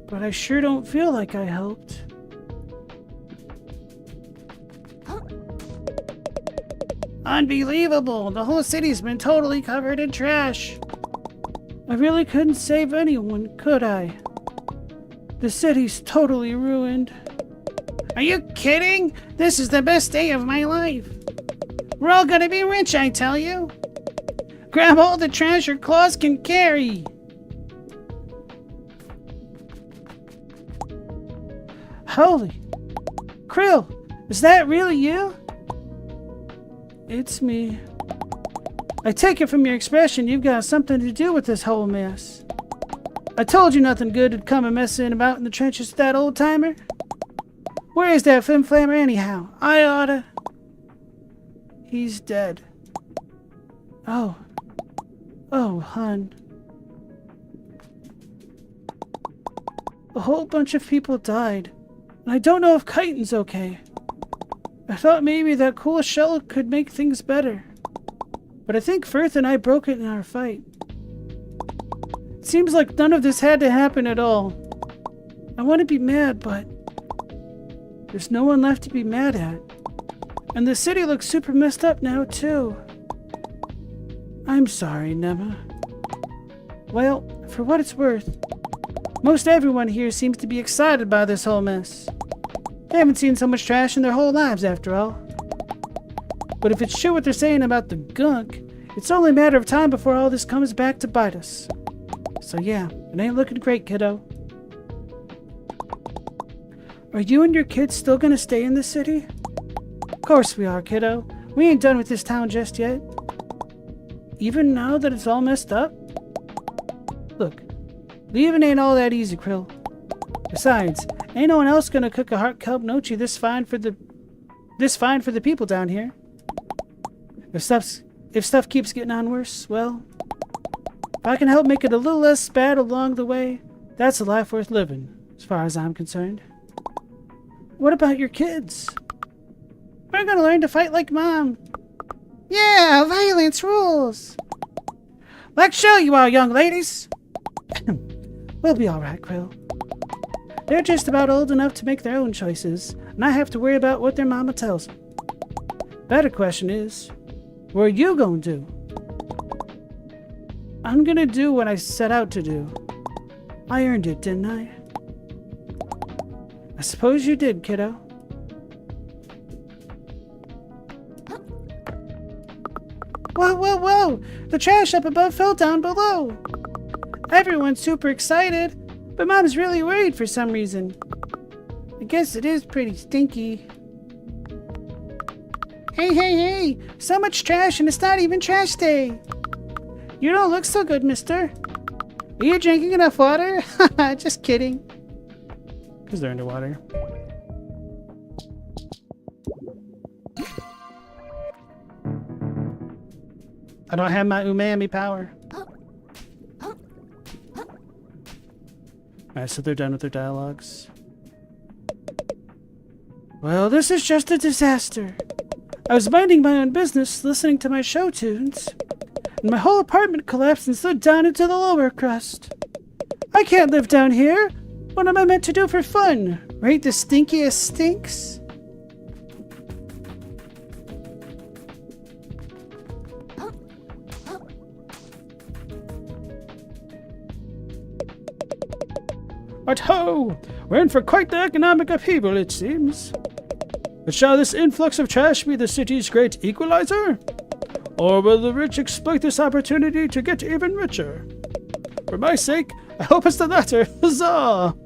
But I sure don't feel like I helped. Unbelievable! The whole city's been totally covered in trash. I really couldn't save anyone, could I? The city's totally ruined. Are you kidding? This is the best day of my life. We're all gonna be rich, I tell you. Grab all the trash your claws can carry. Holy. Krill, is that really you? It's me. I take it from your expression you've got something to do with this whole mess. I told you nothing good would come of messing about in the trenches with that old-timer. Where is that flim-flammer anyhow? I oughta... He's dead. Oh. Oh, hun. a whole bunch of people died, and I don't know if Chitin's okay. I thought maybe that cool shell could make things better, but I think Firth and I broke it in our fight. It seems like none of this had to happen at all. I want to be mad, but there's no one left to be mad at. And the city looks super messed up now, too. I'm sorry, Nema. Well, for what it's worth, most everyone here seems to be excited by this whole mess. They haven't seen so much trash in their whole lives, after all. But if it's true what they're saying about the gunk, it's only a matter of time before all this comes back to bite us. So yeah, it ain't looking great, kiddo. Are you and your kids still gonna stay in the city? Of course we are, kiddo. We ain't done with this town just yet. Even now that it's all messed up? Look, leaving ain't all that easy, Krill. Besides, ain't no one else gonna cook a heart kelp nochi this fine for the people down here. If stuff keeps getting on worse, well, if I can help make it a little less bad along the way, that's a life worth living, as far as I'm concerned. What about your kids? We're gonna learn to fight like Mom. Yeah, violence rules. Let's show you all, young ladies. We'll be alright, Krill. They're just about old enough to make their own choices, and I have to worry about what their mama tells them. Better question is, what are you gonna do? I'm gonna do what I set out to do. I earned it, didn't I? I suppose you did, kiddo. Whoa, whoa, whoa! The trash up above fell down below! Everyone's super excited, but Mom's really worried for some reason. I guess it is pretty stinky. Hey, hey, hey! So much trash and it's not even trash day! You don't look so good, mister. Are you drinking enough water? Haha, just kidding. Because they're underwater. I don't have my umami power. Alright, so they're done with their dialogues. Well, this is just a disaster. I was minding my own business, listening to my show tunes, and my whole apartment collapsed and slid down into the lower crust. I can't live down here. What am I meant to do for fun? Rate the stinkiest stinks? But ho! We're in for quite the economic upheaval, it seems. But shall this influx of trash be the city's great equalizer? Or will the rich exploit this opportunity to get even richer? For my sake, I hope it's the latter. Huzzah!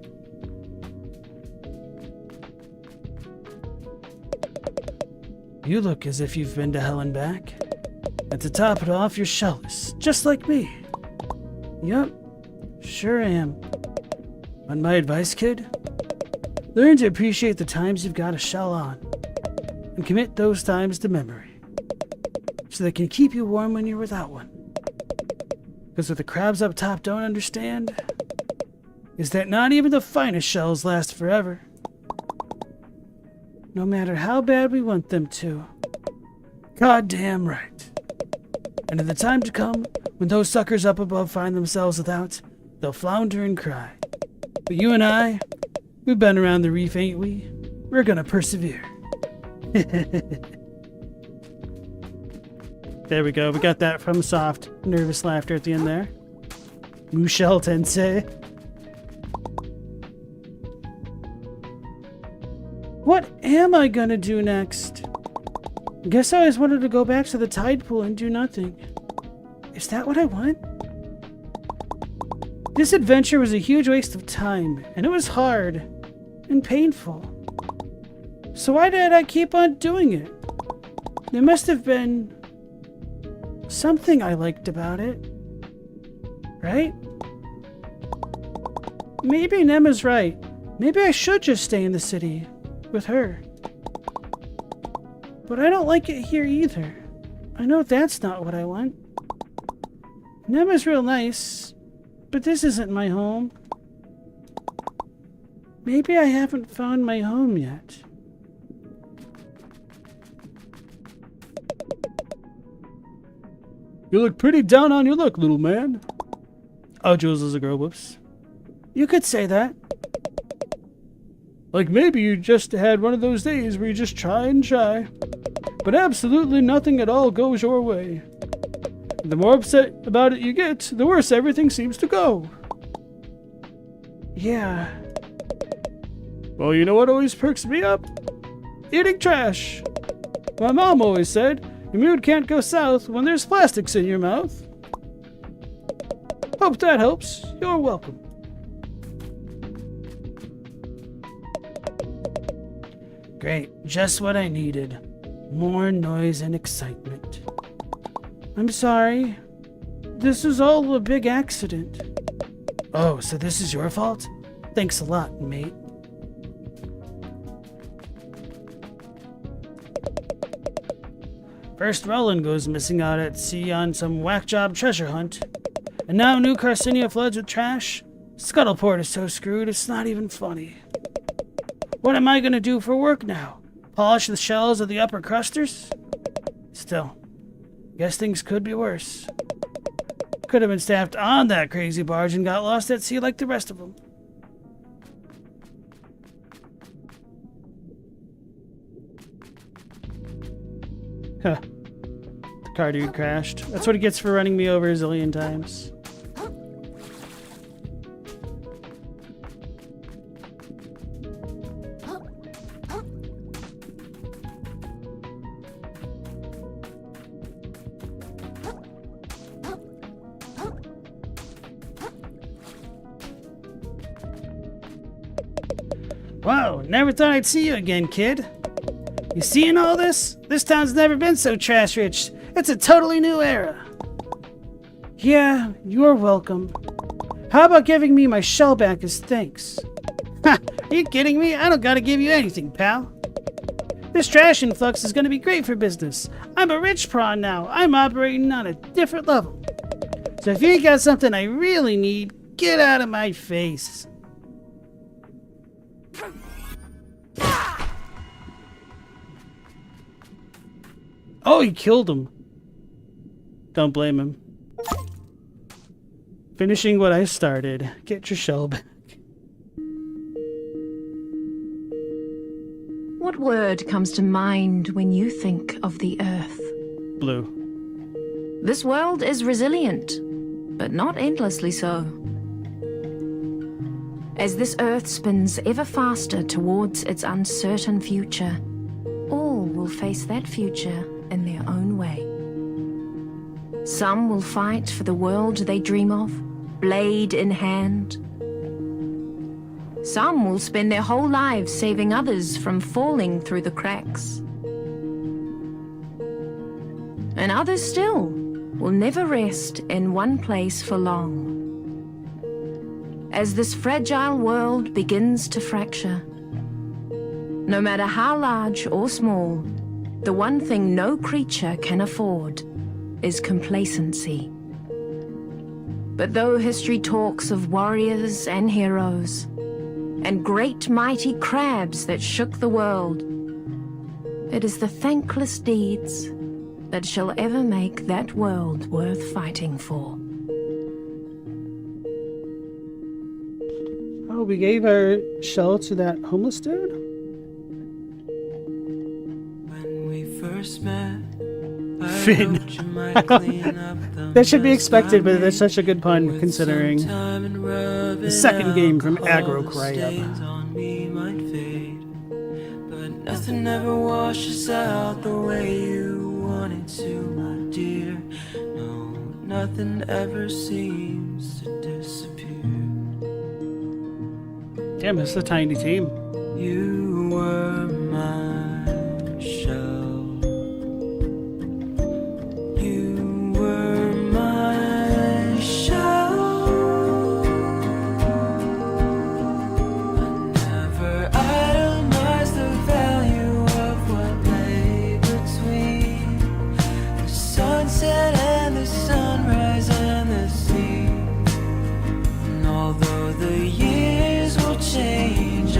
You look as if you've been to hell and back. And to top it off, you're shellless, just like me. Yup, sure am. Want my advice, kid? Learn to appreciate the times you've got a shell on, and commit those times to memory, so they can keep you warm when you're without one. Because what the crabs up top don't understand is that not even the finest shells last forever. No matter how bad we want them to. Goddamn right. And in the time to come, when those suckers up above find themselves without, they'll flounder and cry. But you and I, we've been around the reef, ain't we? We're gonna persevere. There we go. We got that from soft, nervous laughter at the end there. Mushel Tensei. What am I gonna do next? Guess I always wanted to go back to the tide pool and do nothing. Is that what I want? This adventure was a huge waste of time, and it was hard and painful. So why did I keep on doing it? There must have been something I liked about it, right? Maybe Nema's right. Maybe I should just stay in the city with her. But I don't like it here either. I know that's not what I want. Nema's real nice, but this isn't my home. Maybe I haven't found my home yet. You look pretty down on your luck, little man. Oh, Jules is a girl, whoops. You could say that. Like maybe you just had one of those days where you just try and try, but absolutely nothing at all goes your way. The more upset about it you get, the worse everything seems to go. Yeah. Well, you know what always perks me up? Eating trash. My mom always said, your mood can't go south when there's plastics in your mouth. Hope that helps. You're welcome. Great, just what I needed. More noise and excitement. I'm sorry. This was all a big accident. Oh, so this is your fault? Thanks a lot, mate. First Roland goes missing out at sea on some whack job treasure hunt. And now New Carcinia floods with trash? Scuttleport is so screwed it's not even funny. What am I gonna do for work now? Polish the shells of the upper crusters? Still, guess things could be worse. Could have been staffed on that crazy barge and got lost at sea like the rest of them. Huh. The car dude crashed. That's what he gets for running me over a zillion times. Wow, never thought I'd see you again, kid. You seeing all this? This town's never been so trash rich. It's a totally new era. Yeah, you're welcome. How about giving me my shell back as thanks? Ha! Are you kidding me? I don't gotta give you anything, pal. This trash influx is gonna be great for business. I'm a rich prawn now. I'm operating on a different level. So if you got something I really need, get out of my face. Oh, he killed him. Don't blame him. Finishing what I started. Get your shell back. What word comes to mind when you think of the Earth? Blue. This world is resilient, but not endlessly so. As this Earth spins ever faster towards its uncertain future, all will face that future in their own way. Some will fight for the world they dream of, blade in hand. Some will spend their whole lives saving others from falling through the cracks. And others still will never rest in one place for long. As this fragile world begins to fracture, no matter how large or small, the one thing no creature can afford is complacency. But though history talks of warriors and heroes, and great mighty crabs that shook the world, it is the thankless deeds that shall ever make that world worth fighting for. Oh, we gave our shell to that homeless dude? Finn. That should be expected, but that's such a good pun considering the second game from Aggro Crab. But nothing ever washes out the way you want it to, my dear. No, nothing ever seems to disappear. Damn, it's a tiny team. You were my shell. Change,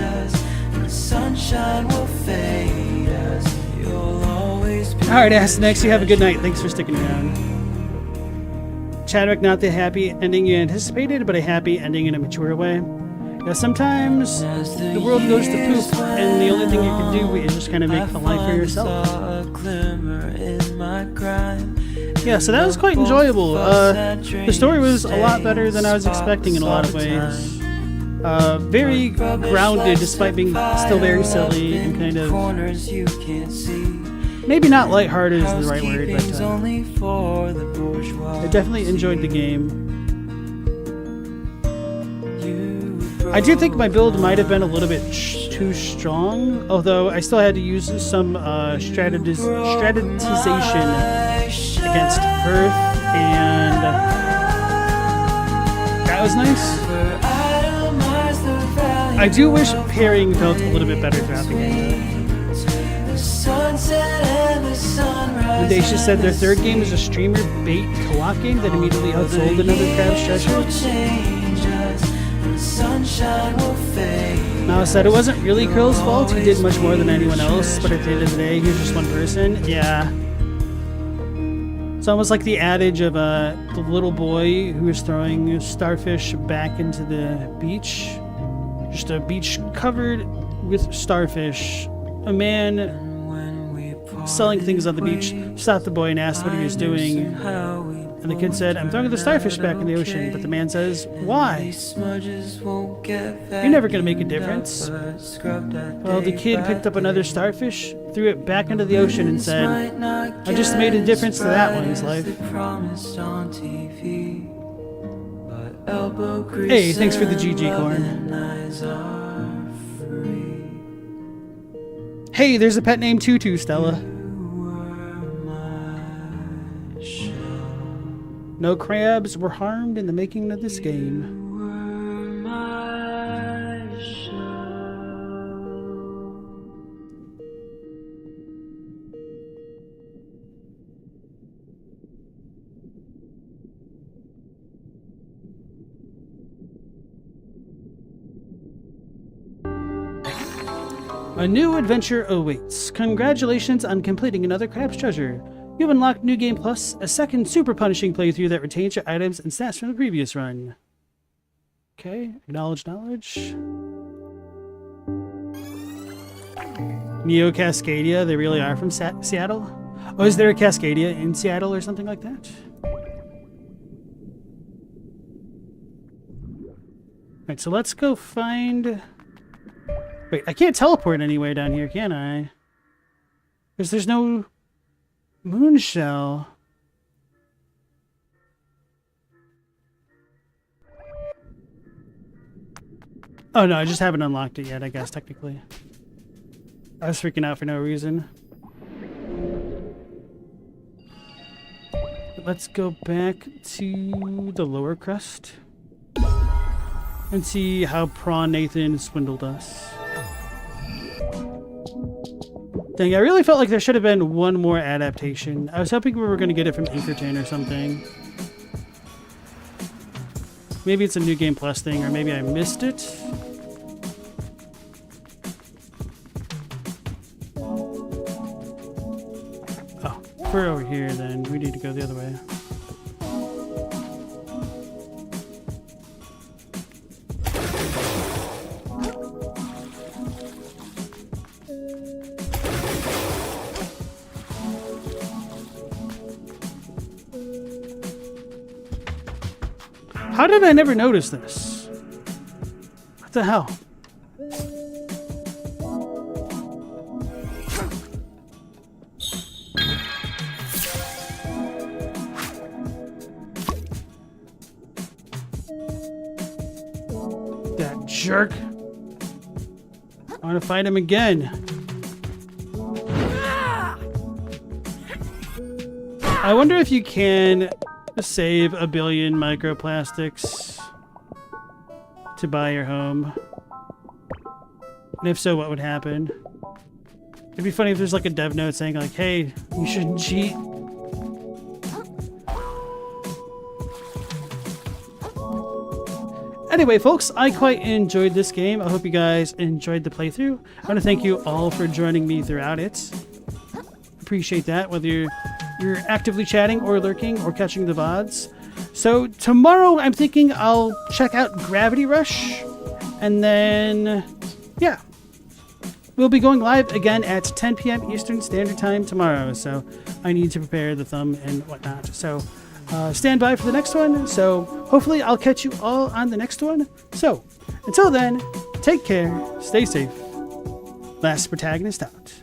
sunshine will fade as you'll always be. Alright, Ask Next, you have a good night. Thanks for sticking around. Chadwick, not the happy ending you anticipated, but a happy ending in a mature way. Yeah, sometimes the world goes to poop, and the only thing you can do is just kind of make a life for yourself. Yeah, so that was quite enjoyable. The story was a lot better than I was expecting in a lot of ways. Very grounded, despite being still very silly and kind of maybe not lighthearted is the right word, but I definitely enjoyed the game. I do think my build might have been a little bit too strong, although I still had to use some strategization against Earth, and that was nice. I do wish parrying felt a little bit better throughout the game. Audacious said their third game is a streamer bait co-op game that immediately outsold another Crab's Treasure. Now said it wasn't really Krill's fault, he did much more than anyone else, but at the end of the day, he was just one person. Yeah. It's almost like the adage of the little boy who was throwing starfish back into the beach. Just a beach covered with starfish. A man selling things on the beach stopped the boy and asked what he was doing. And the kid said, I'm throwing the starfish back in the ocean. But the man says, why? You're never going to make a difference. Well, the kid picked up another starfish, threw it back into the ocean and said, I just made a difference to that one's life. Hey, thanks for the GG corn. Hey, there's a pet named Tutu, Stella. No crabs were harmed in the making of this game. A new adventure awaits. Congratulations on completing another Crab's Treasure. You've unlocked New Game Plus, a second super punishing playthrough that retains your items and stats from the previous run. Okay, acknowledge knowledge. Neo Cascadia, they really are from Seattle? Oh, is there a Cascadia in Seattle or something like that? Alright, so let's go find... Wait, I can't teleport anywhere down here, can I? Because there's no moon shell. Oh no, I just haven't unlocked it yet, I guess, technically. I was freaking out for no reason. But let's go back to the lower crust and see how Prawn Nathan swindled us. Dang, I really felt like there should have been one more adaptation. I was hoping we were going to get it from Pinkerton or something. Maybe it's a New Game Plus thing, or maybe I missed it. Oh, if we're over here, then we need to go the other way. How did I never notice this? What the hell? That jerk. I want to fight him again. I wonder if you can save 1 billion microplastics to buy your home. And if so, what would happen? It'd be funny if there's like a dev note saying like, hey, you shouldn't cheat. Anyway, folks, I quite enjoyed this game. I hope you guys enjoyed the playthrough. I want to thank you all for joining me throughout it. Appreciate that, whether you're actively chatting or lurking or catching the VODs. So tomorrow, I'm thinking I'll check out Gravity Rush, and then, yeah. We'll be going live again at 10 p.m. Eastern Standard Time tomorrow, so I need to prepare the thumb and whatnot. So stand by for the next one. So hopefully I'll catch you all on the next one. So until then, take care, stay safe. Last Protagonist out.